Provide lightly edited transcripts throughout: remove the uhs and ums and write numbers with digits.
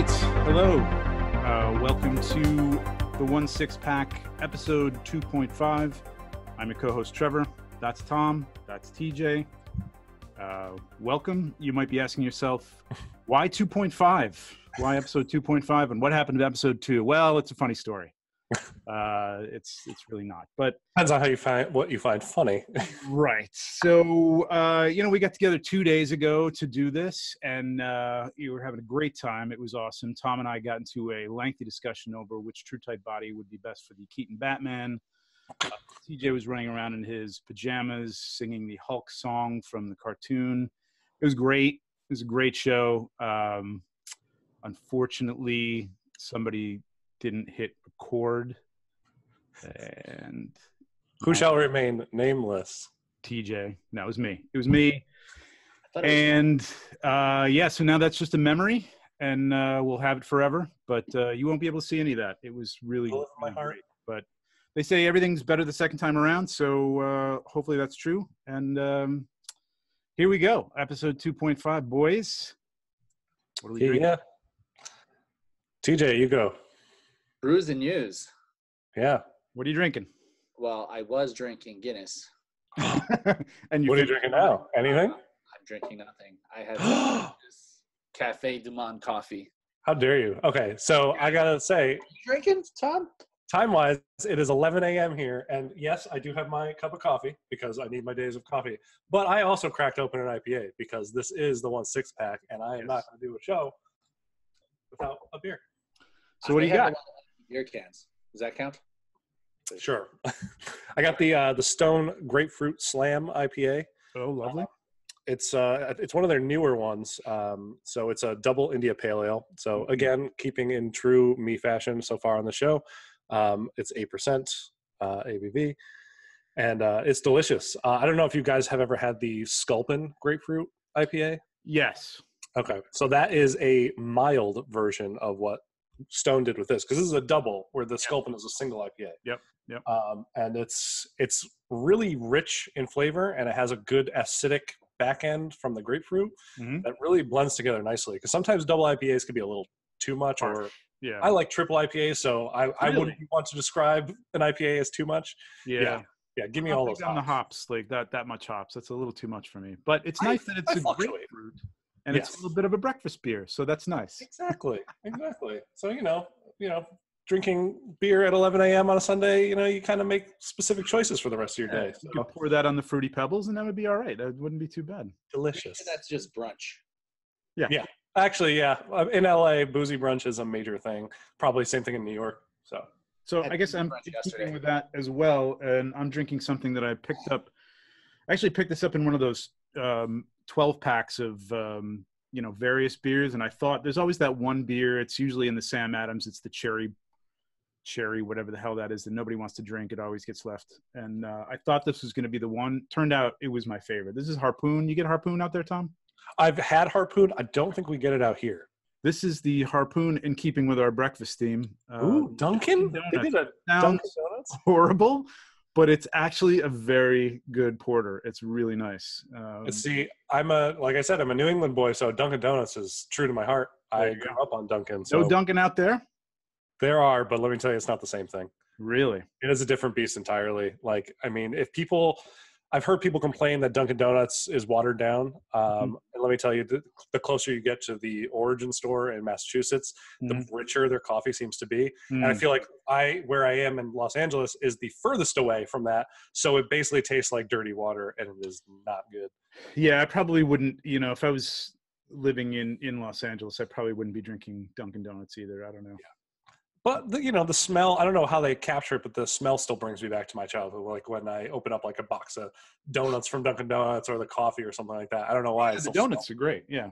right. Hello. Welcome to the 1/6 Pack, episode 2.5. I'm your co-host, Trevor. That's Tom. That's TJ. Welcome. You might be asking yourself, why 2.5? Why episode 2.5? And what happened to episode 2? Well, it's a funny story. It's really not. But depends on how you find what you find funny. Right. So, we got together 2 days ago to do this, and you were having a great time. It was awesome. Tom and I got into a lengthy discussion over which true type body would be best for the Keaton Batman. TJ was running around in his pajamas, singing the Hulk song from the cartoon. It was great. It was a great show. Unfortunately, somebody didn't hit record, and who shall remain nameless? TJ. No, it was me. It was me. And so now that's just a memory, and we'll have it forever. But you won't be able to see any of that. It was really, really great. But they say everything's better the second time around, so hopefully that's true. And here we go, episode 2.5, boys. What are we drinking? Yeah. TJ, you go. Brews and news. Yeah. What are you drinking? Well, I was drinking Guinness. And what are you drinking now? Anything? I'm drinking nothing. I have this Cafe Du Monde coffee. How dare you? Okay, so I gotta say, are you drinking, Tom? Time-wise, it is 11 a.m. here, and yes, I do have my cup of coffee because I need my days of coffee. But I also cracked open an IPA because this is the 1/6 pack, and I am not going to do a show without a beer. So what do you got? Beer cans. Does that count? Sure. I got the Stone Grapefruit Slam IPA. Oh, lovely. It's one of their newer ones. So it's a double India Pale Ale. So again, keeping in true me fashion so far on the show. It's 8% ABV, and it's delicious. I don't know if you guys have ever had the Sculpin Grapefruit IPA. Yes. Okay, so that is a mild version of what Stone did with this, because this is a double where the Sculpin is a single IPA. Yep. And it's really rich in flavor, and it has a good acidic back end from the grapefruit that really blends together nicely. Because sometimes double IPAs can be a little too much, or I like triple IPAs, so I wouldn't want to describe an IPA as too much. Yeah. Give me all those hops. On the hops, like that much hops. That's a little too much for me. But it's nice that it's a grapefruit. And it's a little bit of a breakfast beer, so that's nice. Exactly. So, drinking beer at 11 a.m. on a Sunday, you kind of make specific choices for the rest of your day. So. You could pour that on the Fruity Pebbles, and that would be all right. That wouldn't be too bad. Delicious. That's just brunch. Yeah. Actually, yeah. In LA, boozy brunch is a major thing. Probably same thing in New York. So I guess I'm keeping with that as well, and I'm drinking something that I picked up. I actually picked this up in one of those 12 packs of various beers, and I thought there's always that one beer. It's usually in the Sam Adams. It's the cherry whatever the hell that is that nobody wants to drink. It always gets left, and I thought this was going to be the one. Turned out it was my favorite. This is Harpoon. You get Harpoon out there, Tom? I've had Harpoon. I don't think we get it out here. This is the Harpoon, in keeping with our breakfast theme. Ooh, Dunkin'? They did a Dunkin' Donuts? Horrible, but it's actually a very good porter. It's really nice. See, like I said, I'm a New England boy, so Dunkin' Donuts is true to my heart. I grew up on Dunkin'. So no Dunkin' out there? There are, but let me tell you, it's not the same thing. Really? It is a different beast entirely. I've heard people complain that Dunkin' Donuts is watered down. And let me tell you, the closer you get to the origin store in Massachusetts, the richer their coffee seems to be. And I feel like where I am in Los Angeles is the furthest away from that. So it basically tastes like dirty water, and it is not good. Yeah, I probably wouldn't, if I was living in Los Angeles, I probably wouldn't be drinking Dunkin' Donuts either. I don't know. Yeah. But the smell, I don't know how they capture it, but the smell still brings me back to my childhood. Like when I open up like a box of donuts from Dunkin' Donuts or the coffee or something like that. I don't know why. The donuts are great. Yeah.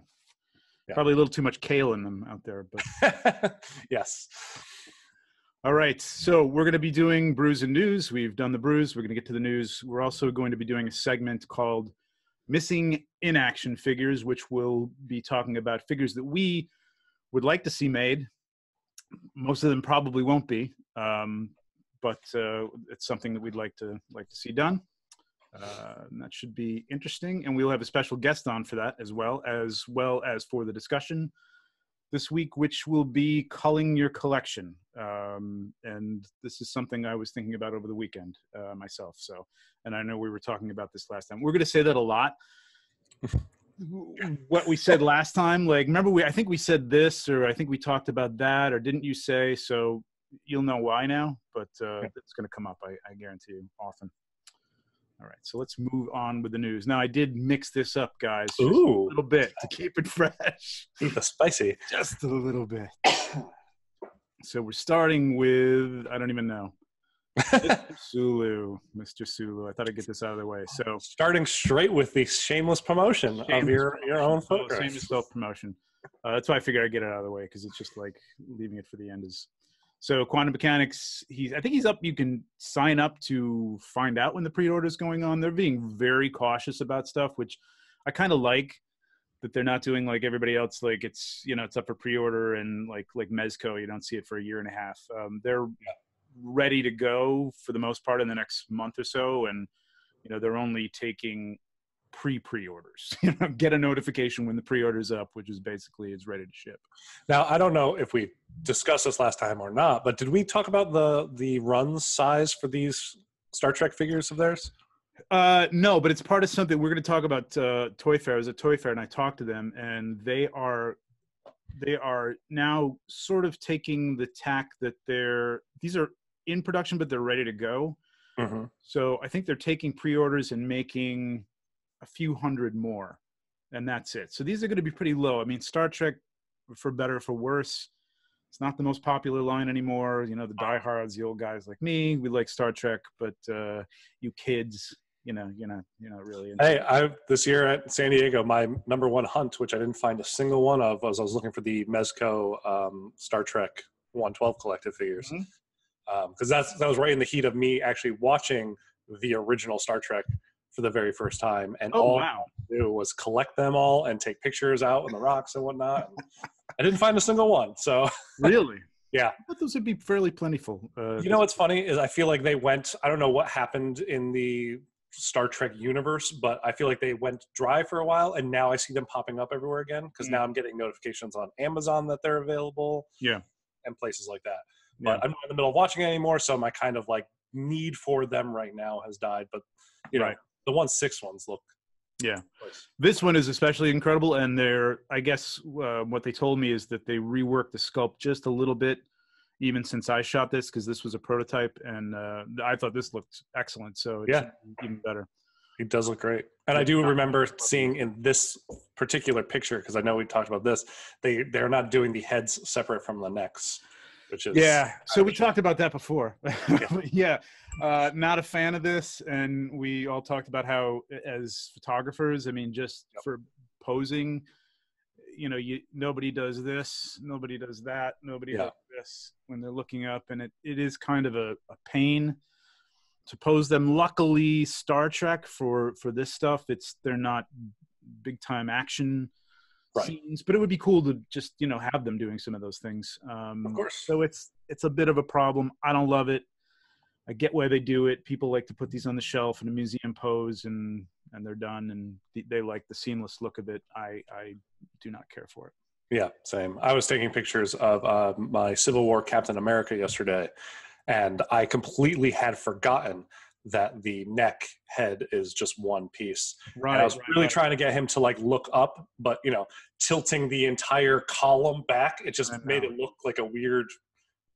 Probably a little too much kale in them out there, but yes. All right. So we're going to be doing brews and news. We've done the brews. We're going to get to the news. We're also going to be doing a segment called Missing Inaction Figures, which will be talking about figures that we would like to see made. Most of them probably won't be, but it's something that we'd like to see done. And that should be interesting, and we'll have a special guest on for that as well as for the discussion. this week, which will be Culling Your Collection. And this is something I was thinking about over the weekend myself. So, and I know we were talking about this last time. We're going to say that a lot. What we said last time, like, remember I think we said this, or I think we talked about that, or didn't you say? So you'll know why now, but it's going to come up, I guarantee you, often. All right, so let's move on with the news. Now, I did mix this up, guys, just a little bit to keep it fresh. Keep it spicy. Just a little bit. So we're starting with, I don't even know. Mr. Sulu. I thought I'd get this out of the way. So starting straight with the shameless promotion of your own focus. Shameless self-promotion. That's why I figured I'd get it out of the way, because it's just like leaving it for the end is. So Quantum Mechanics, I think he's up. You can sign up to find out when the pre-order is going on. They're being very cautious about stuff, which I kind of like, that they're not doing like everybody else. Like it's up for pre-order, and like Mezco, you don't see it for a year and a half. They're ready to go for the most part in the next month or so, and they're only taking pre-orders. Get a notification when the pre-order's up, which is basically it's ready to ship. Now, I don't know if we discussed this last time or not, but did we talk about the run size for these Star Trek figures of theirs? No, but it's part of something we're going to talk about. Toy Fair. I was at Toy Fair and I talked to them, and they are now sort of taking the tack that these are in production, but they're ready to go. Mm-hmm. So I think they're taking pre-orders and making a few hundred more, and that's it. So these are going to be pretty low. I mean, Star Trek, for better or for worse, it's not the most popular line anymore. The diehards, the old guys like me, we like Star Trek, but you kids, you're not really into it. Hey, this year at San Diego, my number one hunt, which I didn't find a single one of, was I was looking for the Mezco Star Trek 112 collective figures. Because that was right in the heat of me actually watching the original Star Trek for the very first time, and all I do was collect them all and take pictures out on the rocks and whatnot. I didn't find a single one. So really, yeah, I thought those would be fairly plentiful. What's funny is I feel like they went. I don't know what happened in the Star Trek universe, but I feel like they went dry for a while, and now I see them popping up everywhere again, because now I'm getting notifications on Amazon that they're available. Yeah, and places like that. But I'm not in the middle of watching it anymore, so my kind of like need for them right now has died. But the 1/6 ones look. Yeah, this one is especially incredible, and I guess what they told me is that they reworked the sculpt just a little bit, even since I shot this, because this was a prototype, and I thought this looked excellent. So it's even better. It does look great. And I do remember seeing in this particular picture, because I know we talked about this, they're not doing the heads separate from the necks. Which is, so we talked about that before. Not a fan of this, and we all talked about how, as photographers, I mean, just for posing, nobody does this, nobody does that, nobody does this when they're looking up, and it is kind of a pain to pose them. Luckily, Star Trek for this stuff, they're not big time action scenes, but it would be cool to just have them doing some of those things. Of course. So it's a bit of a problem. I don't love it. I get why they do it. People like to put these on the shelf in a museum pose, and they're done, and they like the seamless look of it. I do not care for it. Yeah, same. I was taking pictures of my Civil War Captain America yesterday, and I completely had forgotten that the neck head is just one piece. Right. And I was really trying to get him to like look up, but tilting the entire column back, it just made it look like a weird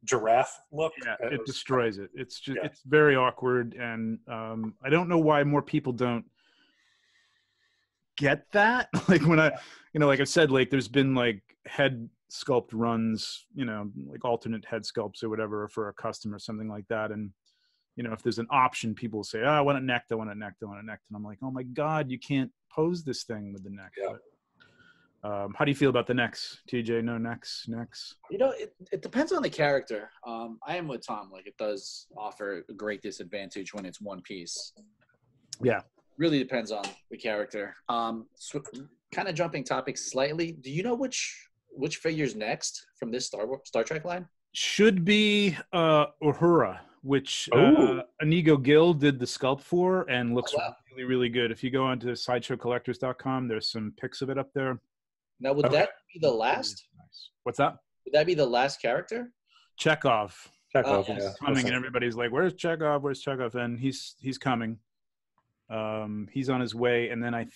giraffe look. Yeah, it destroys it. It's just it's very awkward, and I don't know why more people don't get that. Like when I like I said, like there's been like head sculpt runs, like alternate head sculpts or whatever for a custom or something like that, and if there's an option, people say, I want it necked, I want it necked, I want it necked. And I'm like, oh my God, you can't pose this thing with the neck. Yeah. But, how do you feel about the necks, TJ? No necks? It depends on the character. I am with Tom. Like, it does offer a great disadvantage when it's one piece. Yeah. Really depends on the character. So kind of jumping topics slightly. Do you know which figure's next from this Star Trek line? Should be Uhura, which Inigo Gil did the sculpt for, and looks really, really good. If you go onto sideshowcollectors.com, there's some pics of it up there. Now, would that be the last? Nice. What's that? Would that be the last character? Chekhov. Chekhov, yes. yeah. Coming, and everybody's like, "Where's Chekhov? Where's Chekhov?" And he's coming. He's on his way, and then I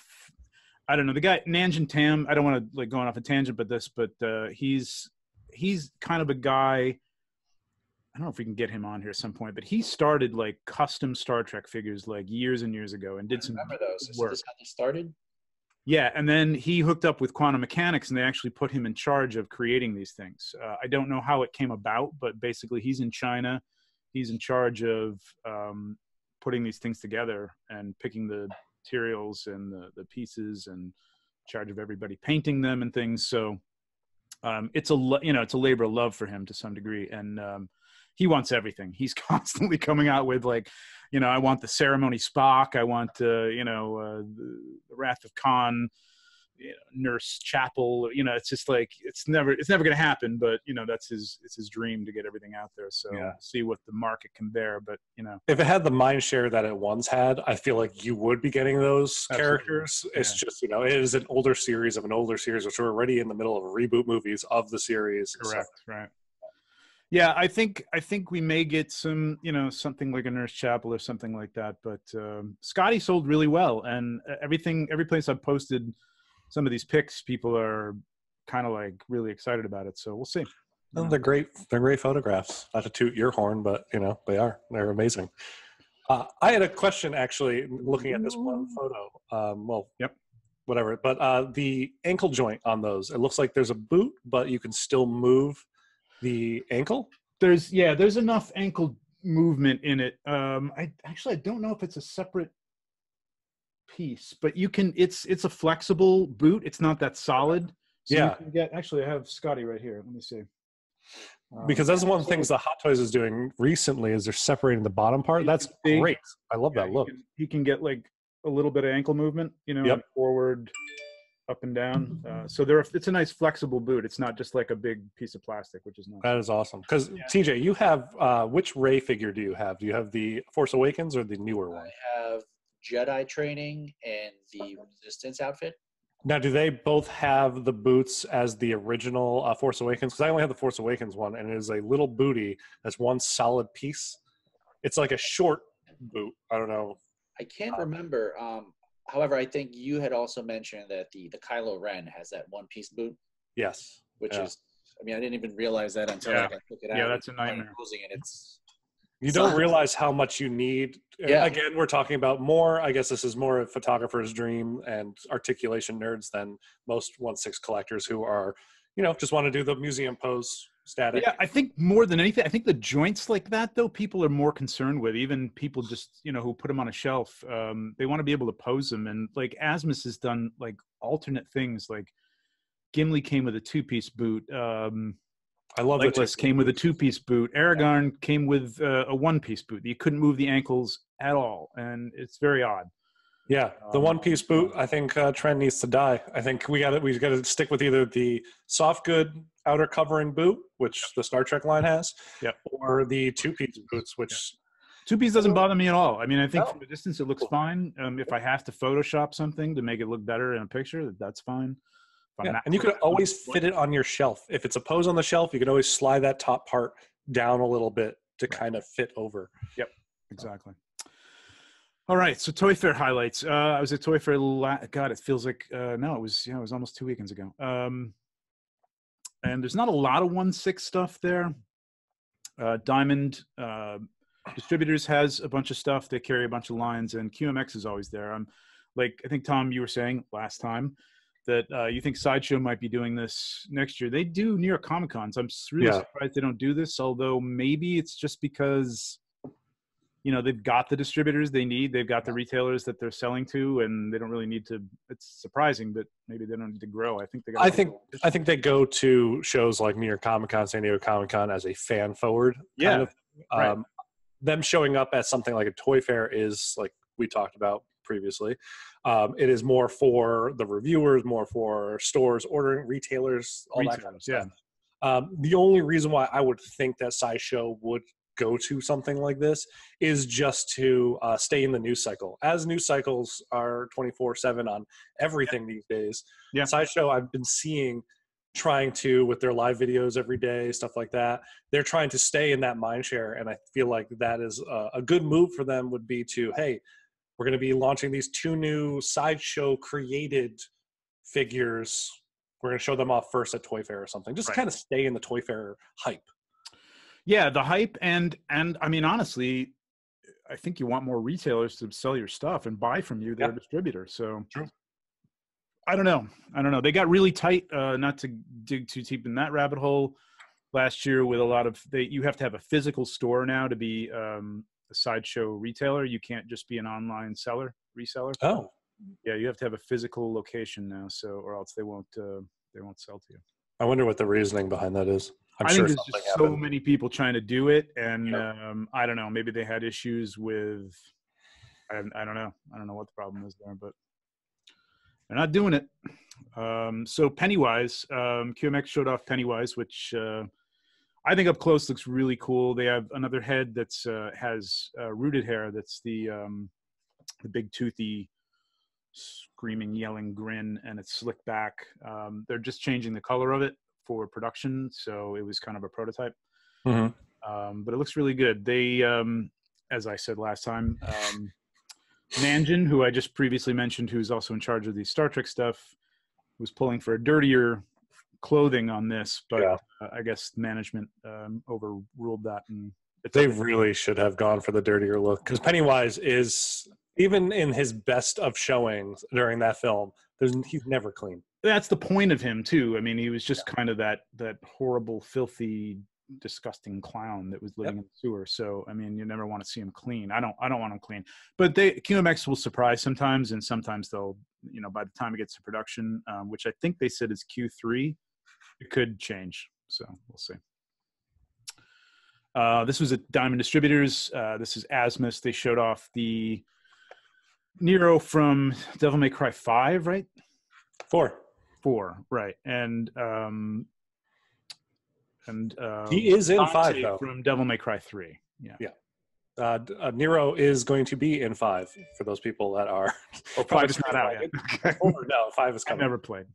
don't know, the guy Nanjin Tam. I don't want to like going off a tangent, but he's kind of a guy. I don't know if we can get him on here at some point, but he started like custom Star Trek figures like years and years ago, and did some remember those. Is work. this how they started? Yeah, and then he hooked up with Quantum Mechanics, and they actually put him in charge of creating these things. I don't know how it came about, but basically he's in China. He's in charge of putting these things together and picking the materials and the pieces, and in charge of everybody painting them and things. So it's a labor of love for him to some degree, and he wants everything. He's constantly coming out with like, I want the Ceremony Spock. I want, the Wrath of Khan, Nurse Chapel. It's just like it's never going to happen. But it's his dream to get everything out there. So see what the market can bear. But if it had the mind share that it once had, I feel like you would be getting those characters. It's just it is an older series of an older series, which we're already in the middle of reboot movies of the series. Correct. So. Right. Yeah, I think we may get some, something like a Nurse Chapel or something like that. But Scotty sold really well, and every place I've posted some of these pics, people are kind of like really excited about it. So we'll see. Well, they're great. They're great photographs. Not to toot your horn, but they are. They're amazing. I had a question actually, looking at this one photo. Yep. Whatever. But the ankle joint on those, it looks like there's a boot, but you can still move the ankle. There's enough ankle movement in it. I don't know if it's a separate piece, but you can. It's a flexible boot. It's not that solid. So you can get. Actually, I have Scotty right here. Let me see. Because that's one of the things the Hot Toys is doing recently is they're separating the bottom part. That's great. I love that look. He can get like a little bit of ankle movement. Like forward, up and down. So it's a nice flexible boot. It's not just like a big piece of plastic, which is nice. That is awesome. Because TJ, you have which Rey figure do you have? Do you have the Force Awakens or the newer one? I have Jedi Training and the Resistance outfit. Now, do they both have the boots as the original Force Awakens? Because I only have the Force Awakens one, and it is a little booty that's one solid piece. It's like a short boot. I don't know. I can't remember. However, I think you had also mentioned that the Kylo Ren has that one-piece boot. Yes. Which is, I didid't even realize that until I took it out. Yeah, that's a nightmare. You don't realize how much you need. Yeah. Again, we're talking about more, I guess this is more a photographer's dream and articulation nerds than most 1/6 collectors who are, just want to do the museum pose static. Yeah, I think more than anything, I think the joints like that, though, people are more concerned with. Even people just, who put them on a shelf, they want to be able to pose them. And like Asmus has done like alternate things. Like Gimli came with a 2-piece boot. I love it. Legolas came with a 2-piece boot. Aragorn came with a 1-piece boot. You couldn't move the ankles at all, and it's very odd. Yeah, the 1-piece boot. I think trend needs to die. I think we got to stick with either the soft good outer covering boot, which the Star Trek line has, or the 2-piece boots, which 2-piece doesn't bother me at all. I think from a distance it looks fine. If I have to Photoshop something to make it look better in a picture, that's fine. And you could always fit it on your shelf. If it's a pose on the shelf, you can always slide that top part down a little bit to kind of fit over. Yep, exactly. All right, so Toy Fair highlights. I was at Toy Fair. God, it feels like it was almost 2 weekends ago. And there's not a lot of 1/6 stuff there. Diamond Distributors has a bunch of stuff. They carry a bunch of lines, and QMX is always there. I think Tom, you were saying last time that you think Sideshow might be doing this next year. They do New York Comic Cons. I'm really surprised they don't do this, although maybe it's just because, they've got the distributors they need. They've got the retailers that they're selling to, and they don't really need to. It's surprising, but maybe they don't need to grow. I think they go to shows like New York Comic Con, San Diego Comic Con as a fan forward. Them showing up at something like a Toy Fair is, like we talked about previously, it is more for the reviewers, more for stores, ordering retailers, all that kind of stuff. The only reason why I would think that Sideshow would go to something like this is just to stay in the news cycle. As news cycles are 24/7 on everything these days, Sideshow I've been seeing trying to, with their live videos every day, stuff like that, they're trying to stay in that mind share. And I feel like that is a good move for them would be to, hey, we're going to be launching these 2 new Sideshow created figures. We're going to show them off first at Toy Fair or something. Just kind of stay in the Toy Fair hype. Yeah, the hype. And I mean, honestly, I think you want more retailers to sell your stuff and buy from you, their distributor. So true. I don't know. They got really tight, not to dig too deep in that rabbit hole last year with a lot of, you have to have a physical store now to be a Sideshow retailer. You can't just be an online reseller. Oh. Yeah, you have to have a physical location now, or else they won't sell to you. I wonder what the reasoning behind that is. I think there's just so many people trying to do it, and I don't know. Maybe they had issues with. I don't know. I don't know what the problem is there, but they're not doing it. So Pennywise, QMX showed off Pennywise, which I think up close looks really cool. They have another head that's has rooted hair. That's the big toothy, screaming, yelling grin, and it's slicked back. They're just changing the color of it for production, so it was kind of a prototype. But it looks really good. They, as I said last time, Nanjin, who I just previously mentioned, who's also in charge of the Star Trek stuff, was pulling for a dirtier clothing on this, but I guess management overruled that, and they really should have gone for the dirtier look, because Pennywise is, even in his best of showings during that film, he's never clean. That's the point of him too. I mean, he was just kind of that horrible, filthy, disgusting clown that was living in the sewer. So I mean, you never want to see him clean. I don't want him clean. But QMX will surprise sometimes, and sometimes they'll, by the time it gets to production, which I think they said is Q3, it could change. So we'll see. This was at Diamond Distributors. This is Asmus. They showed off the Nero from Devil May Cry 5, right? 4, right. And he is in 5 though. From Devil May Cry 3. Yeah. Nero is going to be in 5 for those people that are. Or 5 is not out yet. Okay. No, 5 is coming. I never played.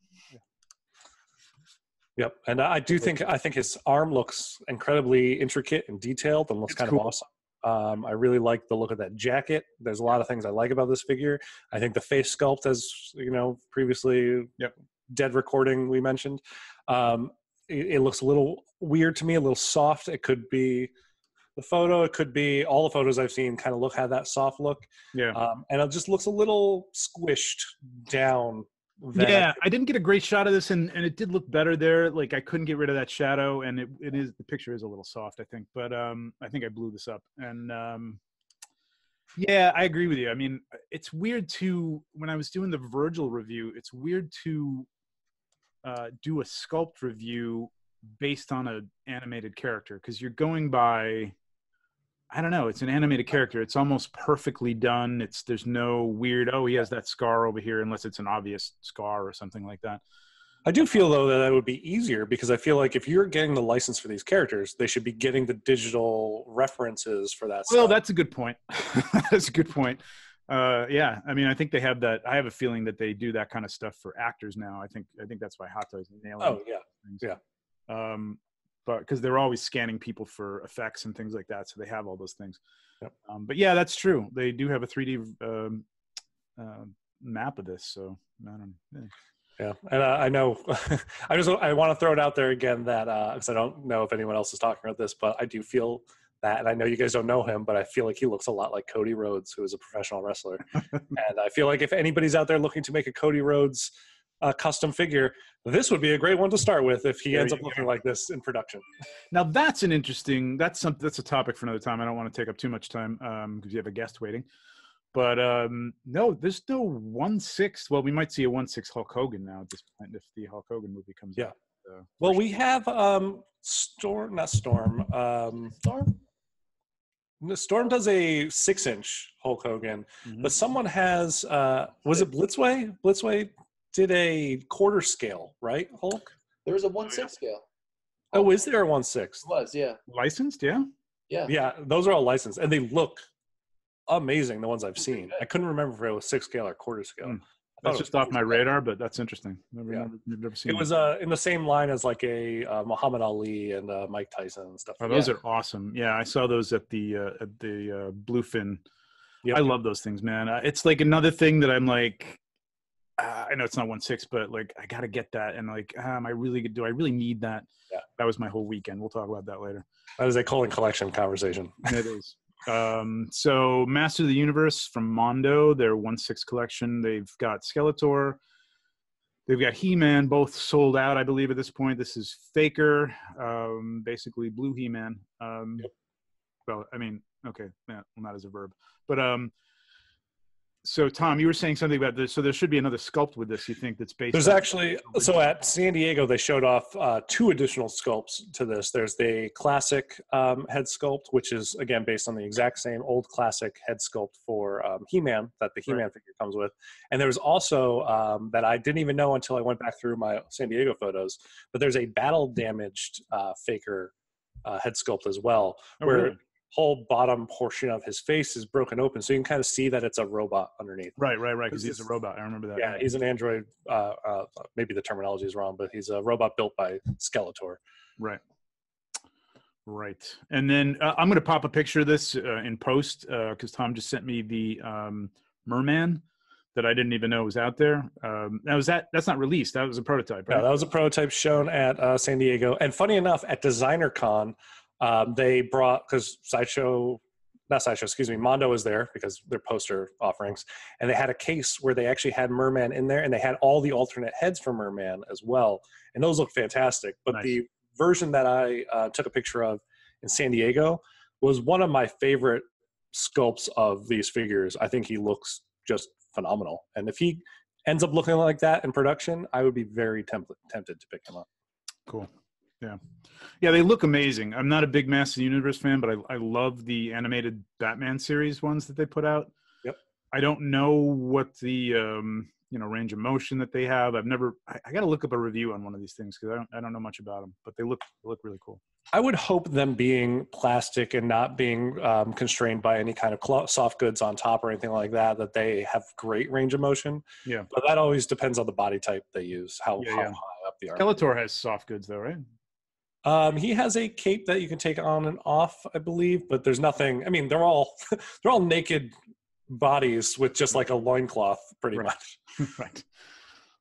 Yep, and I think his arm looks incredibly intricate and detailed, and looks kind of awesome. I really like the look of that jacket. There's a lot of things I like about this figure. I think the face sculpt, as previously Dead Recording we mentioned, it looks a little weird to me, a little soft. It could be the photo, it could be all the photos I've seen kind of have that soft look. Yeah. And it just looks a little squished down. I didn't get a great shot of this, and it did look better there. Like, I couldn't get rid of that shadow, and the picture is a little soft, I think. But I think I blew this up. And I agree with you. I mean, it's weird when I was doing the Virgil review, it's weird to do a sculpt review based on an animated character, because you're going by, I don't know, it's an animated character. It's almost perfectly done. There's no weird, he has that scar over here, unless it's an obvious scar or something like that. I do feel, though, that would be easier, because I feel like if you're getting the license for these characters, they should be getting the digital references for that stuff. Well, that's a good point. That's a good point. I mean, I think they have that. I have a feeling that they do that kind of stuff for actors now. I think that's why Hot Toys nailing. Oh, yeah. But because they're always scanning people for effects and things like that, so they have all those things. Yep. But yeah, that's true. They do have a 3D map of this. So I don't know. Yeah, and I know. I want to throw it out there again that because I don't know if anyone else is talking about this, but I do feel that, and I know you guys don't know him, but I feel like he looks a lot like Cody Rhodes, who is a professional wrestler. And I feel like if anybody's out there looking to make a Cody Rhodes custom figure, this would be a great one to start with if he ends up looking like this in production. Now that's an interesting. That's a topic for another time. I don't want to take up too much time because you have a guest waiting. But no, there's no 1/6. Well, we might see a 1/6 Hulk Hogan now at this point if the Hulk Hogan movie comes out. Well, we have Storm. Storm does a 6-inch Hulk Hogan, but someone has was it Blitzway? Blitzway did a quarter scale, right? Hulk. There was a 1/6 scale. Oh, is there a 1/6? It was, yeah. Licensed, yeah. Yeah, those are all licensed, and they look amazing. The ones I've seen, I couldn't remember if it was 6 scale or quarter scale. That's just off my radar, but that's interesting. Never seen it. Was in the same line as like a Muhammad Ali and Mike Tyson and stuff. Oh, those are awesome. Yeah, I saw those at the Bluefin. Yep. I love those things, man. It's like another thing that I'm like, I know it's not 1/6, but like I gotta get that, and like, do I really need that? Yeah, that was my whole weekend. We'll talk about that later. That is a Culling Collection conversation. It is. So Master of the Universe from Mondo, their 1/6 collection. They've got Skeletor. They've got He-Man, both sold out, I believe, at this point. This is Faker, basically blue He-Man. Well, I mean, okay, yeah, well, not as a verb, but so Tom, you were saying something about this. So there should be another sculpt with this. You think that's based? There's actually, so at San Diego they showed off 2 additional sculpts to this. There's the classic head sculpt, which is again based on the exact same old classic head sculpt for He-Man that the He-Man figure comes with. And there was also that I didn't even know until I went back through my San Diego photos, but there's a battle damaged Faker head sculpt as well, where really? Whole bottom portion of his face is broken open, so you can kind of see that it's a robot underneath. Right, because he's a robot. I remember that. Yeah, he's an android. Maybe the terminology is wrong, but he's a robot built by Skeletor. Right. And then I'm going to pop a picture of this in post because Tom just sent me the Merman that I didn't even know was out there. That's not released. That was a prototype, right? No, that was a prototype shown at San Diego. And funny enough, at Designer Con, they brought, because Mondo was there because their poster offerings, and they had a case where they actually had Merman in there, and they had all the alternate heads for Merman as well, and those look fantastic. But nice. The version that I took a picture of in San Diego was one of my favorite sculpts of these figures. I think he looks just phenomenal, and if he ends up looking like that in production, I would be very tempted to pick him up. Cool. Yeah, they look amazing. I'm not a big Master of the Universe fan, but I love the animated Batman series ones that they put out. Yep. I don't know what the range of motion that they have. I got to look up a review on one of these things because I don't know much about them, but they look really cool. I would hope them being plastic and not being constrained by any kind of soft goods on top or anything like that, that they have great range of motion. Yeah. But that always depends on the body type they use, how high up the arm. Skeletor has soft goods though, right? He has a cape that you can take on and off, I believe, but there's nothing. I mean, they're all naked bodies with just like a loincloth, pretty much. Right.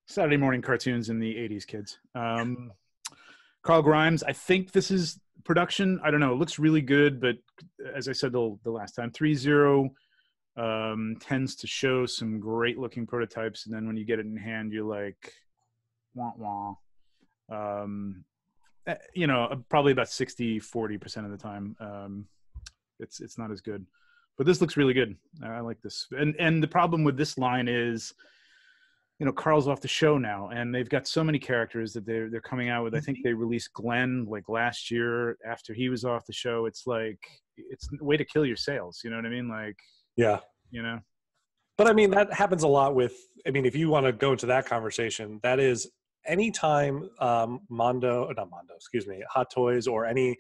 Saturday morning cartoons in the 80s, kids. Carl Grimes, I think this is production. I don't know. It looks really good, but as I said the last time, 3.0 tends to show some great looking prototypes, and then when you get it in hand, you're like, wah wah. Probably about 40% of the time, it's not as good. But this looks really good. I like this. And the problem with this line is, Carl's off the show now, and they've got so many characters that they're coming out with. I think they released Glenn like last year after he was off the show. It's like, it's a way to kill your sales. You know what I mean? Like, yeah. But I mean, that happens a lot with, if you want to go into that conversation, that is anytime Hot Toys or any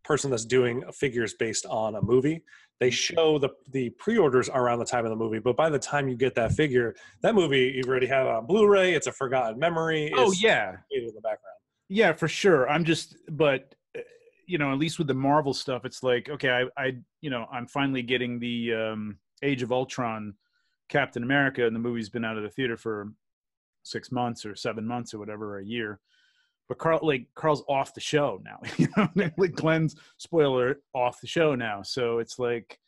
person that's doing figures based on a movie, they show the pre-orders around the time of the movie, but by the time you get that figure, that movie you already have it on Blu-ray. It's a forgotten memory. It's in the background. Yeah, for sure. At least with the Marvel stuff, it's like, okay, I'm finally getting the Age of Ultron Captain America, and the movie's been out of the theater for 6 months or 7 months or whatever, or a year. But Carl's off the show now. Like Glenn's, spoiler, off the show now. So it's like,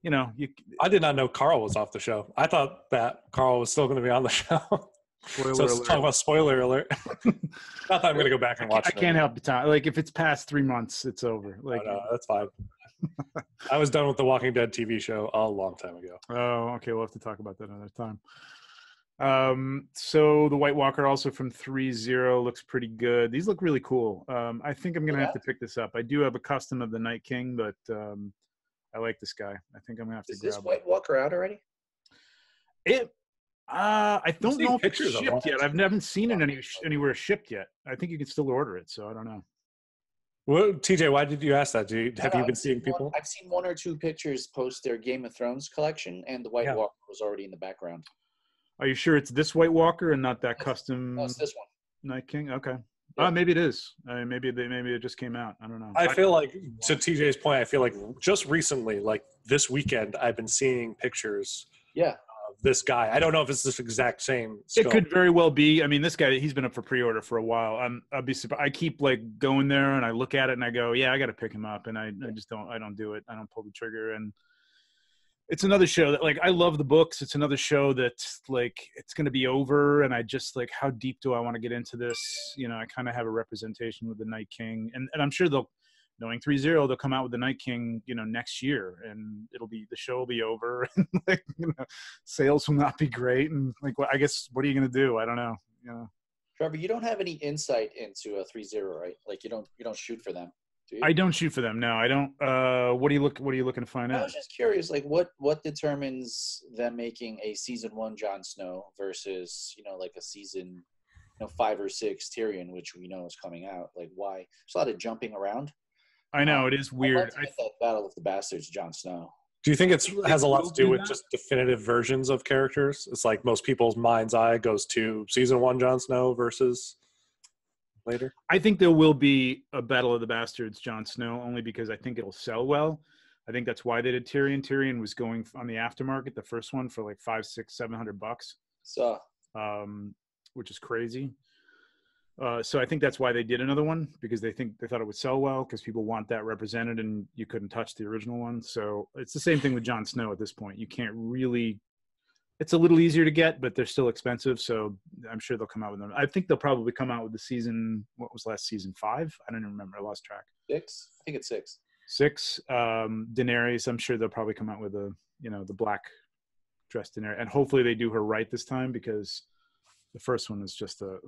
I did not know Carl was off the show. I thought that Carl was still going to be on the show. Talk about spoiler alert. Not that I'm going to go back and watch it. I can't help the time. Like if it's past 3 months, it's over. Like, no, that's fine. I was done with the Walking Dead TV show a long time ago. Oh, okay. We'll have to talk about that another time. So the White Walker, also from 3.0, looks pretty good. These look really cool. I think I'm gonna have to pick this up. I do have a custom of the Night King, but I like this guy. I think I'm gonna have to grab it. Is this White Walker out already? I don't know if it's shipped yet. I haven't seen it anywhere shipped yet. I think you can still order it, so I don't know. Well, TJ, why did you ask that? Have you been seeing people? I've seen one or two pictures post their Game of Thrones collection, and the White Walker was already in the background. Are you sure it's this White Walker and not that custom? No, it's this one. Night King. Okay. Yeah. Maybe it is. Maybe it just came out. I don't know. I feel like, to TJ's point, I feel like just recently, like this weekend, I've been seeing pictures. Yeah. This guy. I don't know if it's this exact same sculpt. It could very well be. I mean, this guy, he's been up for pre-order for a while. I'll be surprised. I keep like going there and I look at it and I go, yeah, I got to pick him up. And I just don't do it. I don't pull the trigger. And it's another show that, like, I love the books. It's another show that's like, it's going to be over. And I just, like, how deep do I want to get into this? You know, I kind of have a representation with the Night King, and I'm sure knowing 3-0, they'll come out with the Night King, you know, next year, and the show will be over, and like, you know, sales will not be great, and like, I guess, what are you going to do? I don't know. You know, Trevor, you don't have any insight into a 3-0, right? Like, you don't shoot for them, do you? I don't shoot for them. No, I don't. What are you looking to find out? I was just curious, like, what determines them making a season 1 Jon Snow versus, you know, like a season, 5 or 6 Tyrion, which we know is coming out. Like, why? There's a lot of jumping around. I know, it is weird. I'd like to get that Battle of the Bastards, Jon Snow. Do you think it has a lot to do with just definitive versions of characters? It's like most people's mind's eye goes to season 1 Jon Snow versus later. I think there will be a Battle of the Bastards Jon Snow, only because I think it'll sell well. I think that's why they did Tyrion. Tyrion was going on the aftermarket, the first one, for like $500, $600, $700. So, which is crazy. So I think that's why they did another one, because they thought it would sell well, because people want that represented, and you couldn't touch the original one. So it's the same thing with Jon Snow at this point. You can't really. It's a little easier to get, but they're still expensive. So I'm sure they'll come out with them. I think they'll probably come out with the season. What was last season? 5? I don't even remember. I lost track. 6? I think it's 6. 6. Daenerys. I'm sure they'll probably come out with the black dress Daenerys, and hopefully they do her right this time, because the first one was just a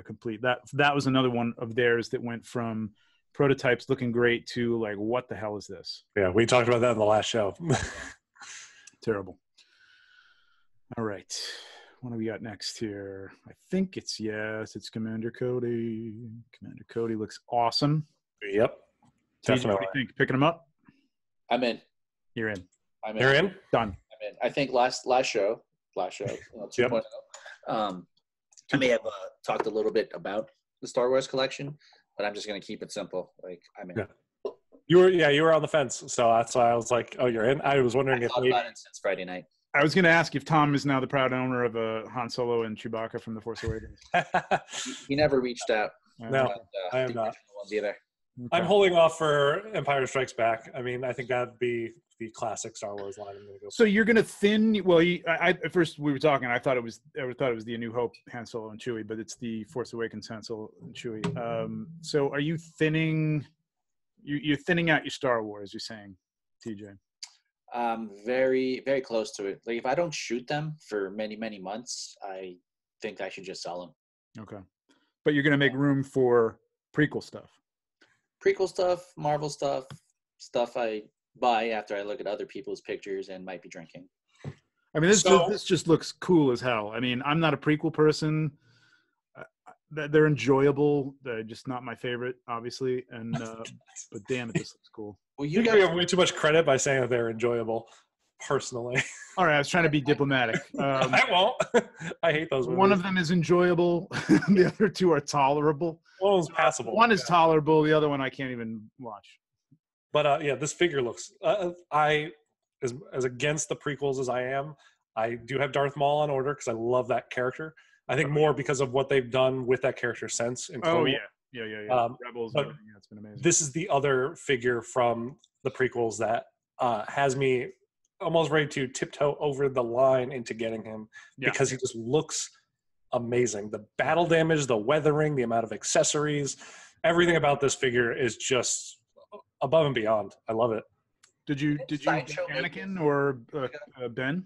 complete. That was another one of theirs that went from prototypes looking great to like, what the hell is this? Yeah, we talked about that in the last show. Terrible. All right. What do we got next here? I think it's Commander Cody. Commander Cody looks awesome. Yep. Definitely. What do you think? Picking him up? I'm in. You're in. I'm in. You're in? Done. I'm in. I think last show, 2.0. Yep. I may have talked a little bit about the Star Wars collection, but I'm just going to keep it simple. Like, I'm in. Yeah. You were on the fence, so that's why I was like, "Oh, you're in." I was wondering if maybe about it since Friday night. I was going to ask if Tom is now the proud owner of Han Solo and Chewbacca from The Force Awakens. He never reached out. No, I am not. Either. Okay. I'm holding off for Empire Strikes Back. I mean, I think that'd be the classic Star Wars line. I'm gonna go. So you're gonna thin. Well, at first we were talking. I thought it was the A New Hope Han Solo and Chewie, but it's the Force Awakens Han Solo and Chewie. So are you thinning? You're thinning out your Star Wars. You're saying, TJ? Very, very close to it. Like, if I don't shoot them for many, many months, I think I should just sell them. Okay, but you're gonna make room for prequel stuff. Prequel stuff, Marvel stuff I buy after I look at other people's pictures and might be drinking. I mean, this just looks cool as hell. I mean, I'm not a prequel person. They're enjoyable. They're just not my favorite, obviously. And but damn it, this looks cool. Well, you guys have way too much credit by saying that they're enjoyable. Personally, all right, I was trying to be diplomatic. I won't. I hate those movies. One of them is enjoyable. The other two are tolerable. One was passable. One is tolerable. The other one I can't even watch. But yeah, this figure looks. As against the prequels as I am, I do have Darth Maul on order because I love that character. I think more because of what they've done with that character since. Oh yeah. Rebels. And everything. It's been amazing. This is the other figure from the prequels that has me almost ready to tiptoe over the line into getting him because he just looks amazing. The battle damage, the weathering, the amount of accessories, everything about this figure is just above and beyond. I love it. Did you get Anakin or Ben?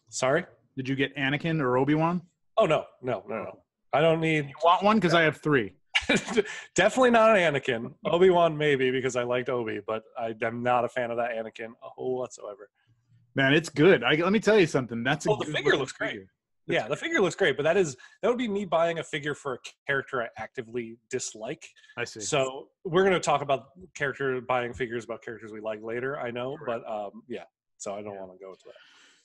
Sorry? Did you get Anakin or Obi-Wan? Oh, no. I don't need... You want one? Because I have 3. Definitely not an Anakin. Obi-Wan maybe because I liked Obi, but I'm not a fan of that Anakin whatsoever. Man, it's good. Let me tell you something. The figure looks great. Yeah, the figure looks great, but that would be me buying a figure for a character I actively dislike. I see. So we're going to talk about buying figures about characters we like later, I know, Correct. but yeah, so I don't want to go into that.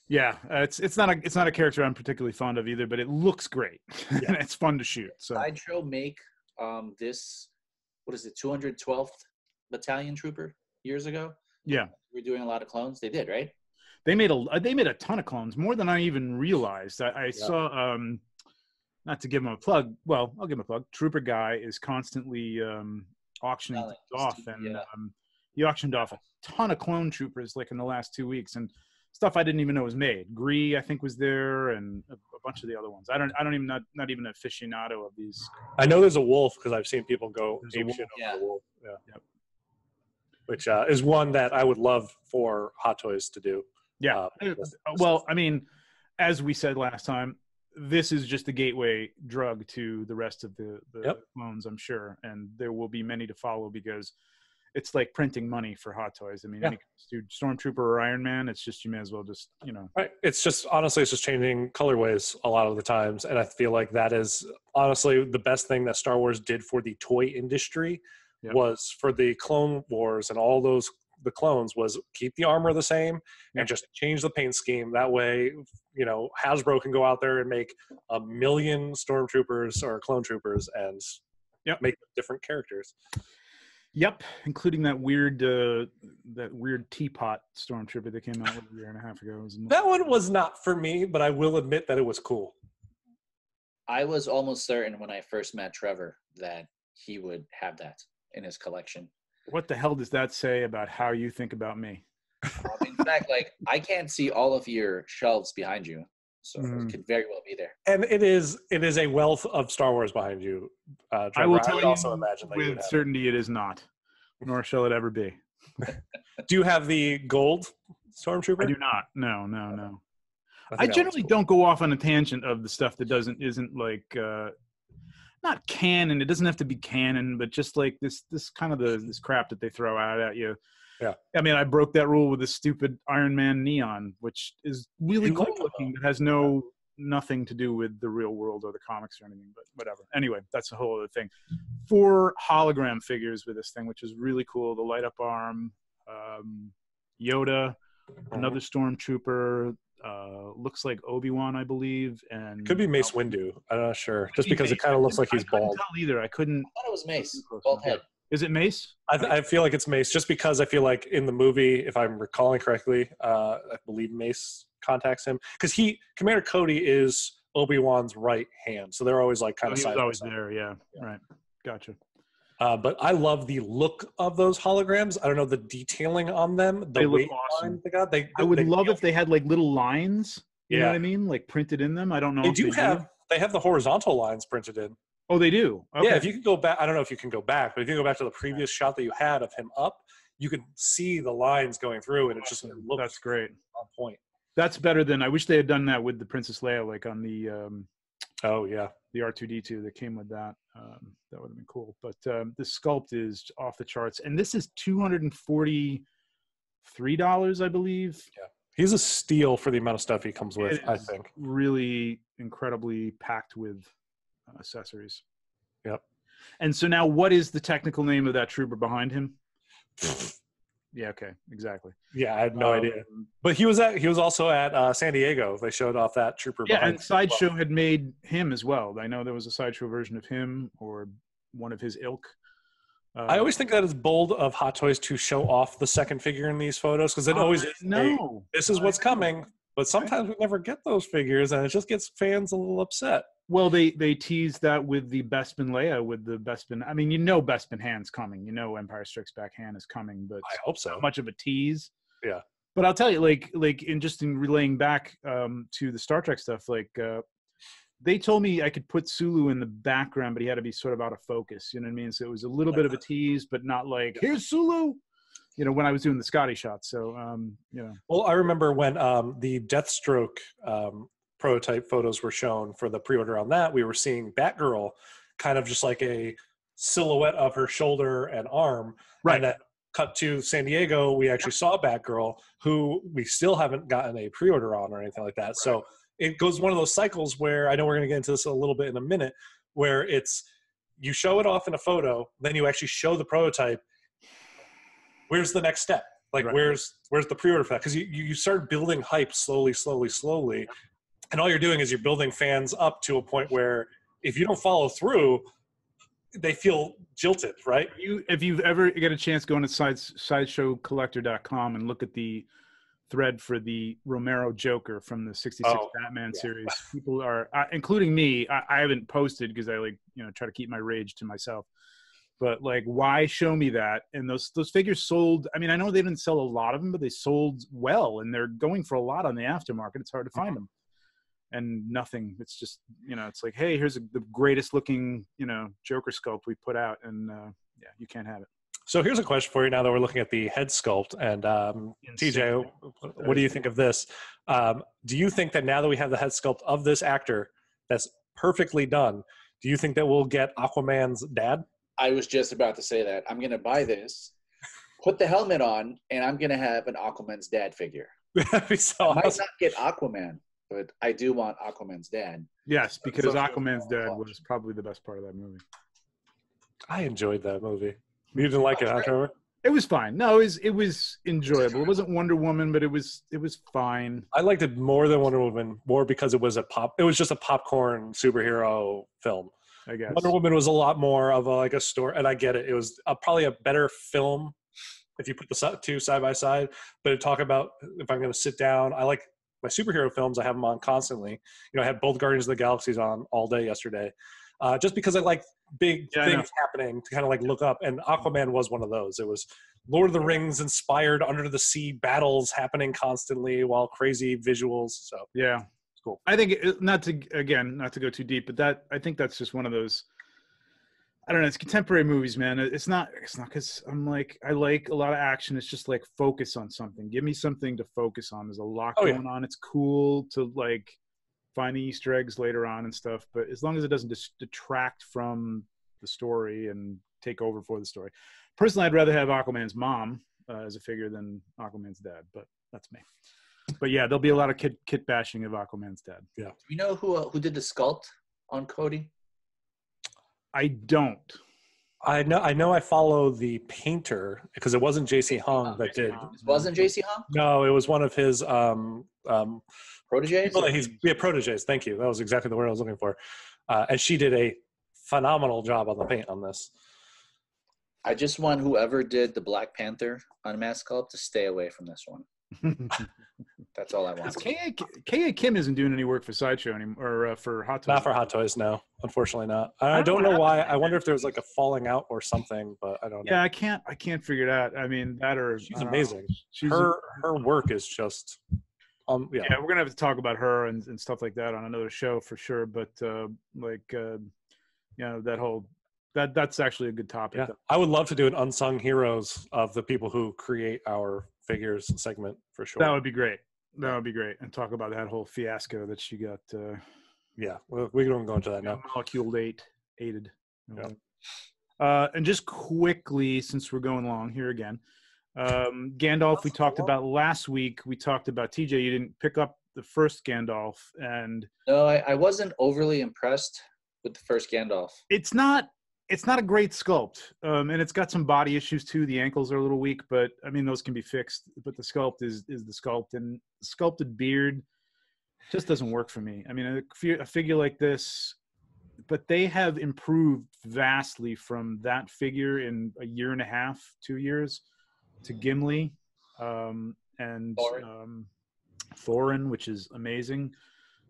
Yeah, it's not a character I'm particularly fond of either, but it looks great and it's fun to shoot. So Sideshow make this, what is it, 212th Battalion Trooper years ago? Yeah, we were doing a lot of clones. They did, right? They made a ton of clones, more than I even realized. I saw, not to give him a plug. Well, I'll give him a plug. Trooper Guy is constantly auctioning off, and he auctioned off a ton of clone troopers like in the last 2 weeks, and stuff I didn't even know was made. Gree, I think, was there, and a bunch of the other ones. I don't even not even an aficionado of these. I know there's a wolf because I've seen people go ape shit over the wolf. Yeah. Yep. Which is one that I would love for Hot Toys to do. Yeah. Well, I mean, as we said last time, this is just the gateway drug to the rest of the clones, I'm sure. And there will be many to follow because it's like printing money for Hot Toys. I mean, any Stormtrooper or Iron Man, it's just, you may as well just, Right. It's just, honestly, it's just changing colorways a lot of the times. And I feel like that is honestly the best thing that Star Wars did for the toy industry was for the Clone Wars and all the clones was keep the armor the same and just change the paint scheme. That way, Hasbro can go out there and make 1 million Stormtroopers or Clone Troopers and make different characters. Yep, including that weird teapot Stormtrooper that came out a year and a half ago. That one was not for me, but I will admit that it was cool. I was almost certain when I first met Trevor that he would have that in his collection. What the hell does that say about how you think about me? In fact, I can't see all of your shelves behind you, so it could very well be there. And it is a wealth of Star Wars behind you, Trevor. I will tell you also imagine that with certainty it is not, nor shall it ever be. Do you have the gold Stormtrooper? I do not. No. I generally don't go off on a tangent of the stuff that isn't like not canon. It doesn't have to be canon, but just like this kind of this crap that they throw out at you. Yeah. I mean, I broke that rule with this stupid Iron Man neon, which is really cool looking, but has nothing to do with the real world or the comics or anything, but whatever. Anyway, that's a whole other thing. 4 hologram figures with this thing, which is really cool. The light up arm, Yoda, another Stormtrooper, looks like Obi-Wan, I believe, and could be Mace Windu. I'm not sure, just because it kind of looks like he's bald. I couldn't tell either. I thought it was Mace. Bald head. Is it Mace? I feel like it's Mace, just because I feel like in the movie, if I'm recalling correctly, I believe Mace contacts him because Commander Cody is Obi-Wan's right hand, so they're always like kind of. He was always there, yeah. Right. Gotcha. But I love the look of those holograms. I don't know the detailing on them. They look awesome. I would love if they had like little lines. You know what I mean? Like printed in them. I don't know. They have the horizontal lines printed in. Oh, they do? Okay. Yeah, if you can go back, I don't know if you can go back, but if you go back to the previous shot that you had of him up, you can see the lines going through, and it just looks that's great. On point. That's better than, I wish they had done that with the Princess Leia, like on the the R2-D2 that came with that. That would have been cool. But the sculpt is off the charts, and this is $243, I believe. Yeah, he's a steal for the amount of stuff he comes with. I think really incredibly packed with accessories. Yep. And so now, what is the technical name of that trooper behind him? Yeah. Okay. Exactly. Yeah, I had no idea. But he was also at San Diego. They showed off that trooper. Yeah, and Sideshow had made him as well. I know there was a Sideshow version of him or one of his ilk. I always think that it's bold of Hot Toys to show off the second figure in these photos because it always is. No, this is what's coming. But sometimes we never get those figures, and it just gets fans a little upset. Well, they teased that with the Bespin Leia, with the Bespin. I mean, Bespin Han's coming. Empire Strikes Back Han is coming, but I hope so. Not much of a tease. Yeah. But I'll tell you, like in relaying back to the Star Trek stuff, they told me I could put Sulu in the background, but he had to be sort of out of focus. You know what I mean? So it was a little bit of a tease, but not like here's Sulu. When I was doing the Scotty shots. So, Well, I remember when the Deathstroke prototype photos were shown for the pre-order on that, we were seeing Batgirl kind of just like a silhouette of her shoulder and arm. Right. And then cut to San Diego, we actually saw Batgirl, who we still haven't gotten a pre-order on or anything like that. Right. So it goes one of those cycles where I know we're going to get into this a little bit in a minute, where it's you show it off in a photo, then you actually show the prototype. Where's the next step? Like, right. where's the pre-order for that? Because you start building hype slowly, and all you're doing is you're building fans up to a point where if you don't follow through, they feel jilted, right? If you've ever get a chance, go on to sideshowcollector.com and look at the thread for the Romero Joker from the 66 Batman series. People are, including me, I haven't posted because I try to keep my rage to myself. But like, why show me that? And those figures sold. I mean, I know they didn't sell a lot of them, but they sold well, and they're going for a lot on the aftermarket. It's hard to find them. And nothing. It's just, it's like, hey, here's the greatest looking, Joker sculpt we put out, and you can't have it. So here's a question for you now that we're looking at the head sculpt. And TJ, what do you think of this? Do you think that now that we have the head sculpt of this actor that's perfectly done, do you think that we'll get Aquaman's dad? I was just about to say that. I'm going to buy this, put the helmet on, and I'm going to have an Aquaman's dad figure. That'd be so I awesome. might not get Aquaman, but I do want Aquaman's dad. Yes, because Aquaman's dad was probably the best part of that movie. I enjoyed that movie. You didn't like it, huh, Trevor? It was fine. No, it was enjoyable. It wasn't Wonder Woman, but it was fine. I liked it more than Wonder Woman, more because it was just a popcorn superhero film. I guess Wonder Woman was a lot more of a story, and I get it. It was probably a better film if you put the two side by side. But to talk about, if I'm going to sit down, I like my superhero films. I have them on constantly. I had both Guardians of the Galaxies on all day yesterday, just because I like big things happening to kind of like look up. And Aquaman was one of those. It was Lord of the Rings inspired under the sea battles happening constantly while crazy visuals. So yeah. Cool. I think not to go too deep, but I think that's just one of those. I don't know. It's contemporary movies, man. It's not because I like a lot of action. It's just like focus on something. Give me something to focus on. There's a lot going on. It's cool to like find the Easter eggs later on and stuff, but as long as it doesn't detract from the story and take over for the story. Personally, I'd rather have Aquaman's mom as a figure than Aquaman's dad, but that's me. But yeah, there'll be a lot of kit bashing of Aquaman's dad. Yeah. Do you know who did the sculpt on Cody? I don't. I know. I follow the painter because it wasn't J.C. Hung that did. It wasn't J.C. Hung? No, it was one of his proteges. Proteges. Thank you. That was exactly the word I was looking for. And she did a phenomenal job on the paint on this. I just want whoever did the Black Panther unmasked sculpt to stay away from this one. That's all I want. K.A. Kim isn't doing any work for Sideshow anymore, or for Hot Toys. Not for Hot Toys, no. Unfortunately not. I don't know why. I wonder if there's like a falling out or something, but I don't know. Yeah, I can't figure it out. I mean, she's amazing. Her work is just yeah, we're gonna have to talk about her and stuff like that on another show for sure. But that's actually a good topic. Yeah. I would love to do an unsung heroes of the people who create our figures segment for sure. That would be great. And talk about that whole fiasco that she got. Yeah, we don't go into that now. Molecule aided. Yeah. And just quickly, since we're going long here again, Gandalf we talked about last week. We talked about TJ. You didn't pick up the first Gandalf, and no, I wasn't overly impressed with the first Gandalf. It's not a great sculpt, and it's got some body issues too. The ankles are a little weak, but I mean those can be fixed. But the sculpt is the sculpt, and the sculpted beard just doesn't work for me. I mean, a figure like this, but they have improved vastly from that figure in a year and a half, 2 years, to Gimli and Thorin, which is amazing.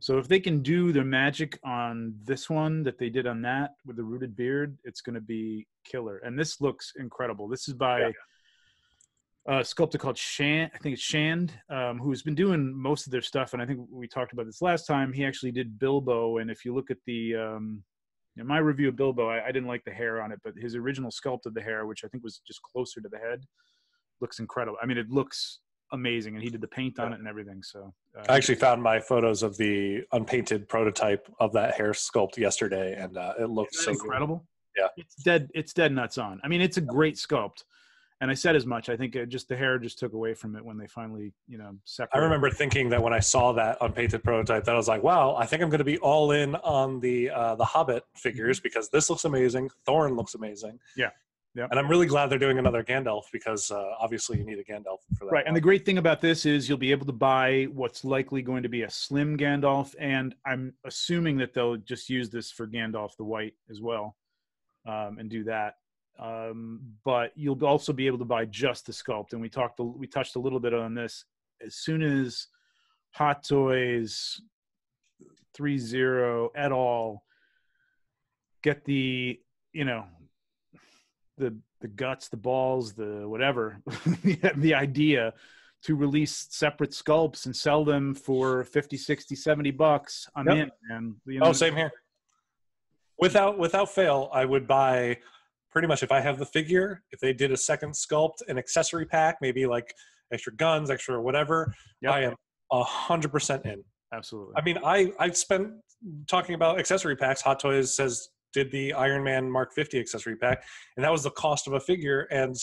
So if they can do the magic on this one that they did on that with the rooted beard, it's going to be killer. And this looks incredible. This is by a sculptor called Shand, I think it's Shand, who's been doing most of their stuff. And I think we talked about this last time. He actually did Bilbo. And if you look at the my review of Bilbo, I didn't like the hair on it, but his original sculpt of the hair, which I think was just closer to the head, looks incredible. I mean, it looks amazing, and he did the paint on it and everything. So I actually found my photos of the unpainted prototype of that hair sculpt yesterday, and it looks so incredible. Good. Yeah, it's dead nuts on. I mean, it's a great sculpt, And I said as much. I think just the hair just took away from it when they finally, separated. I remember thinking that when I saw that unpainted prototype, that I was like, wow, I think I'm going to be all in on the Hobbit figures because this looks amazing. Thorin looks amazing. Yeah. Yeah. And I'm really glad they're doing another Gandalf because obviously you need a Gandalf for that. Right. And the great thing about this is you'll be able to buy what's likely going to be a slim Gandalf. And I'm assuming that they'll just use this for Gandalf the White as well, and do that. But you'll also be able to buy just the sculpt. And we touched a little bit on this. As soon as Hot Toys 3.0 et al. Get the, the guts, the balls, the whatever, the idea to release separate sculpts and sell them for 50, 60, 70 bucks, I'm in. And same here. Without fail, I would buy pretty much if I have the figure, if they did a second sculpt, an accessory pack, maybe like extra guns, extra whatever, I am 100% in. Absolutely. I mean, I spent talking about accessory packs. Hot Toys did the Iron Man Mark 50 accessory pack, and that was the cost of a figure. And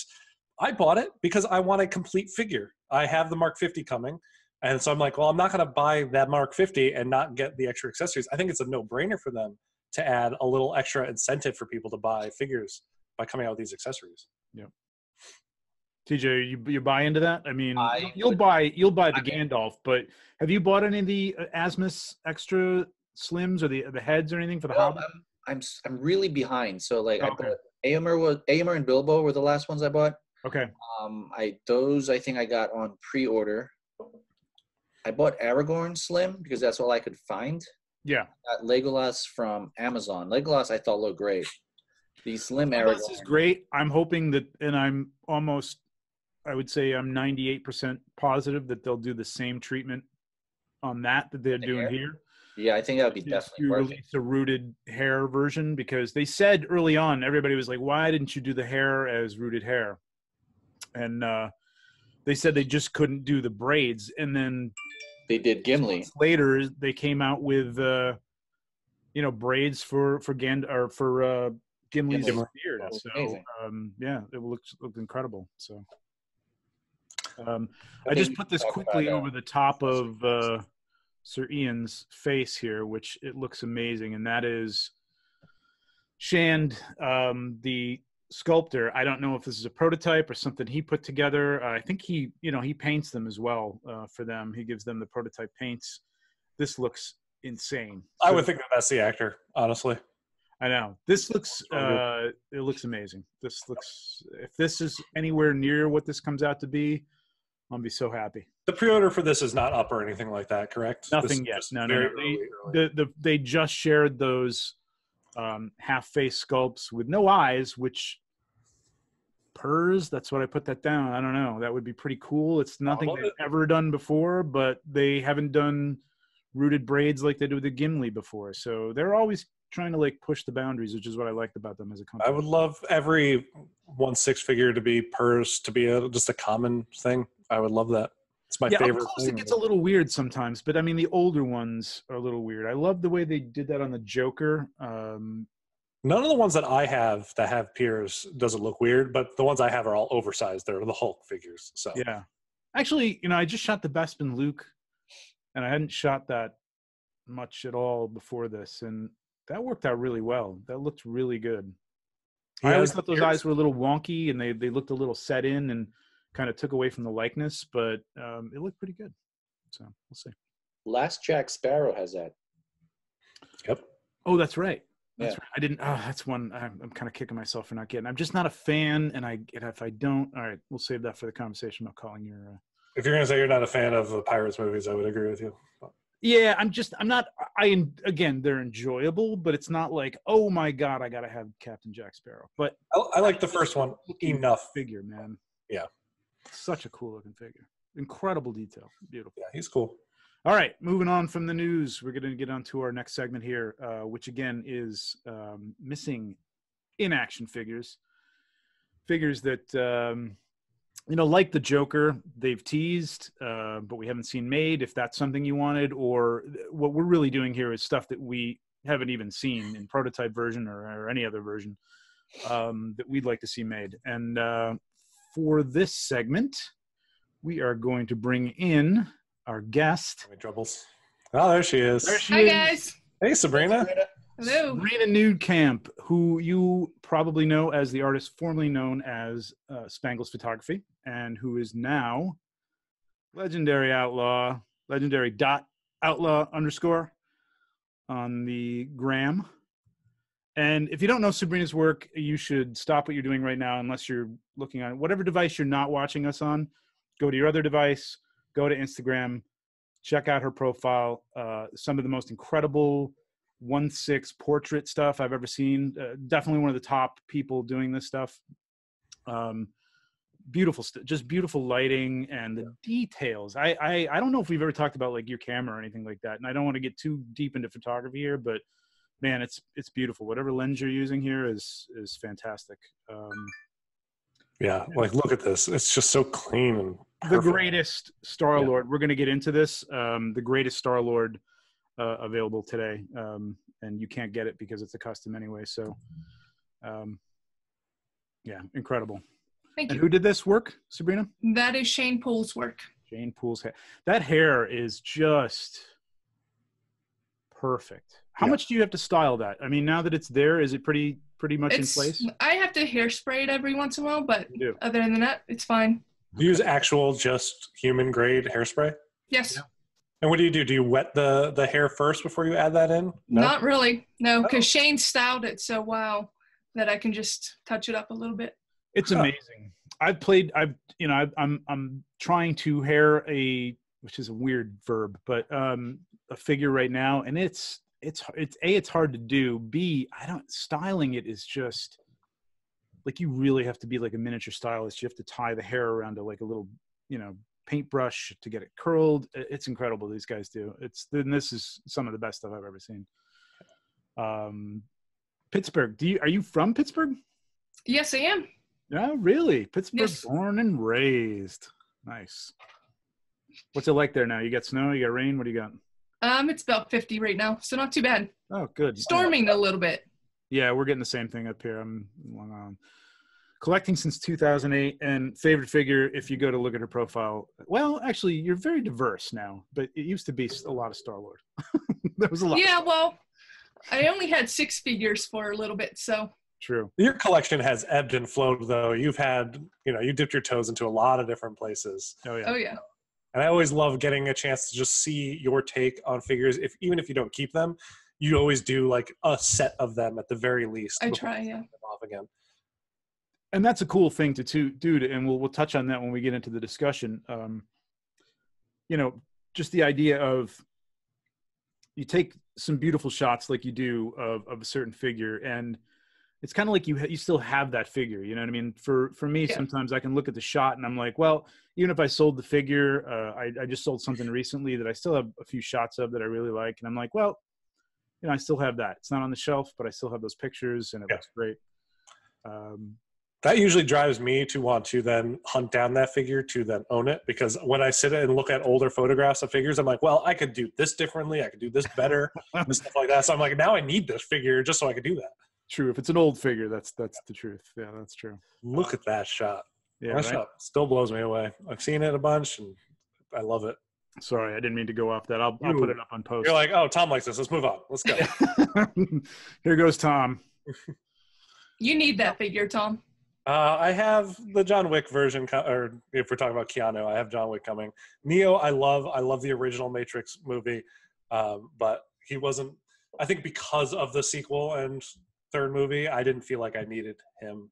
I bought it because I want a complete figure. I have the Mark 50 coming, and so I'm like, well, I'm not going to buy that Mark 50 and not get the extra accessories. I think it's a no-brainer for them to add a little extra incentive for people to buy figures by coming out with these accessories. Yeah. TJ, you buy into that? I mean, you'll buy the Gandalf, but have you bought any of the Asmus extra slims or the heads or anything for the Hobbit? I'm really behind. So I bought Aomer and Bilbo were the last ones I bought. Okay. I think I got on pre-order. I bought Aragorn Slim because that's all I could find. Yeah. I got Legolas from Amazon. Legolas I thought looked great. The Slim Aragorn. This is great. I'm hoping that, and I would say I'm 98% positive that they'll do the same treatment on that they're doing here. Yeah, I think that would be definitely worth it. Release a rooted hair version, because they said early on, everybody was like, why didn't you do the hair as rooted hair? And they said they just couldn't do the braids. And then they did Gimli. Later, they came out with, braids for Gimli's beard. So, it looked incredible. So, I just put this quickly over the top of Sir Ian's face here, which it looks amazing, and that is Shand, the sculptor. I don't know if this is a prototype or something he put together. I think he paints them as well for them. He gives them the prototype paints. This looks insane. I would think that's the actor, honestly. I know. This looks it looks amazing. If this is anywhere near what this comes out to be, I'll be so happy. The pre-order for this is not up or anything like that, correct? Nothing yet. No. They just shared those half-face sculpts with no eyes, which purrs. That's what I put that down. I don't know. That would be pretty cool. It's nothing they've ever done before, but they haven't done rooted braids like they did with the Gimli before. So they're always trying to push the boundaries, which is what I liked about them as a company. I would love every 1/6 figure to be purrs, to be just a common thing. I would love that. It's my favorite. Up close, it gets a little weird sometimes, but I mean, the older ones are a little weird. I love the way they did that on the Joker. None of the ones that I have that have piers doesn't look weird, but the ones I have are all oversized. They're the Hulk figures. So yeah, actually, I just shot the Bespin Luke, and I hadn't shot that much at all before this, and that worked out really well. That looked really good. I always thought those eyes were a little wonky, and they looked a little set in and kind of took away from the likeness, but it looked pretty good. So we'll see. Last Jack Sparrow has that. Yep. Oh, that's right. That's right. I didn't. That's one I'm kind of kicking myself for not getting. I'm just not a fan, and if I don't, all right, we'll save that for the conversation about calling your. If you're gonna say you're not a fan of the Pirates movies, I would agree with you. Yeah, I'm not. Again, they're enjoyable, but it's not like, oh my god, I gotta have Captain Jack Sparrow. But I like the first one enough. Figure, man. Yeah. Such a cool looking figure. Incredible detail. Beautiful. Yeah, he's cool. All right, moving on from the news, we're going to get on to our next segment here, which again is missing inaction figures. Figures that, like the Joker, they've teased, but we haven't seen made, if that's something you wanted, or what we're really doing here is stuff that we haven't even seen in prototype version or any other version that we'd like to see made. And for this segment, we are going to bring in our guest. Troubles. Oh, there she is. There she Hi, is. guys. Hey, Sabrina. Hello. Sabrina Newcamp, who you probably know as the artist formerly known as Spangles Photography, and who is now legendary outlaw _outlaw_ on the gram. And if you don't know Sabrina's work, you should stop what you're doing right now, unless you're looking on whatever device you're not watching us on. Go to your other device, go to Instagram, check out her profile. Some of the most incredible 1/6 portrait stuff I've ever seen. Definitely one of the top people doing this stuff. Beautiful, just beautiful lighting and the details. I don't know if we've ever talked about like your camera or anything like that, and I don't want to get too deep into photography here, but man, it's beautiful. Whatever lens you're using here is fantastic. Yeah, like look at this. It's just so clean and perfect. The greatest Star-Lord. Yeah. We're going to get into this. The greatest Star-Lord available today, and you can't get it because it's a custom anyway. So, yeah, incredible. Thank you. And who did this work, Sabrina? That is Shane Poole's work. Shane Poole's hair. That hair is just perfect. How much do you have to style that? I mean, now that it's there, is it pretty much in place? I have to hairspray it every once in a while, but other than that, it's fine. Do you use actual just human grade hairspray? Yes. Yeah. And what do? Do you wet the hair first before you add that in? No? Not really. No, because Shane styled it so well that I can just touch it up a little bit. It's amazing. I'm trying to hair which is a weird verb, but a figure right now, and it's hard to do. B, styling it is just like, you really have to be like a miniature stylist. You have to tie the hair around to like a little, paintbrush to get it curled. It's incredible. These guys do. This is some of the best stuff I've ever seen. Pittsburgh. Are you from Pittsburgh? Yes, I am. Yeah, really? Pittsburgh, yes. Born and raised. Nice. What's it like there now? You got snow? You got rain? What do you got? It's about 50 right now, so not too bad. Oh, good. Storming a little bit. Yeah, we're getting the same thing up here. I'm Long Island. Collecting since 2008, and favorite figure, if you go to look at her profile. Well, actually, you're very diverse now, but it used to be a lot of Star-Lord. There was a lot. Yeah, well, I only had 6 figures for a little bit, so. True. Your collection has ebbed and flowed, though. You've had, you dipped your toes into a lot of different places. Oh, yeah. Oh, yeah. And I always love getting a chance to just see your take on figures. Even if you don't keep them, you always do like a set of them at the very least. I try, yeah. Them off again. And that's a cool thing to do, and we'll touch on that when we get into the discussion. Just the idea of, you take some beautiful shots like you do of a certain figure, and it's kind of like you still have that figure. You know what I mean? For me, sometimes I can look at the shot and I'm like, well, even if I sold the figure, I just sold something recently that I still have a few shots of that I really like, and I'm like, well, I still have that. It's not on the shelf, but I still have those pictures, and it looks great. That usually drives me to want to then hunt down that figure to then own it, because when I sit and look at older photographs of figures, I'm like, well, I could do this differently. I could do this better and stuff like that. So I'm like, now I need this figure just so I could do that. True. If it's an old figure, that's the truth. Yeah, that's true. Look at that shot. Yeah, that shot still blows me away. I've seen it a bunch, and I love it. Sorry, I didn't mean to go off that. I'll put it up on post. You're like, oh, Tom likes this. Let's move on. Let's go. Here goes Tom. You need that figure, Tom. I have the John Wick version, or if we're talking about Keanu, I have John Wick coming. Neo, I love the original Matrix movie, but he wasn't. I think because of the sequel and third movie, I didn't feel like I needed him.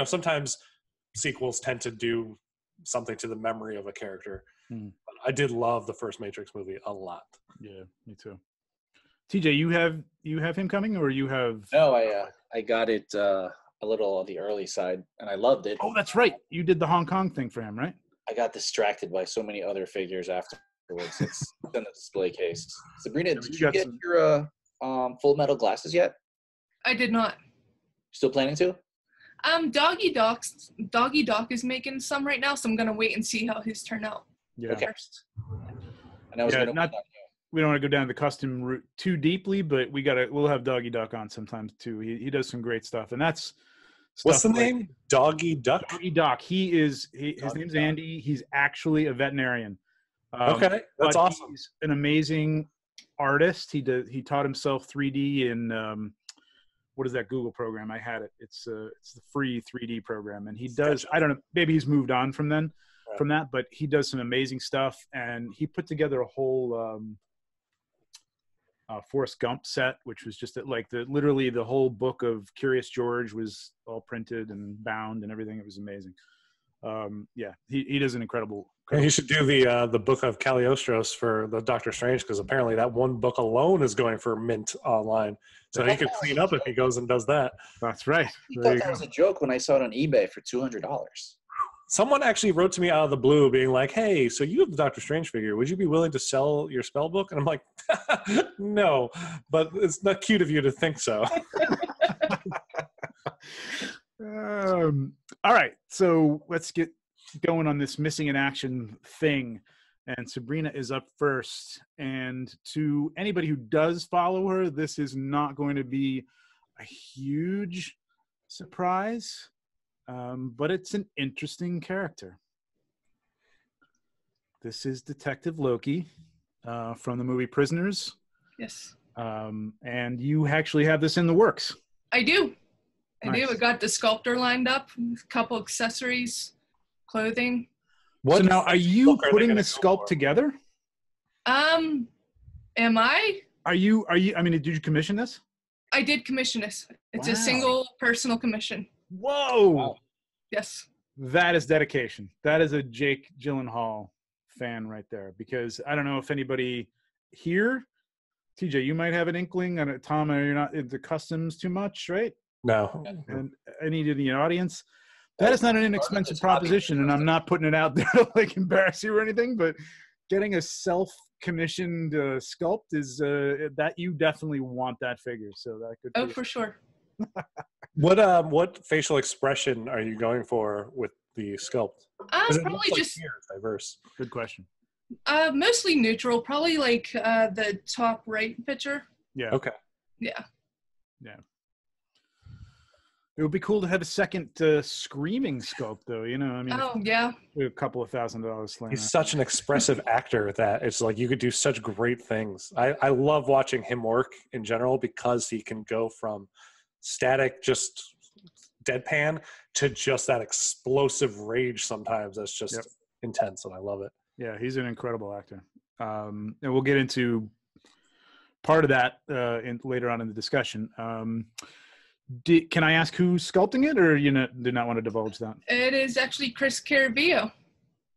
Sometimes sequels tend to do something to the memory of a character. But I did love the first Matrix movie a lot. Yeah, me too. TJ, you have him coming, or you have? No, I got it a little on the early side, and I loved it. Oh, that's right. You did the Hong Kong thing for him, right? I got distracted by so many other figures afterwards. It's in the display case. Sabrina, did you get your Full Metal glasses yet? I did not. Still planning to? Doggy Doc is making some right now, so I'm gonna wait and see how his turn out. Yeah. First. And I was gonna we don't want to go down the custom route too deeply, but we'll have Doggy Doc on sometimes too. He does some great stuff, and that's What's the name? Doggy Duck? Doggy Doc. His name's Andy. He's actually a veterinarian. Okay, that's awesome. He's an amazing artist. He taught himself 3D in what is that Google program? I had it. It's the free 3D program, and he does. I don't know. Maybe he's moved on from that, but he does some amazing stuff. And he put together a whole Forrest Gump set, which was just literally the whole book of Curious George was all printed and bound and everything. It was amazing. He does an incredible. And he should do the book of Cagliostros for the Doctor Strange, because apparently that one book alone is going for mint online. So he could clean up if he goes and does that. That's right. I thought that was a joke when I saw it on eBay for $200. Someone actually wrote to me out of the blue being like, hey, so you have the Doctor Strange figure. Would you be willing to sell your spell book? And I'm like, no, but it's not cute of you to think so. All right. So let's get going on this missing in action thing. And Sabrina is up first. And to anybody who does follow her, this is not going to be a huge surprise. But it's an interesting character. This is Detective Loki from the movie Prisoners. Yes. And you actually have this in the works. I do. I Nice. do. I got the sculptor lined up, a couple accessories, clothing. So now, are you book are they putting gonna the go sculpt for? together? Am I? Are you? I mean, did you commission this? I did commission this. It's Wow. a single personal commission. Whoa! Wow. Yes. That is dedication. That is a Jake Gyllenhaal fan right there. Because I don't know if anybody here, TJ, you might have an inkling, and Tom, you're not into customs too much, right? No. And any in the audience, that is not an inexpensive proposition, and I'm not putting it out there to like embarrass you or anything, but getting a self-commissioned sculpt is that you definitely want that figure. So that could. Oh, for sure. What facial expression are you going for with the sculpt? 'Cause it Probably looks like just here it's diverse. Good question. mostly neutral. Probably like the top right picture. Yeah. Okay. Yeah. It would be cool to have a second screaming sculpt, though. You know, I mean, Oh, yeah. a couple of $1,000 slaying He's that. such an expressive actor that it's like you could do such great things. I love watching him work in general because he can go from static, just deadpan, to just that explosive rage sometimes that's just intense, and I love it. Yeah, he's an incredible actor. And we'll get into part of that later on in the discussion. Can I ask who's sculpting it, or you do not want to divulge that? It is actually Chris Caravillo.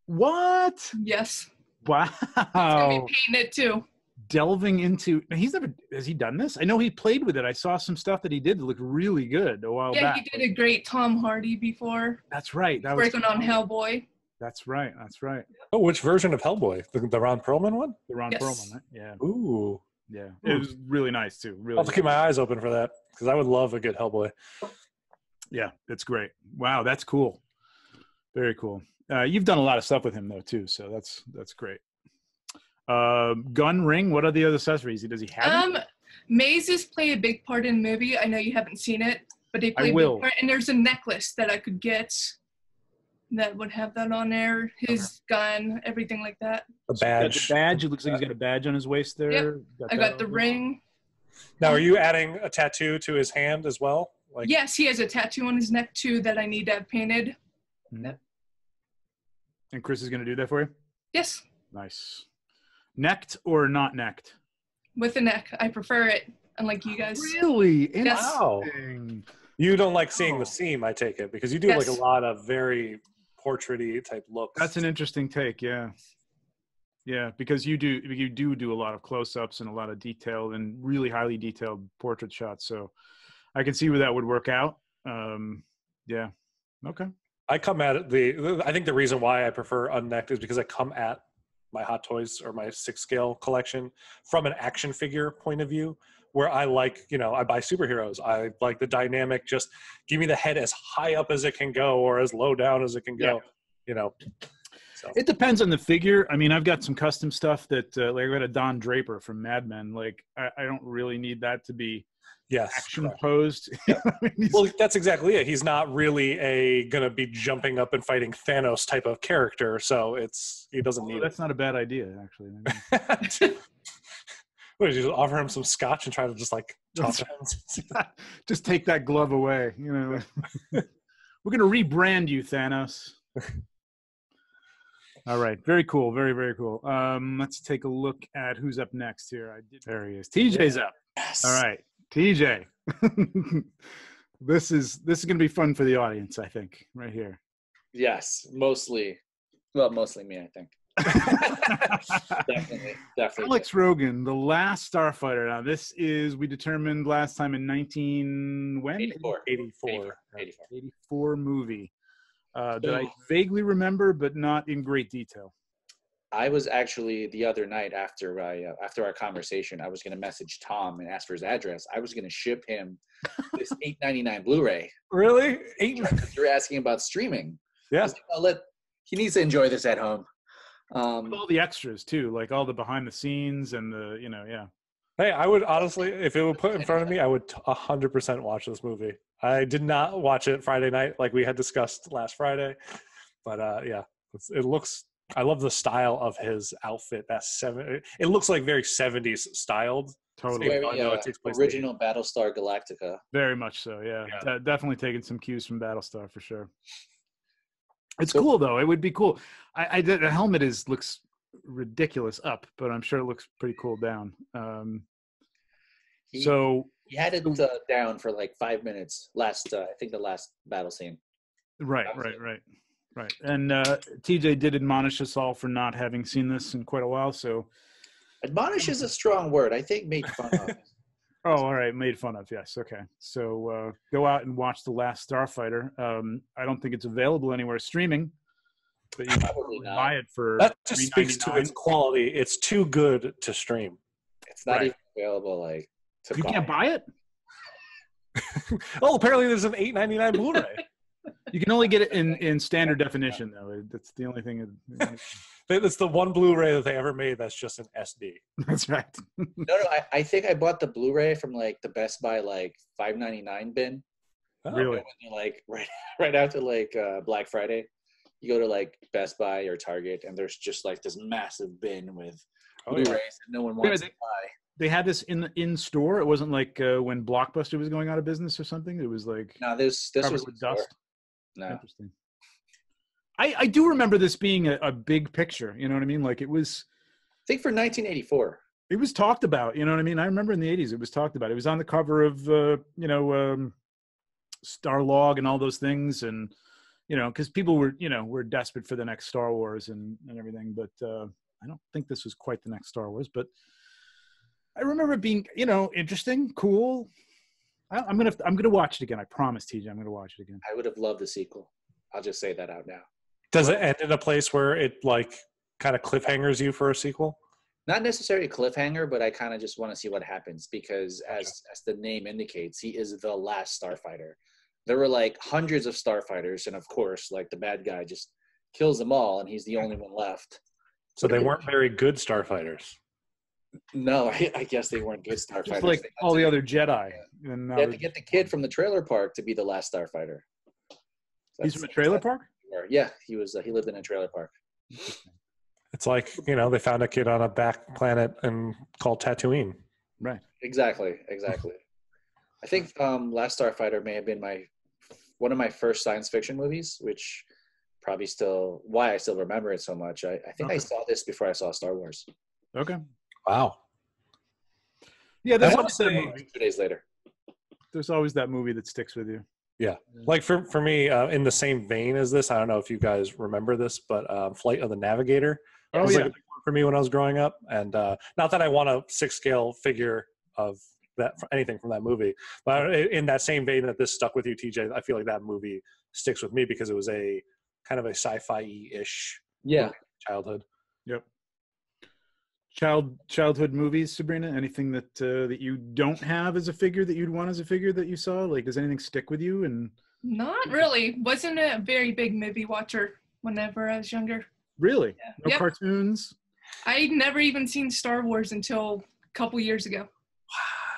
What? Yes. Wow. He's going to be painting it too. Delving into, has he done this? I know he played with it. I saw some stuff that he did that looked really good a while back. Yeah, he did a great Tom Hardy before. That's right. That was Working on Hellboy. That's right. That's right. Oh, which version of Hellboy? The Ron Perlman one? The Ron Yes. Perlman, right? Yeah. Ooh. Yeah. It was really nice too. Really. I'll have to keep my eyes open for that because I would love a good Hellboy. Yeah, it's great. Wow, that's cool. Very cool. You've done a lot of stuff with him though too, so that's great. Gun ring. What are the other accessories? Does he have? Mazes play a big part in the movie. I know you haven't seen it, but they play a will. big part. And there's a necklace that I could get that would have that on there. His gun, everything like that. A badge. The badge. It looks like he's got a badge on his waist there. Yep. I got the ring. Now, are you adding a tattoo to his hand as well? Like, Yes, he has a tattoo on his neck too that I need to have painted. And Chris is going to do that for you? Yes, Nice. Necked or not necked? with the neck. I prefer it, unlike you guys. Really? Yes. Wow. Interesting. You don't like seeing the seam, I take it, because you do like Yes. a lot of very portrait-y type looks. That's an interesting take, yeah. Yeah, because you do a lot of close-ups and a lot of detailed and really highly detailed portrait shots. So I can see where that would work out. Yeah. Okay. I come at it, I think the reason why I prefer unnecked is because I come at my Hot Toys or my 6-scale collection from an action figure point of view, where I like, I buy superheroes. I like the dynamic, just give me the head as high up as it can go or as low down as it can go, So. It depends on the figure. I mean, I've got some custom stuff that, like I got a Don Draper from Mad Men. Like, I don't really need that to be. Yes, action correct. posed. Well, that's exactly it. He's not really gonna be jumping up and fighting Thanos type of character, so he doesn't need that's not a bad idea, actually. it. What did you just offer him some scotch and try to just like toss him? Just take that glove away, you know. We're gonna rebrand you, Thanos. All right, very cool, very, very cool. Let's take a look at who's up next here. There he is. TJ's up. Yes. All right, TJ. This is gonna be fun for the audience, I think, right here. Yes, mostly me, I think. definitely. Alex Rogan, The Last Starfighter. Now, this is, we determined last time in 1984 movie that I vaguely remember, but not in great detail. I was actually the other night after our conversation, I was going to message Tom and ask for his address. I was going to ship him this $8.99 Blu-ray. Really? You're asking about streaming. Yeah. He needs to enjoy this at home. With all the extras too, like all the behind the scenes and the, yeah. Hey, I would honestly, if it were put in front of me, I would 100% watch this movie. I did not watch it Friday night like we had discussed last Friday, but yeah, it looks. I love the style of his outfit. It looks like very 70s styled. Totally. Original Battlestar Galactica. Very much so. Yeah. Definitely taking some cues from Battlestar for sure. It's cool though. It would be cool. The helmet looks ridiculous up, but I'm sure it looks pretty cool down. He had it down for like 5 minutes. I think the last battle scene. Right. And TJ did admonish us all for not having seen this in quite a while. So, admonish is a strong word. I think made fun of. Oh, all right. Made fun of. Yes. Okay. So go out and watch The Last Starfighter. I don't think it's available anywhere streaming, but you can probably buy it for that just speaks to its quality. It's too good to stream. It's not even available. You can't buy it. Oh, apparently there's an $8.99 Blu-ray. You can only get it in standard definition, though. That's the only thing. It's the one Blu-ray that they ever made that's just an SD. That's right. No, I think I bought the Blu-ray from like the Best Buy $5.99 bin. Oh, really? Right after Black Friday, you go to Best Buy or Target, and there's just this massive bin with Blu-rays that no one wants to buy. They had this in store. It wasn't like when Blockbuster was going out of business or something. It was like no, this was with dust. No. Interesting. I do remember this being a big picture. You know what I mean? Like it was. I think for 1984. It was talked about. You know what I mean? I remember in the 80s it was talked about. It was on the cover of Starlog and all those things, and because people were desperate for the next Star Wars and everything. But I don't think this was quite the next Star Wars. But I remember it being interesting, cool. I'm gonna watch it again. I promise, TJ. I'm gonna watch it again. I would have loved the sequel. I'll just say that out now. Does it end in a place where it kind of cliffhangers you for a sequel? Not necessarily a cliffhanger, but I kind of just want to see what happens because as the name indicates, he is the last starfighter. There were hundreds of starfighters, and of course, the bad guy just kills them all, and he's the only one left. So they weren't very good starfighters. No, I guess they weren't good starfighters. Just like all the other Jedi. And they had to get the kid from the trailer park to be the last starfighter. He's from a trailer park? Yeah, he lived in a trailer park. It's like, they found a kid on a back planet and called Tatooine. Right. Exactly. I think Last Starfighter may have been one of my first science fiction movies, which probably why I still remember it so much. I think I saw this before I saw Star Wars. Okay. Wow. Yeah, that's always that movie. 2 days later. There's always that movie that sticks with you. Yeah. For me, in the same vein as this, I don't know if you guys remember this, but Flight of the Navigator was a big one for me when I was growing up. And not that I want a 6-scale figure of that anything from that movie, but in that same vein that this stuck with you, TJ, I feel like that movie sticks with me because it was a kind of a sci-fi-ish childhood. Yep. Childhood movies, Sabrina? Anything that that you don't have as a figure that you'd want as a figure that you saw? Does anything stick with you? And not really. Wasn't a very big movie watcher whenever I was younger. Really? Yeah. No cartoons? I'd never even seen Star Wars until a couple years ago.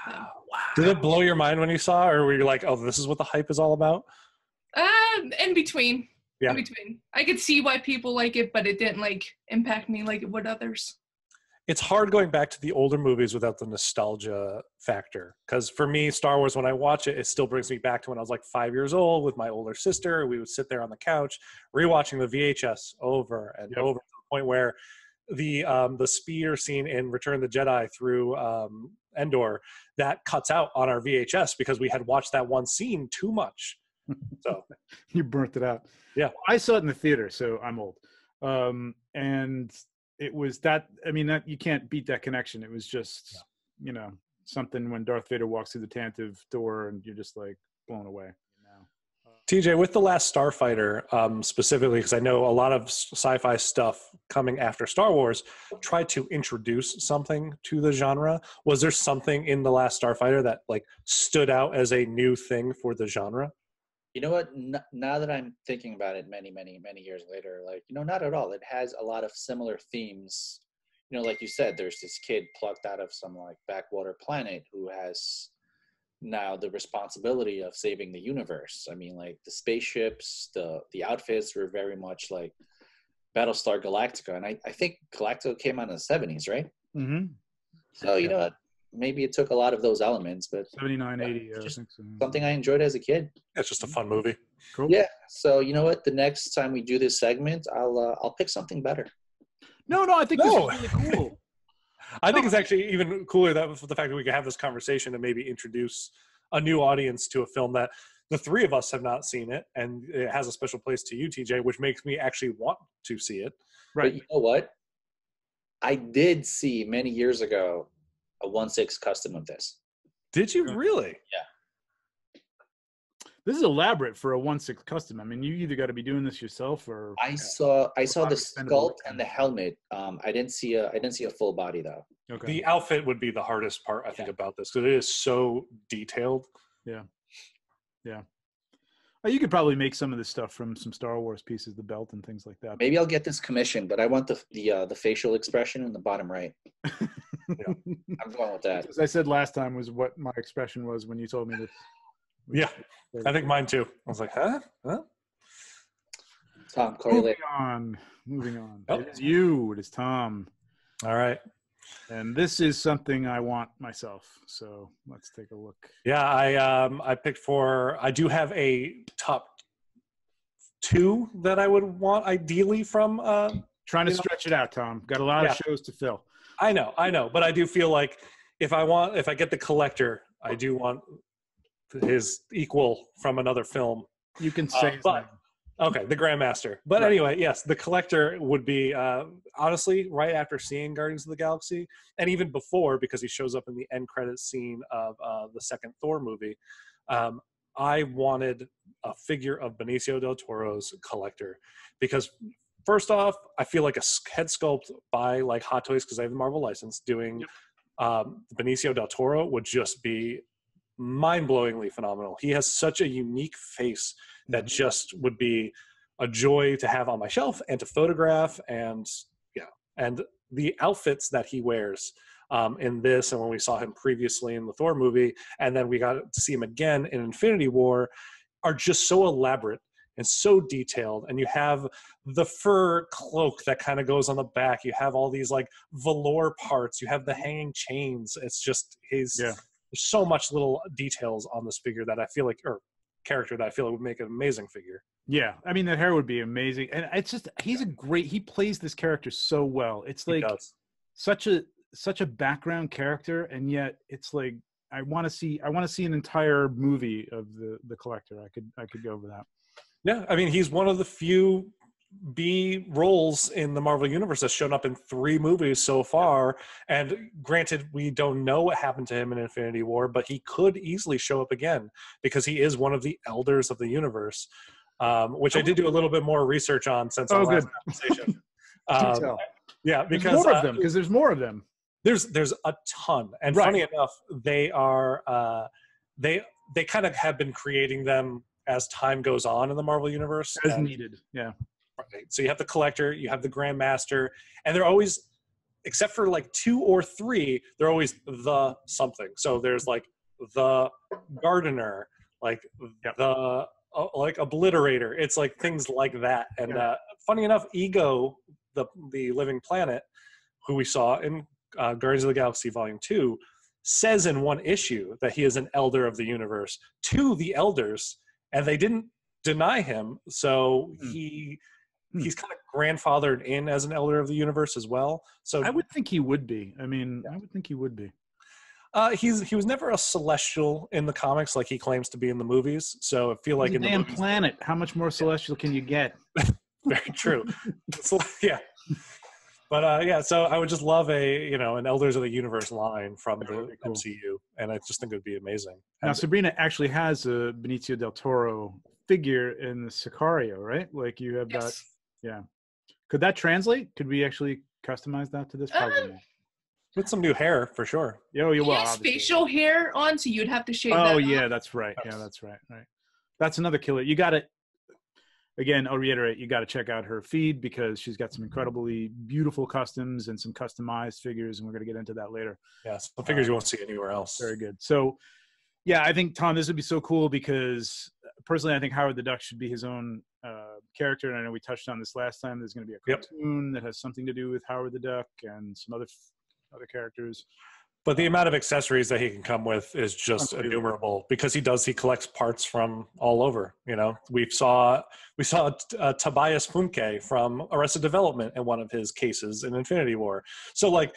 Wow. Did it blow your mind when you saw it, or were you like, oh, this is what the hype is all about? In between. Yeah. In between. I could see why people like it, but it didn't like impact me like it would others. It's hard going back to the older movies without the nostalgia factor. Because for me, Star Wars, when I watch it, it still brings me back to when I was like 5 years old with my older sister. We would sit there on the couch rewatching the VHS over and over to the point where the speeder scene in Return of the Jedi through Endor, that cuts out on our VHS because we had watched that one scene too much. So you burnt it out. Yeah, I saw it in the theater, so I'm old, and it was that. I mean, that you can't beat that connection. It was just, something when Darth Vader walks through the Tantive door, and you're just like blown away. TJ, with The Last Starfighter, specifically, because I know a lot of sci-fi stuff coming after Star Wars tried to introduce something to the genre. Was there something in The Last Starfighter that like stood out as a new thing for the genre? You know what? Now that I'm thinking about it many, many, many years later, not at all. It has a lot of similar themes. Like you said, there's this kid plucked out of some like backwater planet who has now the responsibility of saving the universe. I mean, like the spaceships, the outfits were very much like Battlestar Galactica. And I think Galactica came out in the 70s, right? Mm-hmm. So, you know what? Maybe it took a lot of those elements, but 79, 80, I think so. Something I enjoyed as a kid. It's just a fun movie. Cool. Yeah. So you know what? The next time we do this segment, I'll pick something better. No, I think this is really cool. I think it's actually even cooler that the fact that we can have this conversation and maybe introduce a new audience to a film that the three of us have not seen it, and it has a special place to you, TJ, which makes me actually want to see it. Right. But you know what? I did see many years ago a 1/6 custom of this. Did you really? Yeah. This is elaborate for a 1/6 custom. I mean, you either got to be doing this yourself or. I saw the sculpt and the helmet. I didn't see a full body though. Okay. The outfit would be the hardest part, I think, about this because it is so detailed. Yeah. You could probably make some of this stuff from some Star Wars pieces, the belt and things like that. Maybe I'll get this commissioned, but I want the facial expression in the bottom right. I'm going with that. As I said last time, was what my expression was when you told me this. Yeah, I think mine too. I was like, huh? Tom, correlate. Moving on. Oh. It is you. It is Tom. All right. And this is something I want myself. So let's take a look. Yeah, I picked I do have a top 2 that I would want ideally from. Trying to stretch it out, Tom. Got a lot of shows to fill. I know, but I do feel like if I get the collector, I do want his equal from another film. You can say his name. Okay, the Grandmaster. But anyway, yes, the collector would be, honestly, right after seeing Guardians of the Galaxy, and even before, because he shows up in the end credits scene of the second Thor movie, I wanted a figure of Benicio del Toro's collector. Because, first off, I feel like a head sculpt by like Hot Toys, because I have the Marvel license, doing Benicio del Toro would just be mind-blowingly phenomenal. He has such a unique face that just would be a joy to have on my shelf and to photograph. And the outfits that he wears in this, and when we saw him previously in the Thor movie, and then we got to see him again in Infinity War, are just so elaborate and so detailed. And you have the fur cloak that kind of goes on the back. You have all these like velour parts. You have the hanging chains. It's just there's so much little details on this figure that I feel like, or character that I feel like would make an amazing figure. Yeah, I mean, that hair would be amazing, and it's just he plays this character so well. It's like such a background character, and yet it's like I want to see an entire movie of the collector. I could go over that. Yeah, I mean, he's one of the few B roles in the Marvel Universe that's shown up in 3 movies so far. And granted, we don't know what happened to him in Infinity War, but he could easily show up again because he is one of the elders of the universe, which I did do a little bit more research on since our last conversation. Yeah, because more of them, because there's more of them. There's a ton, and funny enough, they are they kind of have been creating them as time goes on in the Marvel Universe as needed. Yeah. So you have the collector, you have the Grandmaster, and they're always, except for like 2 or 3, they're always the something. So there's like the gardener, like the like obliterator. It's like things like that. And funny enough, Ego, the living planet, who we saw in Guardians of the Galaxy Volume 2, says in one issue that he is an elder of the universe to the elders, and they didn't deny him. So he's kind of grandfathered in as an elder of the universe as well. So I would think he would be. I mean, I would think he would be. He was never a celestial in the comics like he claims to be in the movies. So I feel like in the damn movies, planet, how much more celestial can you get? Very true. So, yeah. But so I would just love an Elders of the Universe line from the cool. MCU, and I just think it would be amazing. Now Sabrina actually has a Benicio del Toro figure in the Sicario, right? Like you have that. Yeah. Could that translate? Could we actually customize that to this? Probably not. With some new hair, for sure. Yeah, well, he has facial hair on, so you'd have to shave that off. That's right. Yeah, that's right. Right. That's another killer. You got to, again, I'll reiterate, you got to check out her feed because she's got some incredibly beautiful customs and some customized figures, and we're going to get into that later. Yeah, some figures you won't see anywhere else. Very good. So, yeah, I think, Tom, this would be so cool because personally, I think Howard the Duck should be his own character. And I know we touched on this last time. There's going to be a cartoon that has something to do with Howard the Duck and some other characters. But the amount of accessories that he can come with is just innumerable because he collects parts from all over. We saw Tobias Funke from Arrested Development in one of his cases in Infinity War. So like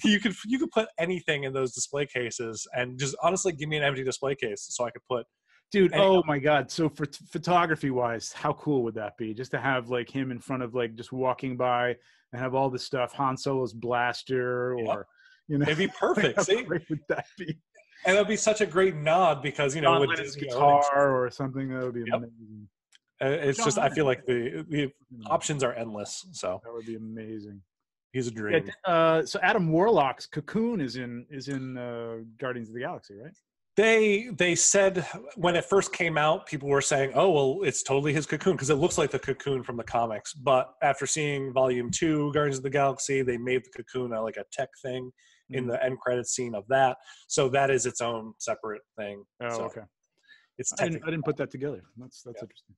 you could put anything in those display cases, and just honestly give me an empty display case so I could put. Dude, oh my God. So for photography wise, how cool would that be? Just to have like him in front of like just walking by and have all this stuff, Han Solo's blaster or, it'd be perfect. How great would that be? And it'd be such a great nod because, with his guitar or something, that would be amazing. It's just, I feel like the options are endless. So that would be amazing. He's a dream. Yeah, so Adam Warlock's Cocoon is in Guardians of the Galaxy, right? They said when it first came out, people were saying, oh, well, it's totally his Cocoon because it looks like the Cocoon from the comics. But after seeing Volume 2, Guardians of the Galaxy, they made the Cocoon like a tech thing in the end credits scene of that. So that is its own separate thing. Oh, so okay. It's I didn't put that together. That's interesting.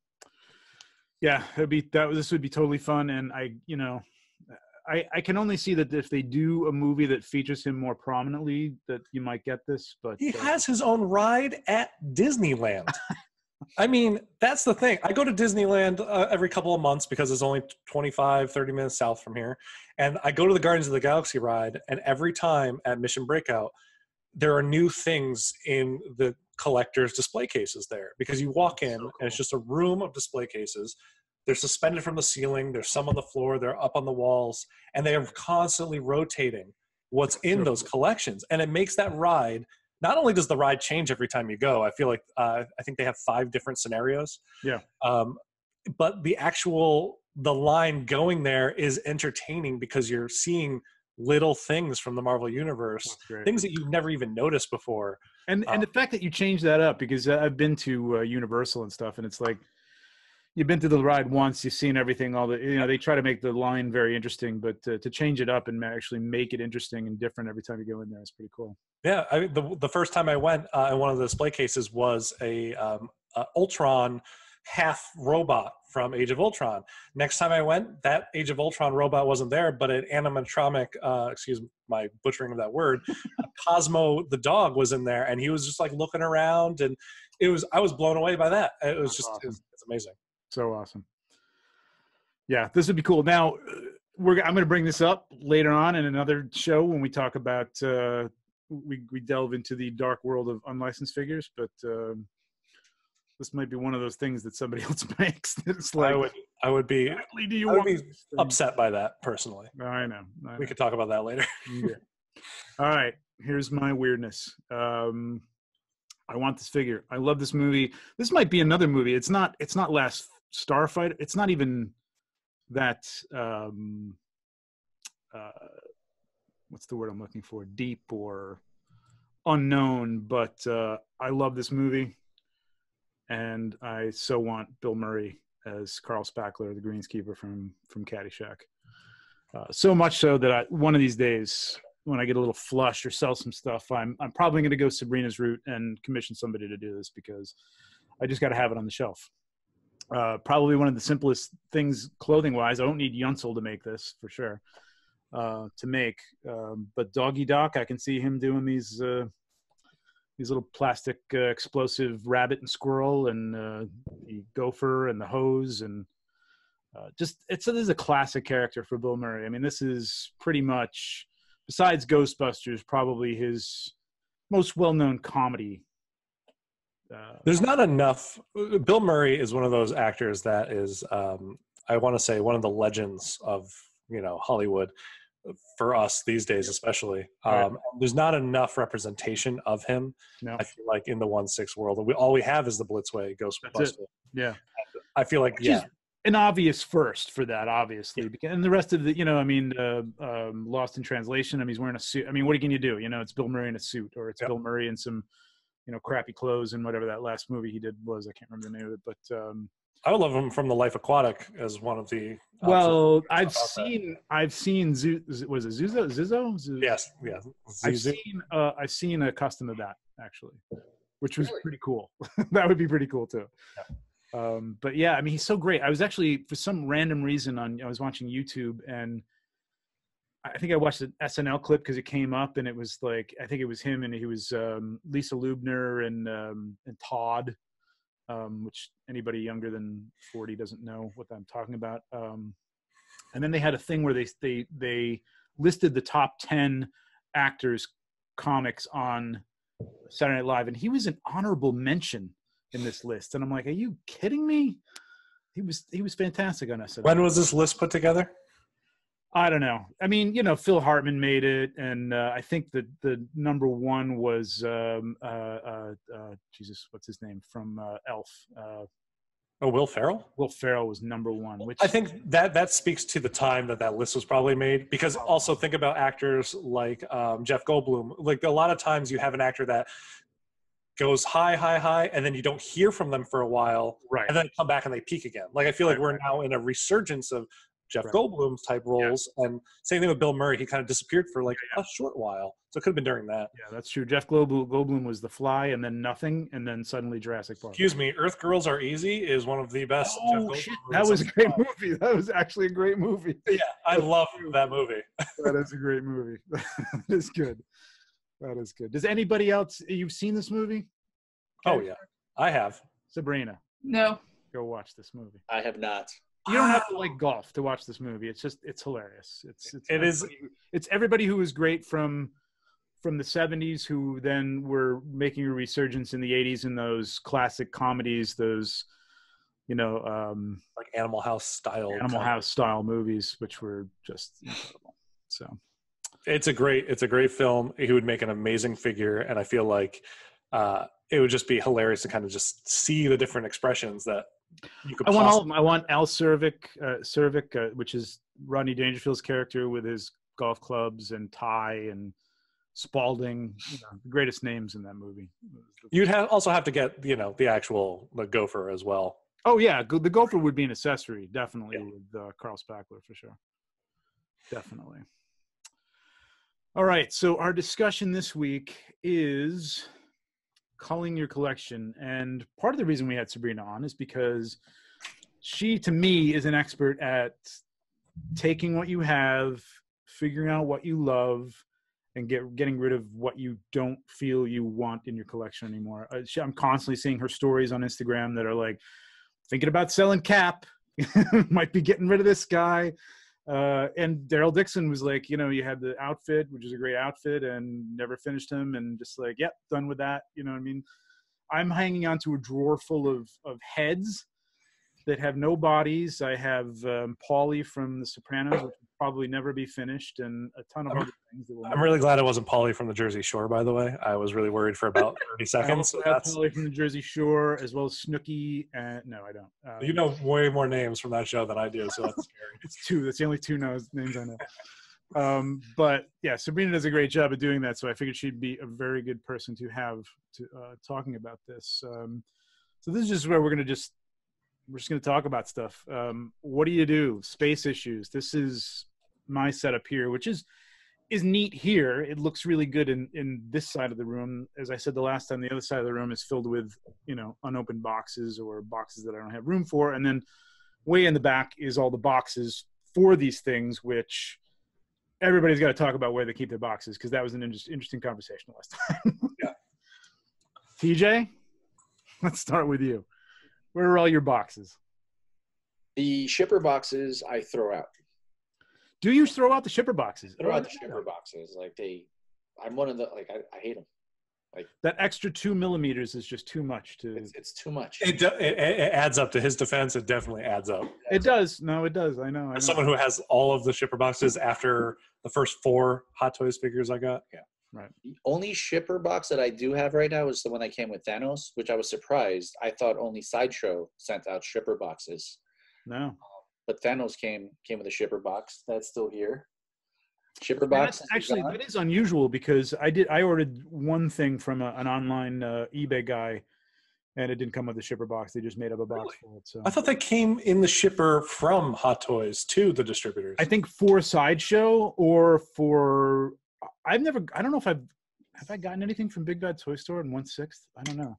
Yeah, this would be totally fun. And I can only see that if they do a movie that features him more prominently, that you might get this. But he has his own ride at Disneyland. I mean, that's the thing. I go to Disneyland every couple of months because it's only 25, 30 minutes south from here. And I go to the Guardians of the Galaxy ride, and every time at Mission Breakout, there are new things in the collector's display cases there. Because you walk in, and it's just a room of display cases. They're suspended from the ceiling. There's some on the floor. They're up on the walls. And they are constantly rotating what's in those collections. And it makes that ride, not only does the ride change every time you go, I feel like I think they have 5 different scenarios. Yeah. But the line going there is entertaining because you're seeing little things from the Marvel Universe, things that you've never even noticed before. And the fact that you change that up, because I've been to Universal and stuff, and it's like, you've been to the ride once, you've seen everything, they try to make the line very interesting, but to change it up and actually make it interesting and different every time you go in there is pretty cool. Yeah, the first time I went in one of the display cases was a Ultron half robot from Age of Ultron. Next time I went, that Age of Ultron robot wasn't there, but an animatronic, excuse my butchering of that word, Cosmo the dog was in there, and he was just like looking around, and I was blown away by that. It was just, awesome. It's amazing. So awesome. Yeah, this would be cool. Now, I'm going to bring this up later on in another show when we talk about we delve into the dark world of unlicensed figures, but this might be one of those things that somebody else makes. It's like I would be upset by that personally. I know. We could talk about that later. Yeah. All right, here's my weirdness. I want this figure. I love this movie. This might be another movie. It's not Last Starfighter. It's not even that what's the word I'm looking for? Deep or unknown, but I love this movie. And I so want Bill Murray as Carl Spackler, the greenskeeper from Caddyshack. So much so that one of these days when I get a little flush or sell some stuff, I'm probably going to go Sabrina's route and commission somebody to do this because I just got to have it on the shelf. Probably one of the simplest things clothing wise. I don't need Yunsel to make this for sure. But Doggy Doc, I can see him doing these little plastic explosive rabbit and squirrel and the gopher and the hose and this is a classic character for Bill Murray. I mean, this is pretty much, besides Ghostbusters, probably his most well-known comedy. There's not enough. Bill Murray is one of those actors that is, I want to say, one of the legends of Hollywood for us these days, especially. Right. There's not enough representation of him. No. I feel like in the 1/6 world, all we have is the Blitzway Ghostbuster. Yeah, I feel like an obvious first for that, obviously, and the rest of the, Lost in Translation. I mean, he's wearing a suit. I mean, what can you do? It's Bill Murray in a suit, or it's Bill Murray in some, crappy clothes and whatever that last movie he did was. I can't remember the name of it, but I would love him from The Life Aquatic as one of the. Well, I've seen. Was it Zizzo? Yes, yeah. I've seen a custom of that actually, which was pretty cool. That would be pretty cool too. Yeah. But yeah, I mean, he's so great. I was actually, for some random reason, I was watching YouTube, and I think I watched an SNL clip because it came up, and it was like, I think it was him, and he was Lisa Lubner and Todd, which anybody younger than 40 doesn't know what I'm talking about. And then they had a thing where they listed the top 10 actors comics on Saturday Night Live, and he was an honorable mention in this list, and I'm like, are you kidding me? He was fantastic on SNL. When was this list put together? I don't know. I mean, Phil Hartman made it, and I think that the number one was Jesus, what's his name from Elf? Will Ferrell? Will Ferrell was number one, which I think that speaks to the time that list was probably made. Because also think about actors like Jeff Goldblum. Like, a lot of times you have an actor that goes high, and then you don't hear from them for a while, right? And then they come back and they peak again. Like, I feel like we're now in a resurgence of Jeff Goldblum's type roles, and same thing with Bill Murray. He kind of disappeared for a short while, so it could have been during that. Yeah, that's true. Jeff Goldblum was The Fly, and then Nothing, and then suddenly Jurassic Park. Excuse me, Earth Girls Are Easy is one of the best. Oh shit, that was a great movie. That was actually a great movie. Yeah, I love that movie. That is a great movie. That is good. That is good. Does anybody else, you've seen this movie? Okay. Oh yeah, I have. Sabrina. No. Go watch this movie. I have not. You don't have to like golf to watch this movie. It's hilarious. It's everybody who was great from the 70s who then were making a resurgence in the 80s in those classic comedies, those like Animal House style movies, which were just incredible. So it's a great film. He would make an amazing figure, and I feel like it would just be hilarious to kind of just see the different expressions that you could. I want all of them. I want Al Cervic, which is Rodney Dangerfield's character with his golf clubs and tie, and Spalding, the greatest names in that movie. You'd also have to get the actual gopher as well. Oh yeah, the gopher would be an accessory, definitely, with Carl Spackler for sure. Definitely. All right, so our discussion this week is Culling Your Collection, and part of the reason we had Sabrina on is because she, to me, is an expert at taking what you have, figuring out what you love, and getting rid of what you don't feel you want in your collection anymore. I'm constantly seeing her stories on Instagram that are like, thinking about selling Cap, might be getting rid of this guy. And Daryl Dixon was like, you had the outfit, which is a great outfit, and never finished him, and just like, yep, done with that. You know what I mean? I'm hanging onto a drawer full of heads that have no bodies. I have Paulie from The Sopranos, which will probably never be finished, and a ton of other things. I'm really glad it wasn't Paulie from the Jersey Shore, by the way. I was really worried for about 30 seconds. I have Paulie from the Jersey Shore, as well as Snooki. No, I don't. You know way more names from that show than I do, so that's scary. It's two. That's the only two names I know. But yeah, Sabrina does a great job of doing that, so I figured she'd be a very good person to have talking about this. So this is just where we're just going to talk about stuff. What do you do? Space issues. This is my setup here, which is is neat here. It looks really good in this side of the room. As I said the last time, the other side of the room is filled with, unopened boxes or boxes that I don't have room for. And then way in the back is all the boxes for these things, which everybody's got to talk about where they keep their boxes, because that was an interesting conversation last time. Yeah. TJ, let's start with you. Where are all your boxes? The shipper boxes I throw out. Do you throw out the shipper boxes? Throw out the shipper boxes. I'm one of the, I hate them. That extra 2 millimeters is just too much to. It's too much. It adds up. To his defense, it definitely adds up. It does. No, it does. I know. As someone who has all of the shipper boxes after the first 4 Hot Toys figures I got, yeah. Right. The only shipper box that I do have right now is the one that came with Thanos, which I was surprised. I thought only Sideshow sent out shipper boxes. No. But Thanos came with a shipper box. That's still here. Shipper box. Actually, that is unusual, because I ordered one thing from an online eBay guy, and it didn't come with a shipper box. They just made up a box for it. So I thought they came in the shipper from Hot Toys to the distributors. I think for Sideshow or for I don't know if have I gotten anything from Big Bad Toy Store in 1/6. I don't know,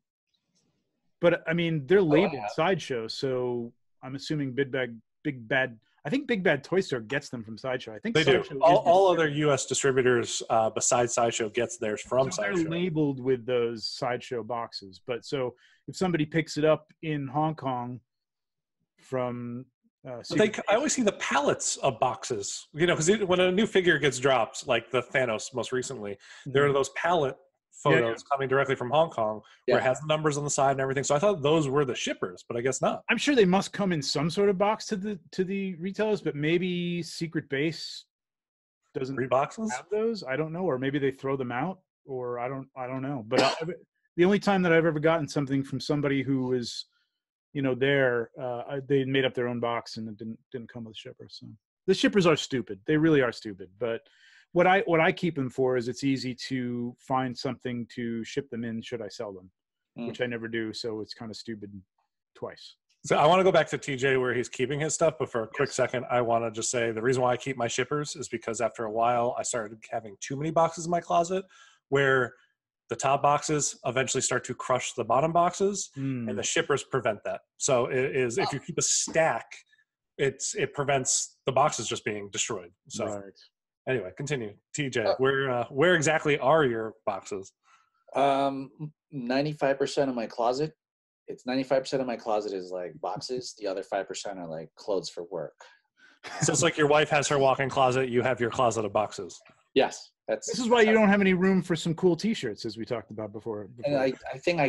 but I mean they're labeled Sideshow, so I'm assuming Big Bad. I think Big Bad Toy Store gets them from Sideshow. I think they Sideshow do. All other U.S. distributors besides Sideshow gets theirs from so Sideshow. They're labeled with those Sideshow boxes. But so if somebody picks it up in Hong Kong from, I always see the pallets of boxes. Because when a new figure gets dropped, like the Thanos most recently, there are those pallet photos coming directly from Hong Kong where it has the numbers on the side and everything. So I thought those were the shippers, but I guess not. I'm sure they must come in some sort of box to the retailers, but maybe Secret Base doesn't have those. I don't know, or maybe they throw them out, or I don't know. But the only time that I've ever gotten something from somebody who was, they made up their own box and it didn't come with a shipper. So the shippers are stupid. They really are stupid. But what I keep them for is it's easy to find something to ship them in should I sell them, which I never do. So it's kind of stupid twice. So I want to go back to TJ where he's keeping his stuff, but for a quick second, I want to just say the reason why I keep my shippers is because after a while I started having too many boxes in my closet where the top boxes eventually start to crush the bottom boxes, and the shippers prevent that. So if you keep a stack, it prevents the boxes just being destroyed. So. Right. Anyway, continue. TJ, where exactly are your boxes? 95% of my closet. It's 95% of my closet is like boxes. The other 5% are like clothes for work. So it's like your wife has her walk-in closet. You have your closet of boxes. Yes. This is why you don't have any room for some cool T-shirts, as we talked about before. And I think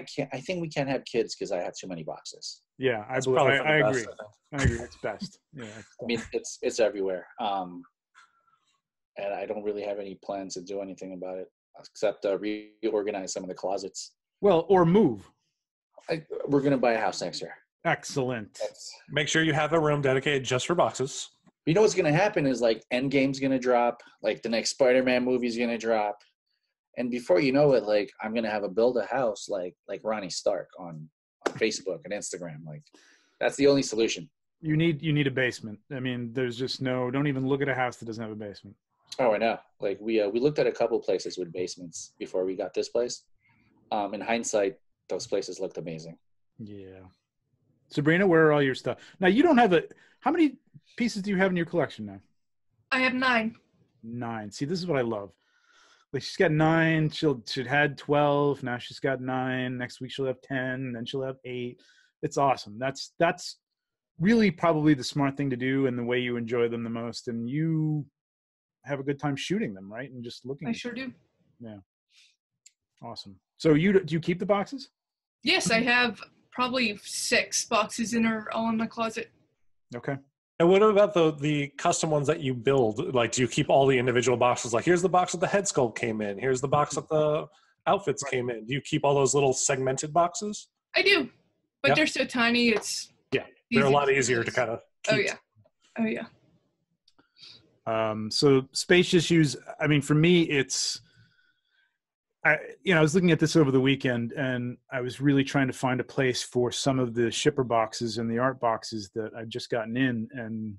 we can't have kids because I have too many boxes. Yeah, I agree. I agree. It's best. Yeah. I mean, it's everywhere. And I don't really have any plans to do anything about it except reorganize some of the closets. Well, or move. We're going to buy a house next year. Excellent. Make sure you have a room dedicated just for boxes. You know what's going to happen is like Endgame's going to drop, like the next Spider-Man movie's going to drop. And before you know it, like I'm going to build a house like Ronnie Stark on Facebook and Instagram. Like that's the only solution. You need a basement. I mean, there's just don't even look at a house that doesn't have a basement. Oh, I know. Like we looked at a couple places with basements before we got this place. In hindsight, those places looked amazing. Yeah. Sabrina, where are all your stuff? Now you don't have how many pieces do you have in your collection now? I have 9. 9. See, this is what I love. Like she's got 9. She'd had 12. Now she's got 9. Next week she'll have 10. Then she'll have 8. It's awesome. That's really probably the smart thing to do and the way you enjoy them the most. And you have a good time shooting them, right? And just looking. I sure do. Yeah. Awesome. So do you keep the boxes? Yes, I have probably 6 boxes all in my closet. Okay. And what about the custom ones that you build? Like, do you keep all the individual boxes? Like, here's the box that the head sculpt came in. Here's the box that the outfits came in. Do you keep all those little segmented boxes? I do, but they're so tiny. They're a lot easier to kind of keep. Oh yeah. So space issues. I mean, for me, I was looking at this over the weekend, and I was really trying to find a place for some of the shipper boxes and the art boxes that I've just gotten in, and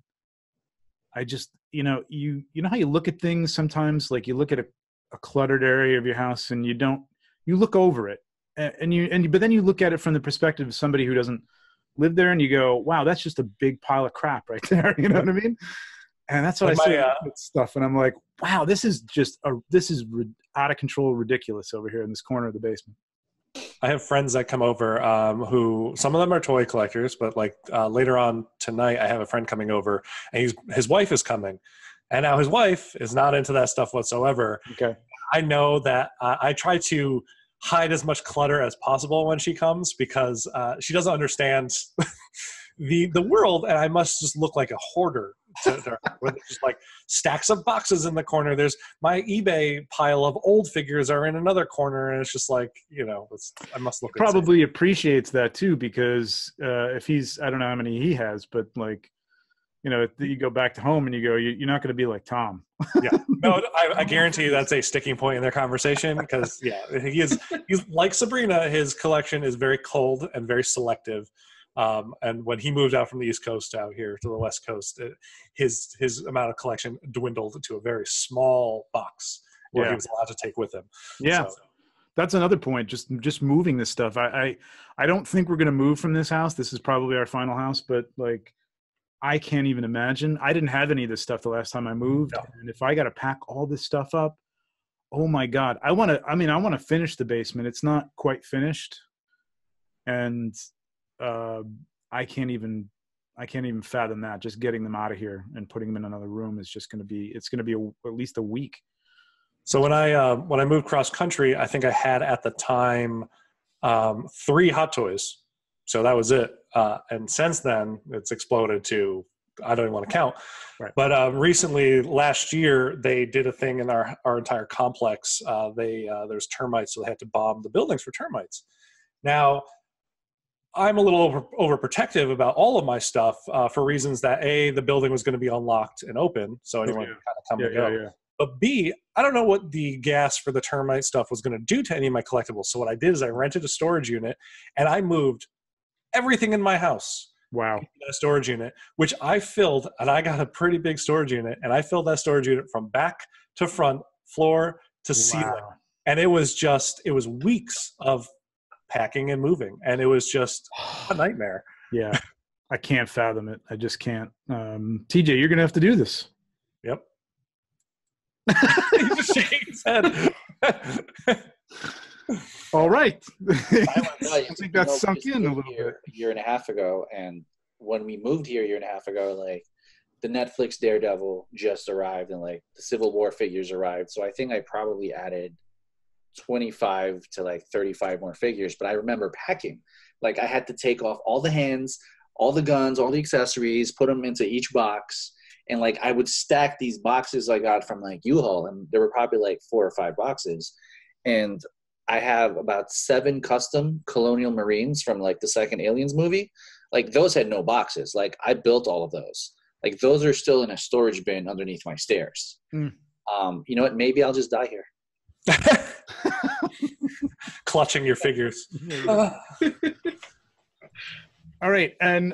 you know, you know how you look at things sometimes, like you look at a cluttered area of your house and you look over it, but then you look at it from the perspective of somebody who doesn't live there, and you go, wow, that's just a big pile of crap right there. You know what I mean? And that's what I see with stuff, and I'm like, wow, this is out of control, ridiculous over here in this corner of the basement. I have friends that come over who, some of them are toy collectors, but like later on tonight, I have a friend coming over, and his wife is coming. And now his wife is not into that stuff whatsoever. Okay. I know that I try to hide as much clutter as possible when she comes, because she doesn't understand the world, and I must just look like a hoarder to her, with just like stacks of boxes in the corner. There's my eBay pile of old figures are in another corner, and it's just like, you know, I must look. Probably appreciates that too, because if he's, I don't know how many he has, but like, you know, you go back to home and you go, you're not going to be like Tom. Yeah, no, I guarantee you that's a sticking point in their conversation, because he's like Sabrina. His collection is very cold and very selective. And when he moved out from the East Coast out here to the West Coast, his amount of collection dwindled to a very small box where he was allowed to take with him. Yeah. So that's another point. Just moving this stuff. I don't think we're going to move from this house. This is probably our final house, but like, I can't even imagine. I didn't have any of this stuff the last time I moved. No. And if I got to pack all this stuff up, oh my God. I want to finish the basement. It's not quite finished. And I can't even fathom that. Just getting them out of here and putting them in another room is just going to be, it's going to be at least a week. So when I moved cross country, I think I had at the time 3 Hot Toys. So that was it. And since then, it's exploded to, I don't even want to count. Right. But recently, last year, they did a thing in our entire complex. There's termites, so they had to bomb the buildings for termites. Now, I'm a little overprotective about all of my stuff for reasons that, A, the building was going to be unlocked and open, so anyone can kind of come and go. Yeah. But B, I don't know what the gas for the termite stuff was going to do to any of my collectibles. So what I did is I rented a storage unit, and I moved everything in my house. Wow. A storage unit, which I filled, and I got a pretty big storage unit, and I filled that storage unit from back to front, floor to ceiling. And it was weeks of packing and moving, and it was just a nightmare. Yeah. I can't fathom it. I just can't. TJ, you're going to have to do this. Yep. He's just shaking his head. All right. I think that's sunk in a little bit. A year and a half ago, and when we moved here a year and a half ago, like the Netflix Daredevil just arrived, and like the Civil War figures arrived. So I think I probably added 25 to like 35 more figures. But I remember packing. Like I had to take off all the hands, all the guns, all the accessories, put them into each box. And like I would stack these boxes I got from like U-Haul, and there were probably like 4 or 5 boxes. And I have about 7 custom Colonial Marines from like the second Aliens movie. Like those had no boxes. Like I built all of those. Like those are still in a storage bin underneath my stairs. You know what? Maybe I'll just die here. Clutching your figures. All right. And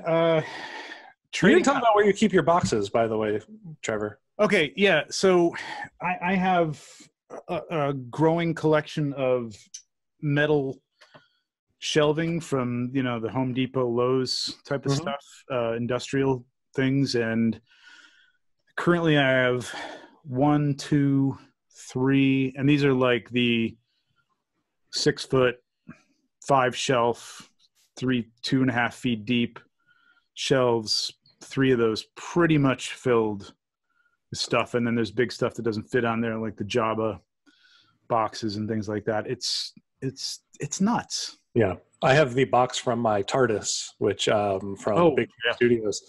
you didn't talk about where you keep your boxes, by the way, Trevor. Okay. Yeah. So I have a growing collection of metal shelving from, you know, the Home Depot, Lowe's type of stuff, industrial things. And currently I have 1, 2, 3, and these are like the 6-foot, 5 shelf, 2.5 feet deep shelves. 3 of those pretty much filled with stuff, and then there's big stuff that doesn't fit on there, like the Jabba boxes and things like that. It's nuts. Yeah, I have the box from my TARDIS, which from Big Studios.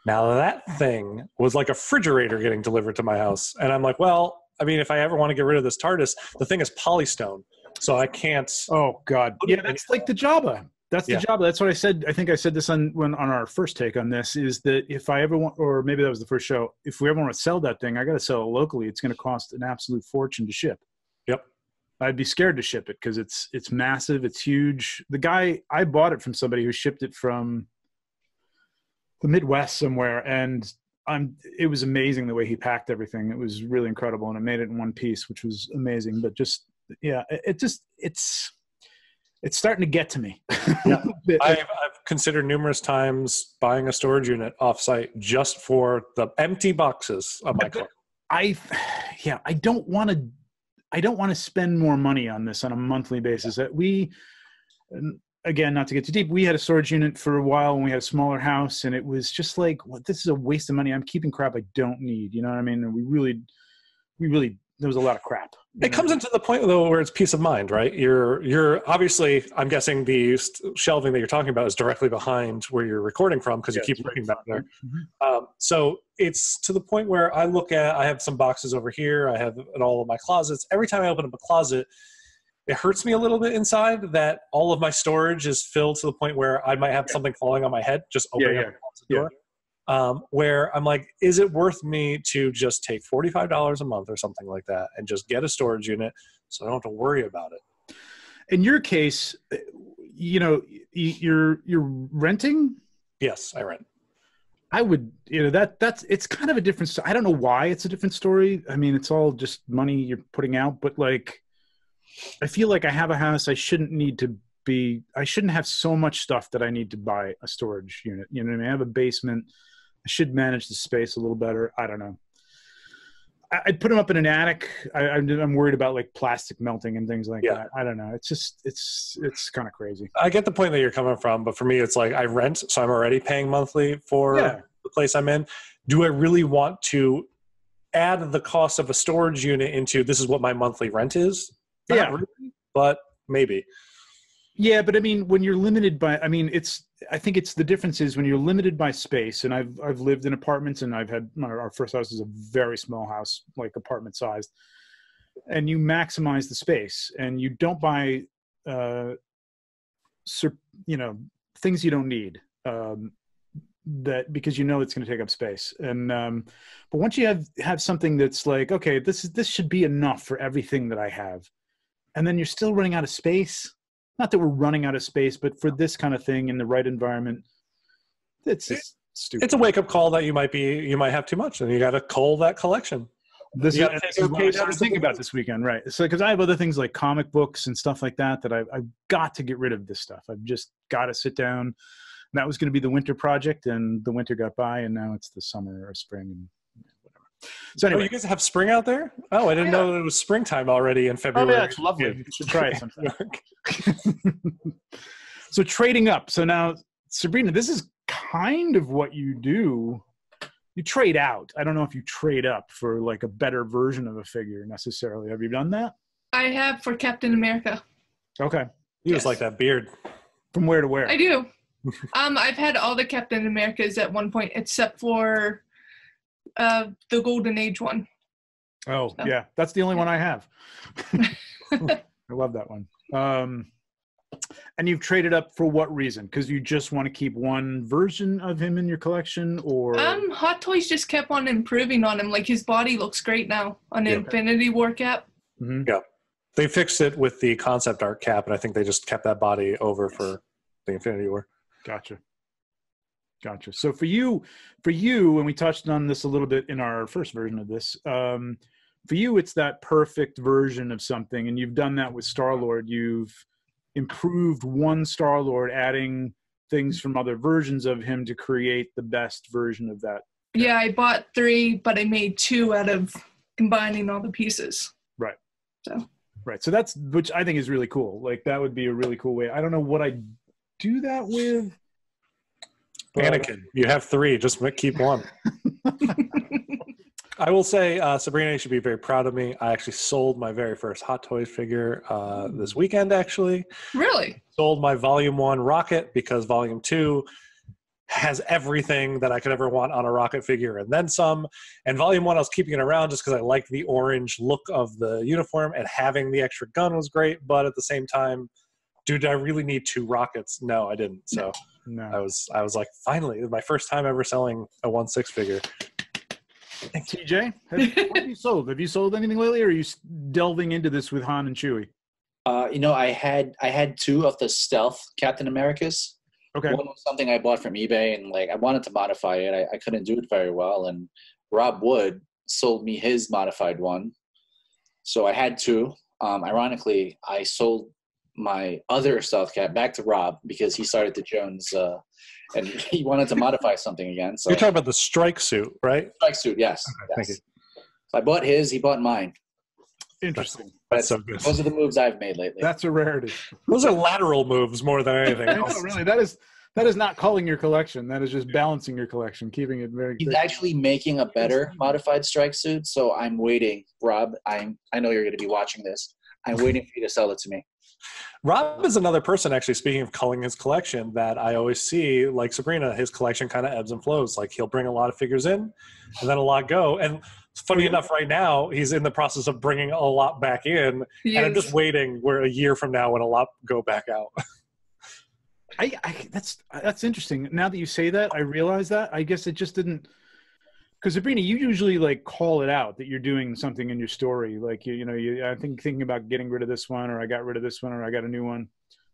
Now that thing was like a refrigerator getting delivered to my house, and I'm like, well, I mean, if I ever want to get rid of this TARDIS, the thing is polystone, so I can't. Oh God, yeah, that's like the Jabba. That's the Jabba. That's what I said. I think I said this on our first take on this, is that if I ever want, or maybe that was the first show, if we ever want to sell that thing, I got to sell it locally. It's going to cost an absolute fortune to ship. Yep. I'd be scared to ship it because it's massive. It's huge. The guy, I bought it from somebody who shipped it from the Midwest somewhere, and it was amazing the way he packed everything. It was really incredible, and it made it in one piece, which was amazing. But just, yeah, it's starting to get to me. Yeah. I've considered numerous times buying a storage unit offsite just for the empty boxes of my car. I don't want to spend more money on this on a monthly basis. Again, not to get too deep, we had a storage unit for a while when we had a smaller house, and it was just like, well, this is a waste of money. I'm keeping crap I don't need. You know what I mean? And we really, there was a lot of crap. It comes into the point, though, where it's peace of mind, right? You're obviously, I'm guessing the shelving that you're talking about is directly behind where you're recording from, because you keep looking back there. Mm-hmm. So it's to the point where I have some boxes over here. I have in all of my closets. Every time I open up a closet, it hurts me a little bit inside that all of my storage is filled to the point where I might have something falling on my head just opening up the closet door. Where I'm like, is it worth me to just take $45 a month or something like that and just get a storage unit so I don't have to worry about it? In your case, you know, you're renting? Yes, I rent. I would, you know, it's kind of a different story. I don't know why it's a different story. I mean, it's all just money you're putting out, but like, I feel like I have a house. I shouldn't have so much stuff that I need to buy a storage unit. You know what I mean? I have a basement. I should manage the space a little better. I don't know. I'd put them up in an attic. I'm worried about like plastic melting and things like that. I don't know. It's just, it's kind of crazy. I get the point that you're coming from, but for me, it's like I rent, so I'm already paying monthly for the place I'm in. Do I really want to add the cost of a storage unit into this is what my monthly rent is? Not really, but maybe. Yeah, but I mean, when you're limited by, I think it's the difference is when you're limited by space, and I've lived in apartments, and our first house is a very small house, like apartment sized, and you maximize the space, and you don't buy, things you don't need, that because you know it's going to take up space, and but once you have something that's like, okay, this should be enough for everything that I have. And then you're still running out of space. Not that we're running out of space, but for this kind of thing in the right environment, it's just stupid. It's a wake-up call that you might have too much, and you got to cull that collection. This is what I started thinking about this weekend, right? So because I have other things like comic books and stuff like that I've got to get rid of this stuff. I've just got to sit down. And that was going to be the winter project, and the winter got by, and now it's the summer or spring and whatever. So anyway, you guys have spring out there? Oh, I didn't know that it was springtime already in February. Oh, yeah, it's lovely. You should try it sometime. So trading up. So now, Sabrina, this is kind of what you do. You trade out. I don't know if you trade up for like a better version of a figure necessarily. Have you done that? I have for Captain America. Okay. You just like that beard. From where to where? I do. I've had all the Captain Americas at one point, except for the Golden Age one. Oh, so. Yeah. That's the only one I have. I love that one. And you've traded up for what reason? Because you just want to keep one version of him in your collection, or? Hot Toys just kept on improving on him. Like, his body looks great now on the Infinity War cap. Mm-hmm. Yeah. They fixed it with the concept art cap, and I think they just kept that body over for the Infinity War. Gotcha. So for you, and we touched on this a little bit in our first version of this, for you, it's that perfect version of something, and you've done that with Star-Lord. You've improved one Star-Lord, adding things from other versions of him to create the best version of that. Yeah, I bought 3, but I made 2 out of combining all the pieces. Right. So that's, which I think is really cool. Like, that would be a really cool way. I don't know what I'd do that with. Anakin, you have 3. Just keep one. I will say, Sabrina, you should be very proud of me. I actually sold my very first Hot Toys figure this weekend, actually. Really? Sold my Volume 1 Rocket because Volume 2 has everything that I could ever want on a Rocket figure and then some. And Volume 1, I was keeping it around just because I liked the orange look of the uniform, and having the extra gun was great. But at the same time, dude, do I really need 2 rockets? No, I didn't. So no. I was like, finally, my first time ever selling a 1/6 figure. TJ, what have you sold? Have you sold anything lately, or are you delving into this with Han and Chewie? I had 2 of the stealth Captain Americas. Okay. One was something I bought from eBay, and like I wanted to modify it. I couldn't do it very well, and Rob Wood sold me his modified one. So I had two. Ironically, I sold my other stealth cat back to Rob because he started to Jones, and he wanted to modify something again. So you're talking about the strike suit, right? strike suit, yes. Okay, yes. thank you. So I bought his, he bought mine. Interesting. That's so good. Those are the moves I've made lately. That's a rarity. Those are lateral moves more than anything I know, else. really. That is not culling your collection. That is just balancing your collection, keeping it very. He's actually making a better modified strike suit, so I'm waiting, Rob. I know you're going to be watching this. I'm waiting for you to sell it to me. Rob is another person, actually, speaking of culling his collection, that I always see, like Sabrina, his collection kind of ebbs and flows. Like, he'll bring a lot of figures in, and then a lot go. And funny enough, right now, he's in the process of bringing a lot back in, and I'm just waiting where a year from now when a lot go back out. That's interesting. Now that you say that, I realize that. I guess it just didn't. Because Sabrina, you usually like call it out that you're doing something in your story. Like I think thinking about getting rid of this one, or I got rid of this one, or I got a new one.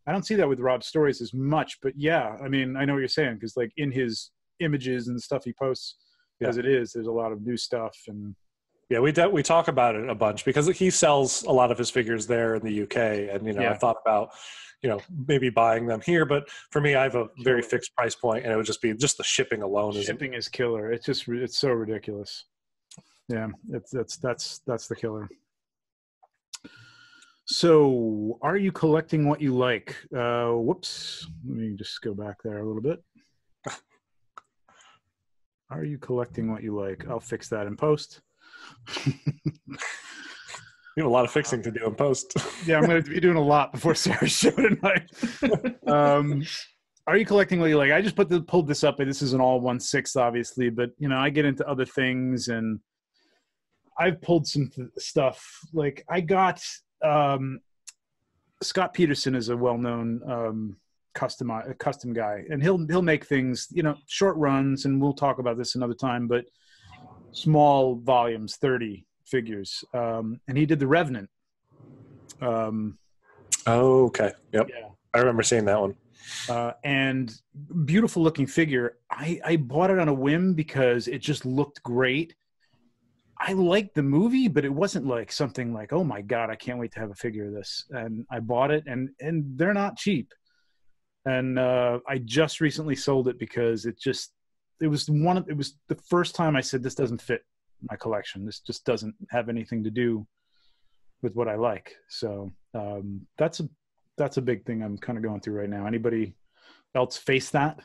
I don't see that with Rob's stories as much, but yeah, I mean, I know what you're saying, because like in his images and stuff he posts, as it is, there's a lot of new stuff. And yeah, we talk about it a bunch because he sells a lot of his figures there in the UK, and I thought about maybe buying them here, but for me, I have a very fixed price point, and it would just be the shipping alone. Shipping is killer. It's so ridiculous. Yeah, that's the killer. So, are you collecting what you like? Whoops, let me just go back there a little bit. Are you collecting what you like? I'll fix that in post. You have a lot of fixing to do in post. Yeah, I'm going to be doing a lot before Sarah's show tonight. Are you collecting what you like? I just pulled this up. This is an all 1/6, obviously, but I get into other things, and I've pulled some stuff. Like I got Scott Peterson is a well-known custom guy, and he'll make things, short runs, and we'll talk about this another time, but small volumes, 30 figures, and he did the Revenant. Okay. Yep. Yeah. I remember seeing that one. And beautiful looking figure. I bought it on a whim because it just looked great. I liked the movie, but it wasn't like something like, oh my God, I can't wait to have a figure of this. And I bought it, and they're not cheap. And I just recently sold it because it was the first time I said, this doesn't fit my collection. This just doesn't have anything to do with what I like. So that's a big thing I'm kind of going through right now. Anybody else face that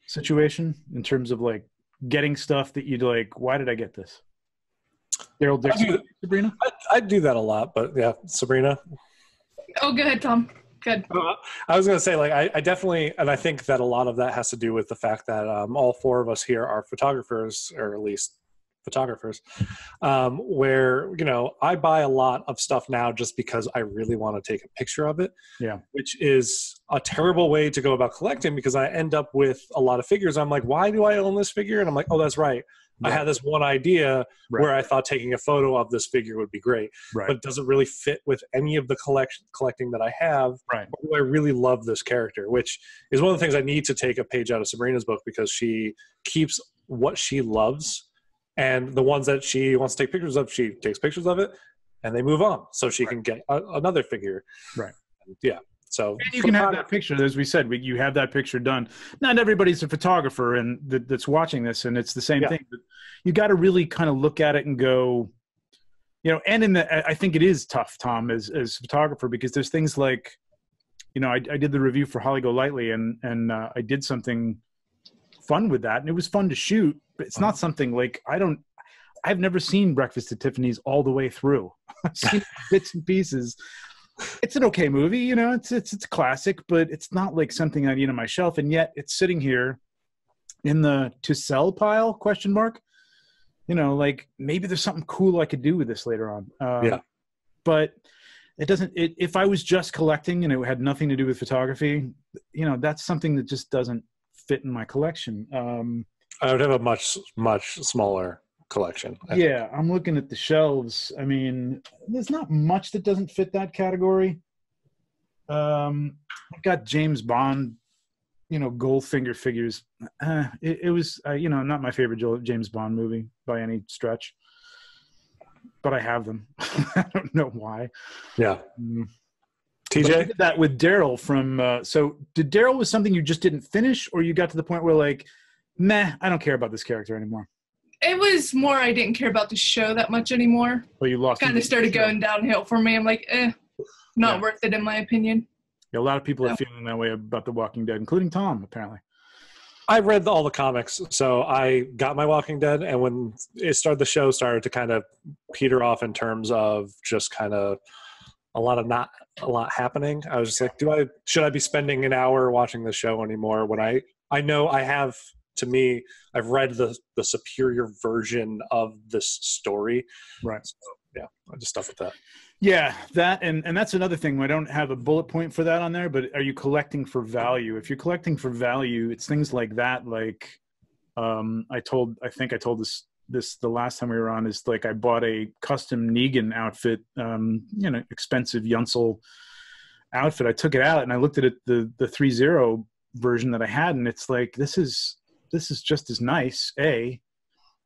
situation in terms of like getting stuff that you'd like, why did I get this? Daryl Dixon, Sabrina? I do that a lot, but yeah, Sabrina. Oh, go ahead, Tom. Good. I was going to say, like, I definitely, and I think that a lot of that has to do with the fact that all four of us here are photographers, or at least photographers, where, I buy a lot of stuff now just because I really want to take a picture of it. Yeah. Which is a terrible way to go about collecting, because I end up with a lot of figures. I'm like, why do I own this figure? And I'm like, oh, that's right. Right. I had this one idea where I thought taking a photo of this figure would be great, but it doesn't really fit with any of the collecting that I have. Right. Or do I really love this character? Which is one of the things I need to take a page out of Sabrina's book, because she keeps what she loves, and the ones that she wants to take pictures of, she takes pictures of it, and they move on so she can get another figure. Right. Yeah. So and you can have that picture, as we said, you have that picture done. Not everybody's a photographer and that's watching this, and it's the same thing. But you got to really kind of look at it and go, and I think it is tough, Tom, as a photographer, because there's things like, I did the review for Holly Golightly, and I did something fun with that, and it was fun to shoot, but it's not something like I've never seen Breakfast at Tiffany's all the way through. I've seen bits and pieces. It's an okay movie, it's a classic, but it's not like something I need on my shelf, and yet it's sitting here in the to sell pile ? Like maybe there's something cool I could do with this later on. But it doesn't. If I was just collecting and it had nothing to do with photography, that's something that just doesn't fit in my collection. I would have a much smaller collection. I'm looking at the shelves. I mean, there's not much that doesn't fit that category. I've got James Bond Goldfinger figures. It was, not my favorite James Bond movie by any stretch, but I have them. I don't know why. Yeah. TJ? TJ? I did that with Daryl from, so did Daryl was something you just didn't finish, or you got to the point where like, meh, I don't care about this character anymore? It was more I didn't care about the show that much anymore. Well, you lost. Kind of started going downhill for me. I'm like, not worth it in my opinion. Yeah, a lot of people are feeling that way about The Walking Dead, including Tom, apparently. I read all the comics, so I got my Walking Dead, and when the show started to kind of peter off in terms of just kind of not a lot happening, I was just like, should I be spending an hour watching the show anymore when I know I have, to me, I've read the superior version of this story. Right. So, yeah, I just stuck with that. Yeah, that and that's another thing. I don't have a bullet point for that on there, but are you collecting for value? If you're collecting for value, it's things like that. Like, I think I told this the last time we were on, is like I bought a custom Negan outfit, expensive Yunsel outfit. I took it out and I looked at it, the 3.0 version that I had, and it's like, this is just as nice, A,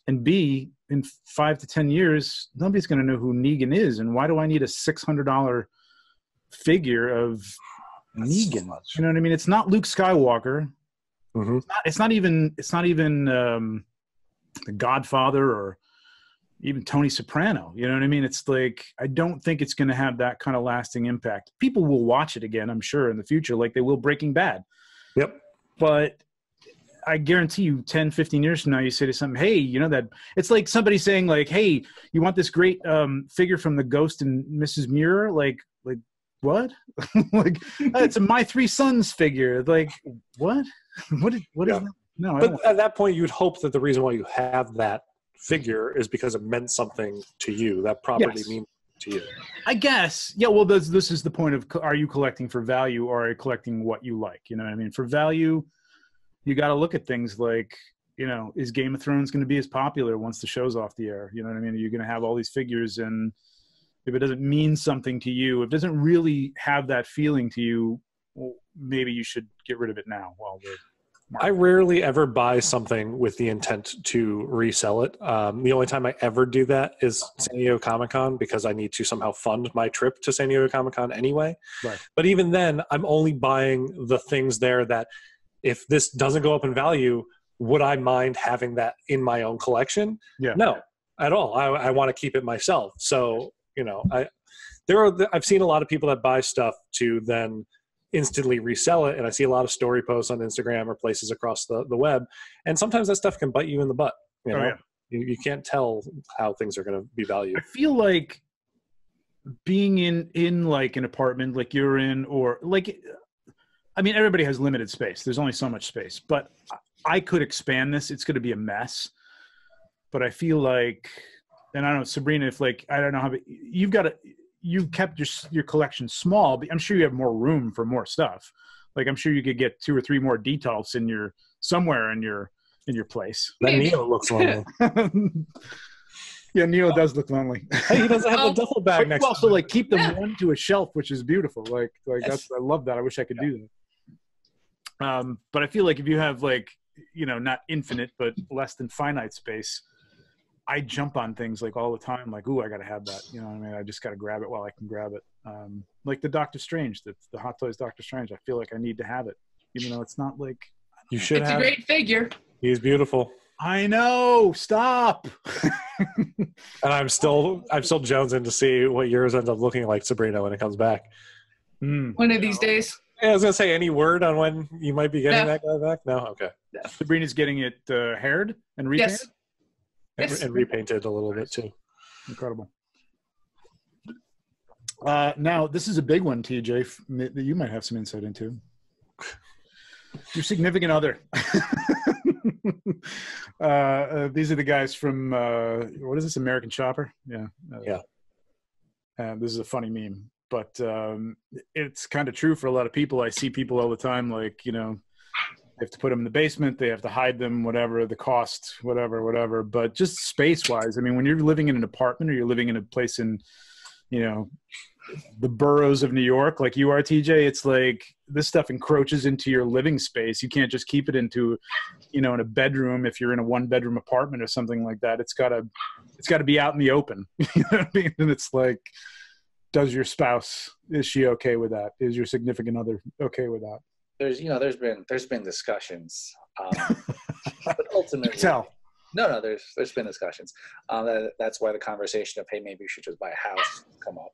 and B, in 5 to 10 years, nobody's going to know who Negan is. And why do I need a $600 figure of Negan? So you know what I mean? It's not Luke Skywalker. Mm-hmm. It's not even the Godfather or even Tony Soprano. You know what I mean? It's like, I don't think it's going to have that kind of lasting impact. People will watch it again, I'm sure, in the future, like they will Breaking Bad. Yep. But I guarantee you 10, 15 years from now, you say to something, hey, that it's like somebody saying like, hey, you want this great figure from the Ghost and Mrs. Muir? Like what? Like, it's a My Three Sons figure. Like, what? What is that? No, but at that point, you'd hope that the reason why you have that figure is because it meant something to you. That property means to you. I guess. Yeah, well, this is the point of, are you collecting for value or are you collecting what you like? You know what I mean? For value, you got to look at things like, is Game of Thrones going to be as popular once the show's off the air? You know what I mean? You're going to have all these figures, and if it doesn't mean something to you, if it doesn't really have that feeling to you, well, maybe you should get rid of it now while we're I rarely ever buy something with the intent to resell it. The only time I ever do that is San Diego Comic-Con, because I need to somehow fund my trip to San Diego Comic-Con anyway. Right. But even then, I'm only buying the things there that, if this doesn't go up in value, would I mind having that in my own collection? Yeah. No, at all. I want to keep it myself. So, I've seen a lot of people that buy stuff to then instantly resell it, and I see a lot of story posts on Instagram or places across the web, and sometimes that stuff can bite you in the butt. You can't tell how things are going to be valued. I feel like being in like an apartment like you're in, or like, I mean, everybody has limited space. There's only so much space, but I could expand this. It's going to be a mess, but I feel like, and I don't know, Sabrina, if like, I don't know how, you've kept your collection small, but I'm sure you have more room for more stuff. Like, I'm sure you could get 2 or 3 more details somewhere in your place. That Neo looks lonely. Yeah, Neo does look lonely. Hey, he doesn't have a duffel bag next to him. Also, like, keep them one to a shelf, which is beautiful. Like that's, I love that. I wish I could do that. But I feel like if you have, like, not infinite, but less than finite space, I jump on things like all the time, like, ooh, I got to have that. You know what I mean? I just got to grab it while I can grab it. Like the Doctor Strange, the Hot Toys Doctor Strange. I feel like I need to have it, even though it's not like. You should it's have. It's a great figure. He's beautiful. I know. Stop. And I'm still jonesing to see what yours ends up looking like, Sabrina, when it comes back. One of these days. Yeah, I was gonna say, any word on when you might be getting that guy back? No, okay. No. Sabrina's getting it haired and repainted. Yes. And repainted a little bit too. Incredible. Now, this is a big one, TJ, that you might have some insight into. Your significant other. These are the guys from, what is this, American Chopper? Yeah. This is a funny meme, but it's kind of true for a lot of people. I see people all the time, like, they have to put them in the basement. They have to hide them, whatever, the cost, whatever. But just space-wise, I mean, when you're living in an apartment or you're living in a place in, the boroughs of New York, like you are, TJ. It's like this stuff encroaches into your living space. You can't just keep it into, in a bedroom. If you're in a 1-bedroom apartment or something like that, it's gotta be out in the open. You know what I mean? And it's like, does your spouse, is she okay with that? Is your significant other okay with that? There's been discussions, but ultimately, tell. No, there's been discussions. That's why the conversation of, hey, maybe we should just buy a house come up.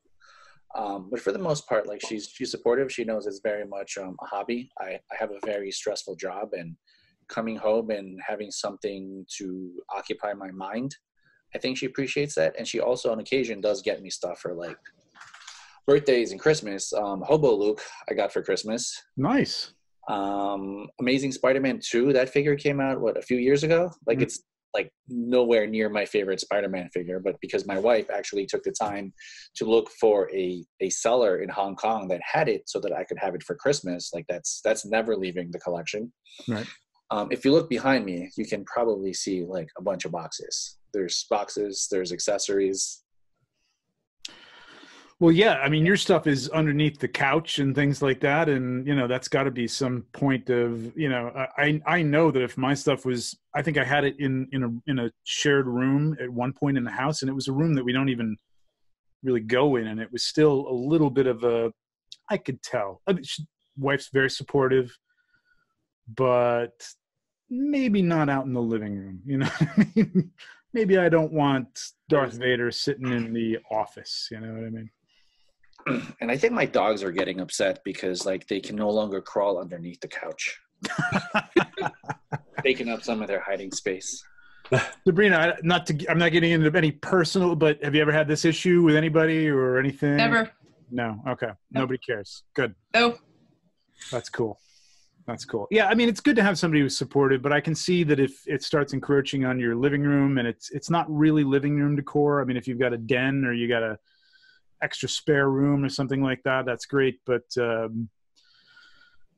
But for the most part, like she's supportive. She knows it's very much a hobby. I have a very stressful job, and coming home and having something to occupy my mind, I think she appreciates that. And she also on occasion does get me stuff for like birthdays and Christmas. Hobo Luke I got for Christmas. Nice. Amazing Spider-Man 2, that figure came out a few years ago. Like it's like nowhere near my favorite Spider-Man figure, but because my wife actually took the time to look for a seller in Hong Kong that had it so that I could have it for Christmas, like that's never leaving the collection. Right. If you look behind me, you can probably see like a bunch of boxes. There's boxes, there's accessories. Well, yeah, I mean, your stuff is underneath the couch and things like that. And, that's got to be some point of, I know that if my stuff was, I think I had it in a shared room at one point in the house, and it was a room that we don't even really go in. And it was still a little bit of I could tell. I mean, wife's very supportive, but maybe not out in the living room. You know what I mean? Maybe I don't want Darth Vader sitting in the office. You know what I mean? And I think my dogs are getting upset because like they can no longer crawl underneath the couch, taking up some of their hiding space. Sabrina, I'm not getting into any personal, but have you ever had this issue with anybody or anything? Never. No. Okay. No. Nobody cares. Good. No. That's cool. Yeah, I mean, it's good to have somebody who's supportive, but I can see that if it starts encroaching on your living room and it's not really living room decor. I mean, if you've got a den or you got a extra spare room or something like that, that's great. But,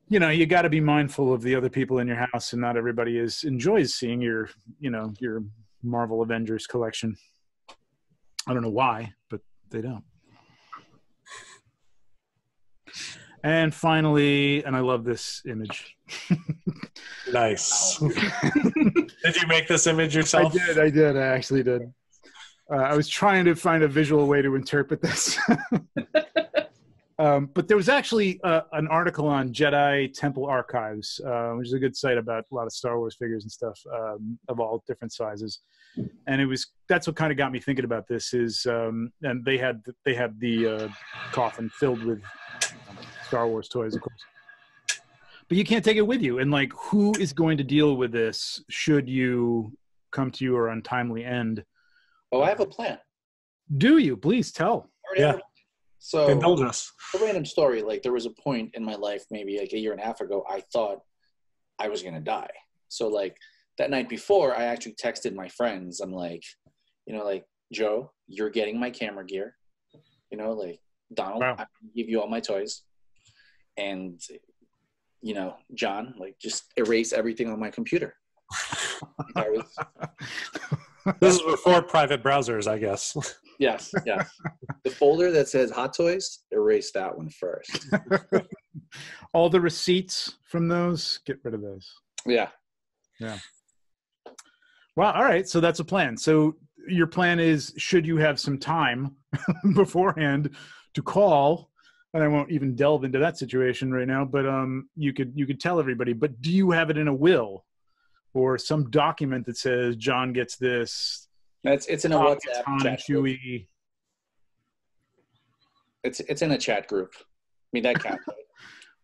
you got to be mindful of the other people in your house, and not everybody enjoys seeing your Marvel Avengers collection. I don't know why, but they don't. And finally, and I love this image. Nice. Did you make this image yourself? I did. I actually did. I was trying to find a visual way to interpret this. But there was actually an article on Jedi Temple Archives, which is a good site about a lot of Star Wars figures and stuff of all different sizes. And that's what kind of got me thinking about this and they had the coffin filled with Star Wars toys, of course. But you can't take it with you. And like, who is going to deal with this should you come to your untimely end? Oh, I have a plan. Do you? Please tell. Yeah. So, indulge us. A random story. Like, there was a point in my life, maybe like a year and a half ago, I thought I was going to die. So, like, that night before, I actually texted my friends. I'm like, Joe, you're getting my camera gear. Like, Donald, wow. I'm going to give you all my toys. And, John, like, just erase everything on my computer. This is before private browsers, I guess. Yes. The folder that says Hot Toys, erase that one first. All the receipts from those, get rid of those. Yeah. Well, all right. So that's a plan. So your plan is, should you have some time beforehand to call, and I won't even delve into that situation right now, but you could tell everybody, but do you have it in a will? Or some document that says John gets this. It's in a WhatsApp chat group. Chewy. It's in a chat group. I mean, that counts. Right?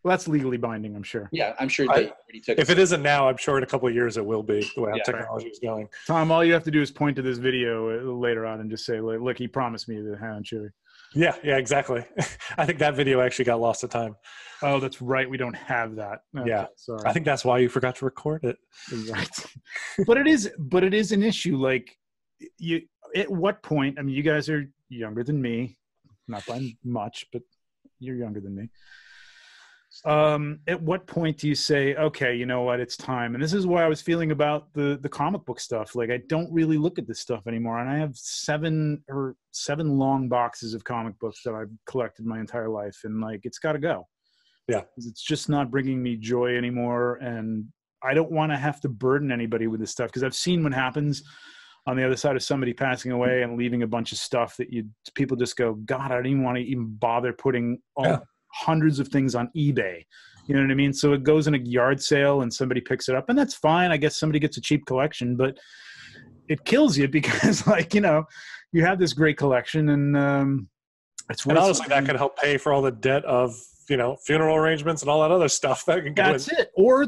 Well, that's legally binding, I'm sure. Yeah, I'm sure they already took. If it isn't now, I'm sure in a couple of years it will be. The way technology is going. Tom, all you have to do is point to this video later on and just say, "Look, he promised me the hand chewy." Yeah, exactly. I think that video actually got lost to time. Oh, that's right. We don't have that. Okay, yeah, sorry. I think that's why you forgot to record it. Right. But it is an issue. Like, at what point? I mean, you guys are younger than me, not by much, but you're younger than me. At what point do you say, okay, you know what, it's time? And this is why I was feeling about the comic book stuff. Like, I don't really look at this stuff anymore. And I have seven long boxes of comic books that I've collected my entire life. And like, it's got to go. Yeah. It's just not bringing me joy anymore. And I don't want to have to burden anybody with this stuff, because I've seen what happens on the other side of somebody passing away and leaving a bunch of stuff that people just go, God, I don't even want to even bother putting hundreds of things on eBay. You know what I mean? So it goes in a yard sale and somebody picks it up, and that's fine. I guess somebody gets a cheap collection, but it kills you because, like, you know, you have this great collection, and it's worth. And honestly, that could help pay for all the debt of, you know, funeral arrangements and all that other stuff that can go in. That's it. Or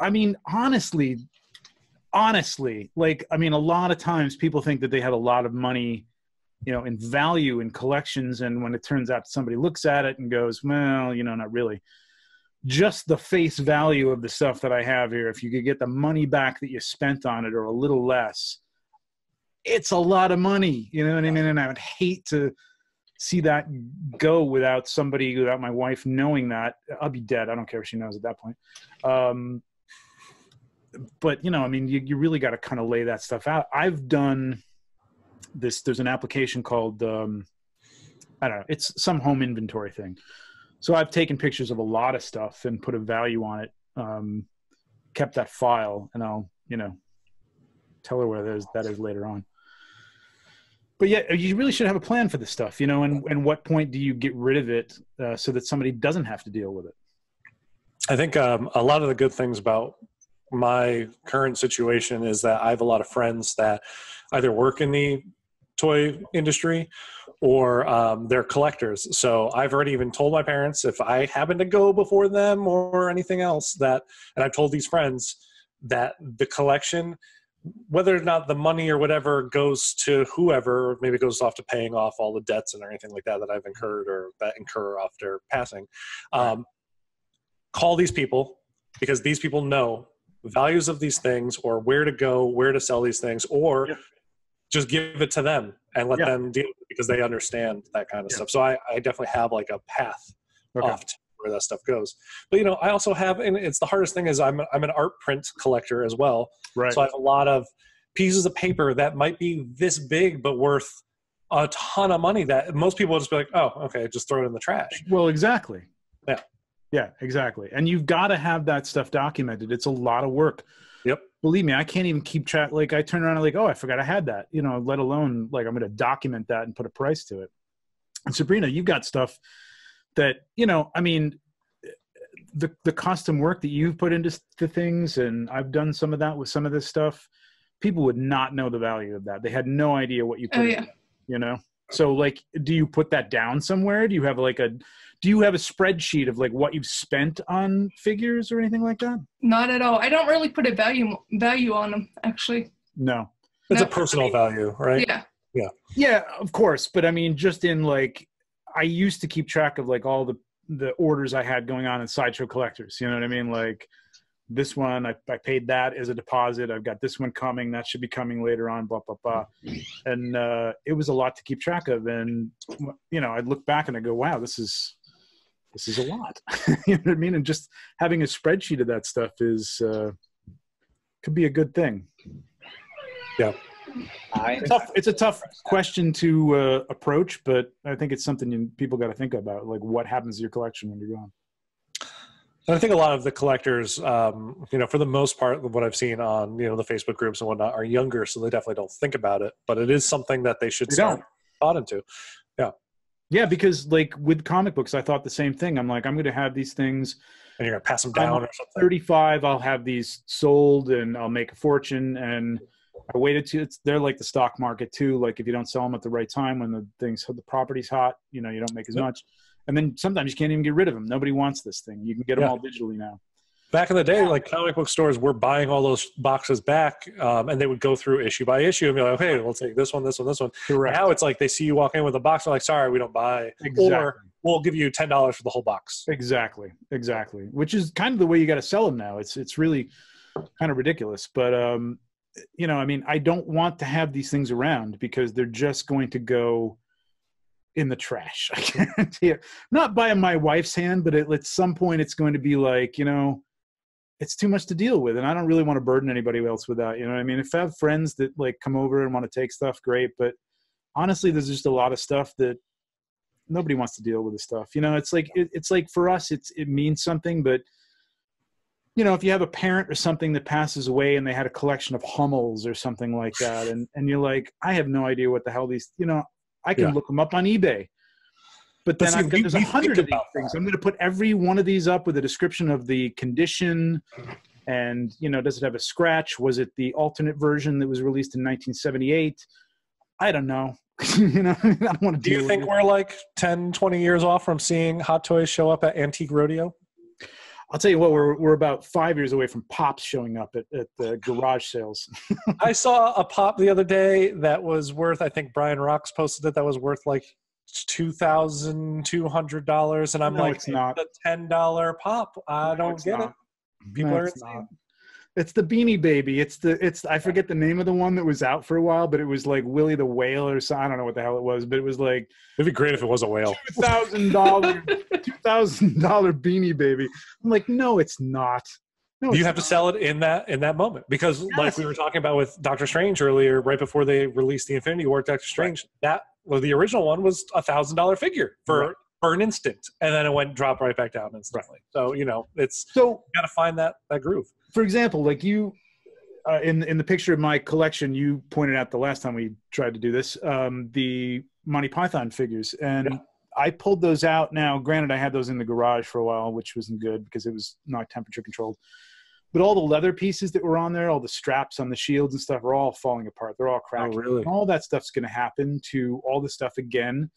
I mean, honestly, like, I mean, a lot of times people think that they have a lot of money, you know, in value in collections. And when it turns out somebody looks at it and goes, well, you know, not really. Just the face value of the stuff that I have here, if you could get the money back that you spent on it or a little less, it's a lot of money. You know what I mean? And I would hate to see that go without my wife knowing that. I'll be dead. I don't care if she knows at that point. But, you know, I mean, you really got to kind of lay that stuff out. I've done this. There's an application called, I don't know, it's some home inventory thing. So I've taken pictures of a lot of stuff and put a value on it, kept that file, and I'll, you know, tell her where that is later on. But yeah, you really should have a plan for this stuff, you know, and what point do you get rid of it so that somebody doesn't have to deal with it? I think a lot of the good things about my current situation is that I have a lot of friends that either work in the toy industry or they're collectors. So I've already even told my parents, if I happen to go before them or anything else, and I've told these friends that the collection, whether or not the money or whatever goes to whoever, maybe it goes off to paying off all the debts and everything like that I've incurred or that incur after passing, call these people, because these people know the values of these things or where to go, where to sell these things, or just give it to them and let them deal with it, because they understand that kind of stuff. So I definitely have like a path off to where that stuff goes. But, you know, I also have, and it's the hardest thing is I'm an art print collector as well. Right. So I have a lot of pieces of paper that might be this big, but worth a ton of money that most people will just be like, oh, okay, just throw it in the trash. Well, exactly. Yeah. Yeah, exactly. And you've got to have that stuff documented. It's a lot of work. Yep. Believe me, I can't even keep track. Like, I turn around and like, oh, I forgot I had that, you know, let alone like I'm going to document that and put a price to it. And Sabrina, you've got stuff that, you know, I mean, the custom work that you've put into things, and I've done some of that with some of this stuff, people would not know the value of that. They had no idea what you put in, you know? So like, do you put that down somewhere? Do you have a spreadsheet of like what you've spent on figures or anything like that? Not at all. I don't really put a value on them, actually. No. It's a personal value, right? Yeah. Yeah. Yeah, of course. But I mean, just in like, I used to keep track of like all the orders I had going on in Sideshow Collectors. You know what I mean? Like this one, I paid that as a deposit. I've got this one coming. That should be coming later on, blah, blah, blah. And it was a lot to keep track of. And, you know, I'd look back and I go, wow, this is a lot. You know what I mean? And just having a spreadsheet of that stuff is could be a good thing. Yeah. It's a tough question to approach, but I think it's something people got to think about, like what happens to your collection when you're gone. I think a lot of the collectors, you know, for the most part, what I've seen on, you know, the Facebook groups and whatnot are younger, so they definitely don't think about it. But it is something that they should start thought into. Yeah. Yeah, because like with comic books, I thought the same thing. I'm like, I'm going to have these things. And you're going to pass them down or something. 35, I'll have these sold and I'll make a fortune. And I waited they're like the stock market too. Like if you don't sell them at the right time when the property's hot, you know, you don't make as much. And then sometimes you can't even get rid of them. Nobody wants this thing. You can get them all digitally now. Back in the day, like comic book stores were buying all those boxes back, and they would go through issue by issue and be like, okay, we'll take this one, this one, this one. Correct. Now it's like they see you walk in with a box, they're like, sorry, we don't buy. Exactly. Or we'll give you $10 for the whole box. Exactly. Which is kind of the way you got to sell them now. It's really kind of ridiculous. But, you know, I mean, I don't want to have these things around because they're just going to go in the trash. I guarantee it. Not by my wife's hand, but at some point it's going to be like, it's too much to deal with, and I don't really want to burden anybody else with that. You know what I mean? If I have friends that like come over and want to take stuff, great. But honestly, there's just a lot of stuff that nobody wants to deal with. The stuff, it's like for us, it means something. But if you have a parent or something that passes away and they had a collection of Hummels or something like that, and you're like, I have no idea what the hell these, I can look them up on eBay. But then there's 100 of these things. I'm going to put every one of these up with a description of the condition and, does it have a scratch? Was it the alternate version that was released in 1978? I don't know. I don't want to Do you think we're like 10, 20 years off from seeing Hot Toys show up at Antique Rodeo? I'll tell you what, we're about 5 years away from Pops showing up at the garage sales. I saw a Pop the other day that was worth, I think Brian Rocks posted it, that was worth like $2,200, and I'm like, it's not a $10 Pop. I don't get it. People are insane. It's the Beanie Baby. It's I forget the name of the one that was out for a while, but it was like Willie the Whale or something. I don't know what the hell it was, but it was like, it'd be great if it was a whale. $2,000 Beanie Baby. I'm like, no, it's not. No, you have to sell it in that moment, because like we were talking about with Doctor Strange earlier, right before they released the Infinity War, Doctor Strange, the original one was $1,000 figure for an instant, and then it dropped right back down instantly. So you got to find that groove. For example, like you, in the picture of my collection, you pointed out the last time we tried to do this, the Monty Python figures, and I pulled those out. Now, granted, I had those in the garage for a while, which wasn't good because it was not temperature controlled. But all the leather pieces that were on there, all the straps on the shields and stuff, are all falling apart. They're all cracking. Oh, really? And all that stuff's going to happen to all the stuff again.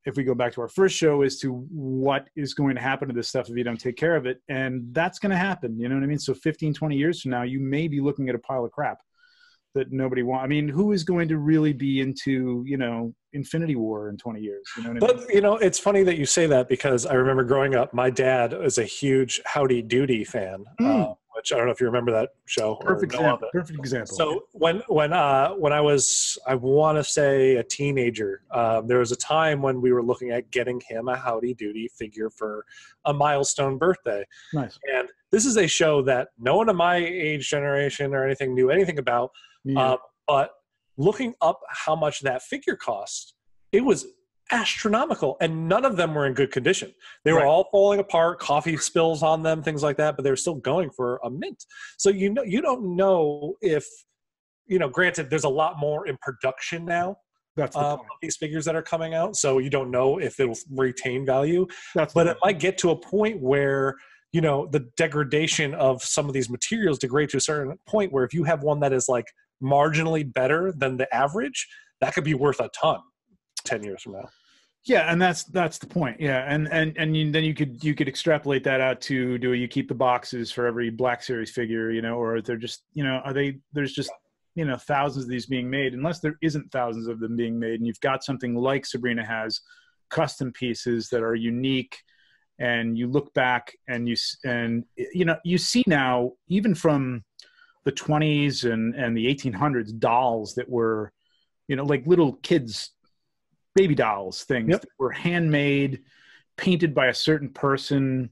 If we go back to our first show, as to what is going to happen to this stuff if you don't take care of it. And that's going to happen. You know what I mean? So 15, 20 years from now, you may be looking at a pile of crap that nobody wants. I mean, who is going to really be into, Infinity War in 20 years? You know what I mean? It's funny that you say that, because I remember growing up, my dad is a huge Howdy Doody fan, which I don't know if you remember that show. Perfect example. So when I was, I want to say, a teenager, there was a time when we were looking at getting him a Howdy Doody figure for a milestone birthday. Nice. And this is a show that no one of my age generation or anything knew anything about. Yeah. But looking up how much that figure cost, it was astronomical, and none of them were in good condition. They were all falling apart, coffee spills on them, things like that, but they were still going for a mint. So you don't know if, granted, there's a lot more in production now. That's the of these figures that are coming out, so you don't know if it'll retain value. But it might get to a point where the degradation of some of these materials degrade to a certain point where if you have one that is like marginally better than the average, that could be worth a ton 10 years from now. Yeah, and that's the point. Yeah, and then you could extrapolate that out to, do you keep the boxes for every Black Series figure, or they're just, there's just thousands of these being made, unless there isn't thousands of them being made, and you've got something like Sabrina has, custom pieces that are unique. And you look back and you see now, even from the 20s and the 1800s, dolls that were, like little kids, baby dolls, things that were handmade, painted by a certain person.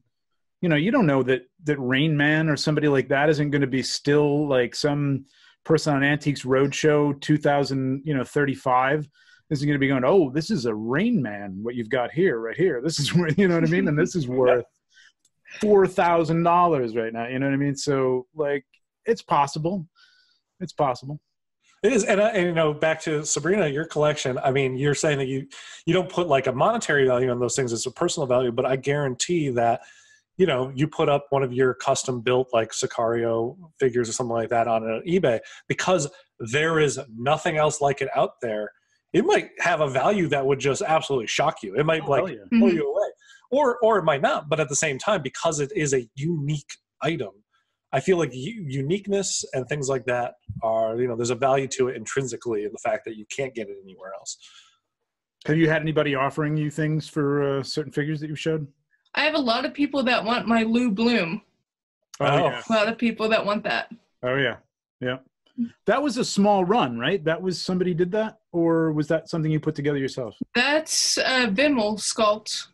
You don't know that Rain Man or somebody like that isn't going to be still like some person on Antiques Roadshow 2035 isn't going to be going, oh, this is a Rain Man, what you've got here, right here. This is where, you know what I mean? And this is worth $4,000 right now. You know what I mean? So, like, it's possible. It's possible. It is. And back to Sabrina, your collection, I mean, you're saying that you don't put like a monetary value on those things. It's a personal value, but I guarantee that, you put up one of your custom built like Sicario figures or something like that on eBay, because there is nothing else like it out there. It might have a value that would just absolutely shock you. It might pull you away, or it might not. But at the same time, because it is a unique item, I feel like uniqueness and things like that are, there's a value to it intrinsically in the fact that you can't get it anywhere else. Have you had anybody offering you things for certain figures that you showed? I have a lot of people that want my Lou Bloom. Oh, yeah. A lot of people that want that. Oh, yeah. Yeah. That was a small run, right? That was somebody did that, or was that something you put together yourself? That's Vimmel sculpt.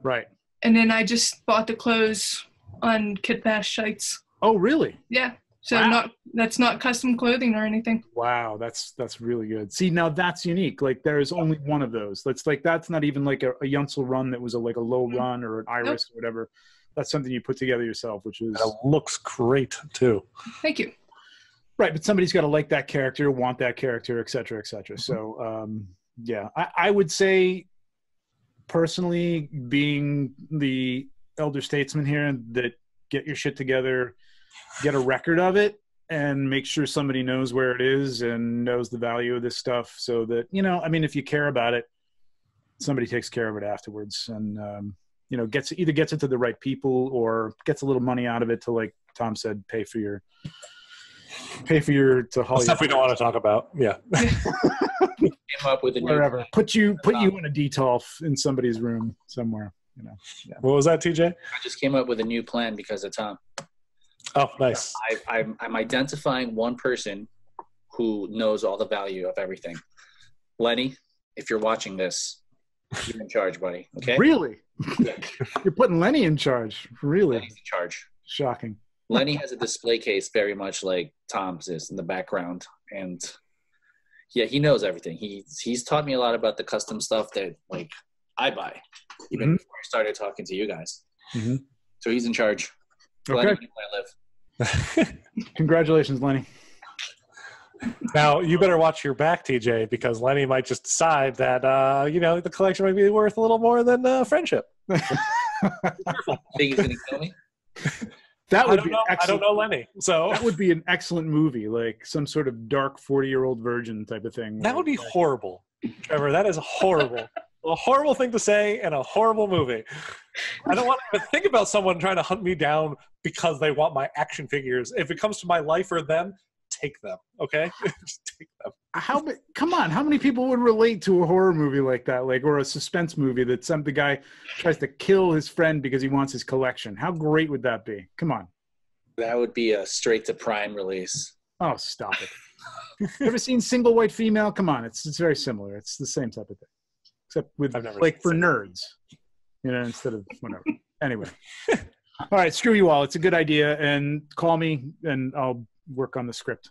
Right. And then I just bought the clothes on Kit Bash sites. Oh, really? Yeah. So Wow. that's not custom clothing or anything. Wow, that's really good. See, now that's unique. Like there is only one of those. That's not even like a Yunsel run that was like a low run or an Iris or whatever. That's something you put together yourself, which is... And it looks great, too. Thank you. Right, but somebody's got to like that character, want that character, et cetera, et cetera. So, yeah, I would say, personally, being the elder statesman here, that get your shit together, get a record of it, and make sure somebody knows where it is and knows the value of this stuff so that, you know, I mean, if you care about it, somebody takes care of it afterwards and, you know, either gets it to the right people or gets a little money out of it to, like Tom said, pay for your to Hollywood. Stuff we don't want to talk about. Yeah. Came up with a new wherever. Put you in a DTOLF in somebody's room somewhere. You know. Yeah. What was that, TJ? I just came up with a new plan because of Tom. Oh, nice. I'm identifying one person who knows all the value of everything. Lenny, if you're watching this, you're in charge, buddy. Okay? Really? You're putting Lenny in charge. Really? Lenny's in charge. Shocking. Lenny has a display case very much like Tom's is in the background. And yeah, he knows everything. He's taught me a lot about the custom stuff that like I buy, even before I started talking to you guys. Mm-hmm. So he's in charge. Okay. Lenny, where I live. Congratulations, Lenny. Now, you better watch your back, TJ, because Lenny might just decide that, you know, the collection might be worth a little more than friendship. Think he's going to kill me? That would I don't know Lenny. So that would be an excellent movie, like some sort of dark 40-year-old virgin type of thing. That would be horrible, Trevor. That is horrible. A horrible thing to say in a horrible movie. I don't want to even think about someone trying to hunt me down because they want my action figures. If it comes to my life or them, take them, okay? Just take them. Come on, how many people would relate to a horror movie like that, like, or a suspense movie that the guy tries to kill his friend because he wants his collection? How great would that be? Come on. That would be a straight to Prime release. Oh, stop it. Ever seen Single White Female? Come on, it's very similar. It's the same type of thing, except with like for nerds, you know, instead of whatever. Anyway, all right, screw you all. It's a good idea, and call me, and I'll work on the script.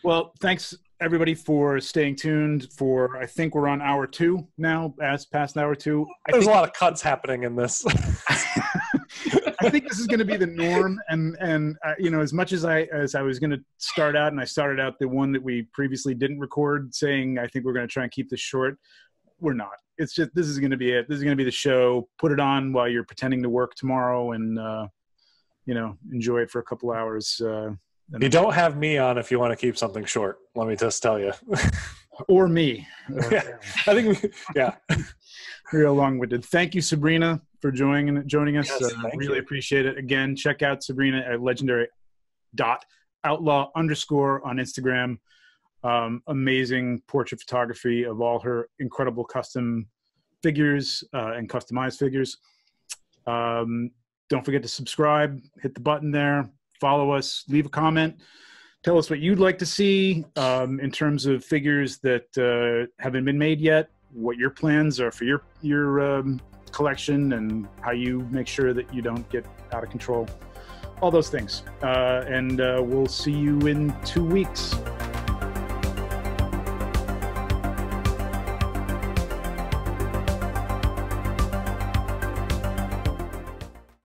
Well, thanks everybody for staying tuned for, I think we're on hour 2 now, past hour 2. There's a lot of cuts happening in this. I think this is going to be the norm. And you know, as much as I was going to start out, and I started out the one that we previously didn't record saying, I think we're going to try and keep this short. We're not. It's just, this is going to be it. This is going to be the show. Put it on while you're pretending to work tomorrow and, you know, enjoy it for a couple hours. You don't have me on if you want to keep something short. Let me just tell you. Or me. Yeah, I think. Yeah. Real long-winded. Thank you, Sabrina, for joining us. Yes, really appreciate it. Again, check out Sabrina at legendary.outlaw_ on Instagram. Amazing portrait photography of all her incredible custom figures and customized figures. Don't forget to subscribe. Hit the button there. Follow us. Leave a comment. Tell us what you'd like to see in terms of figures that haven't been made yet. What your plans are for your collection and how you make sure that you don't get out of control. All those things. And we'll see you in 2 weeks.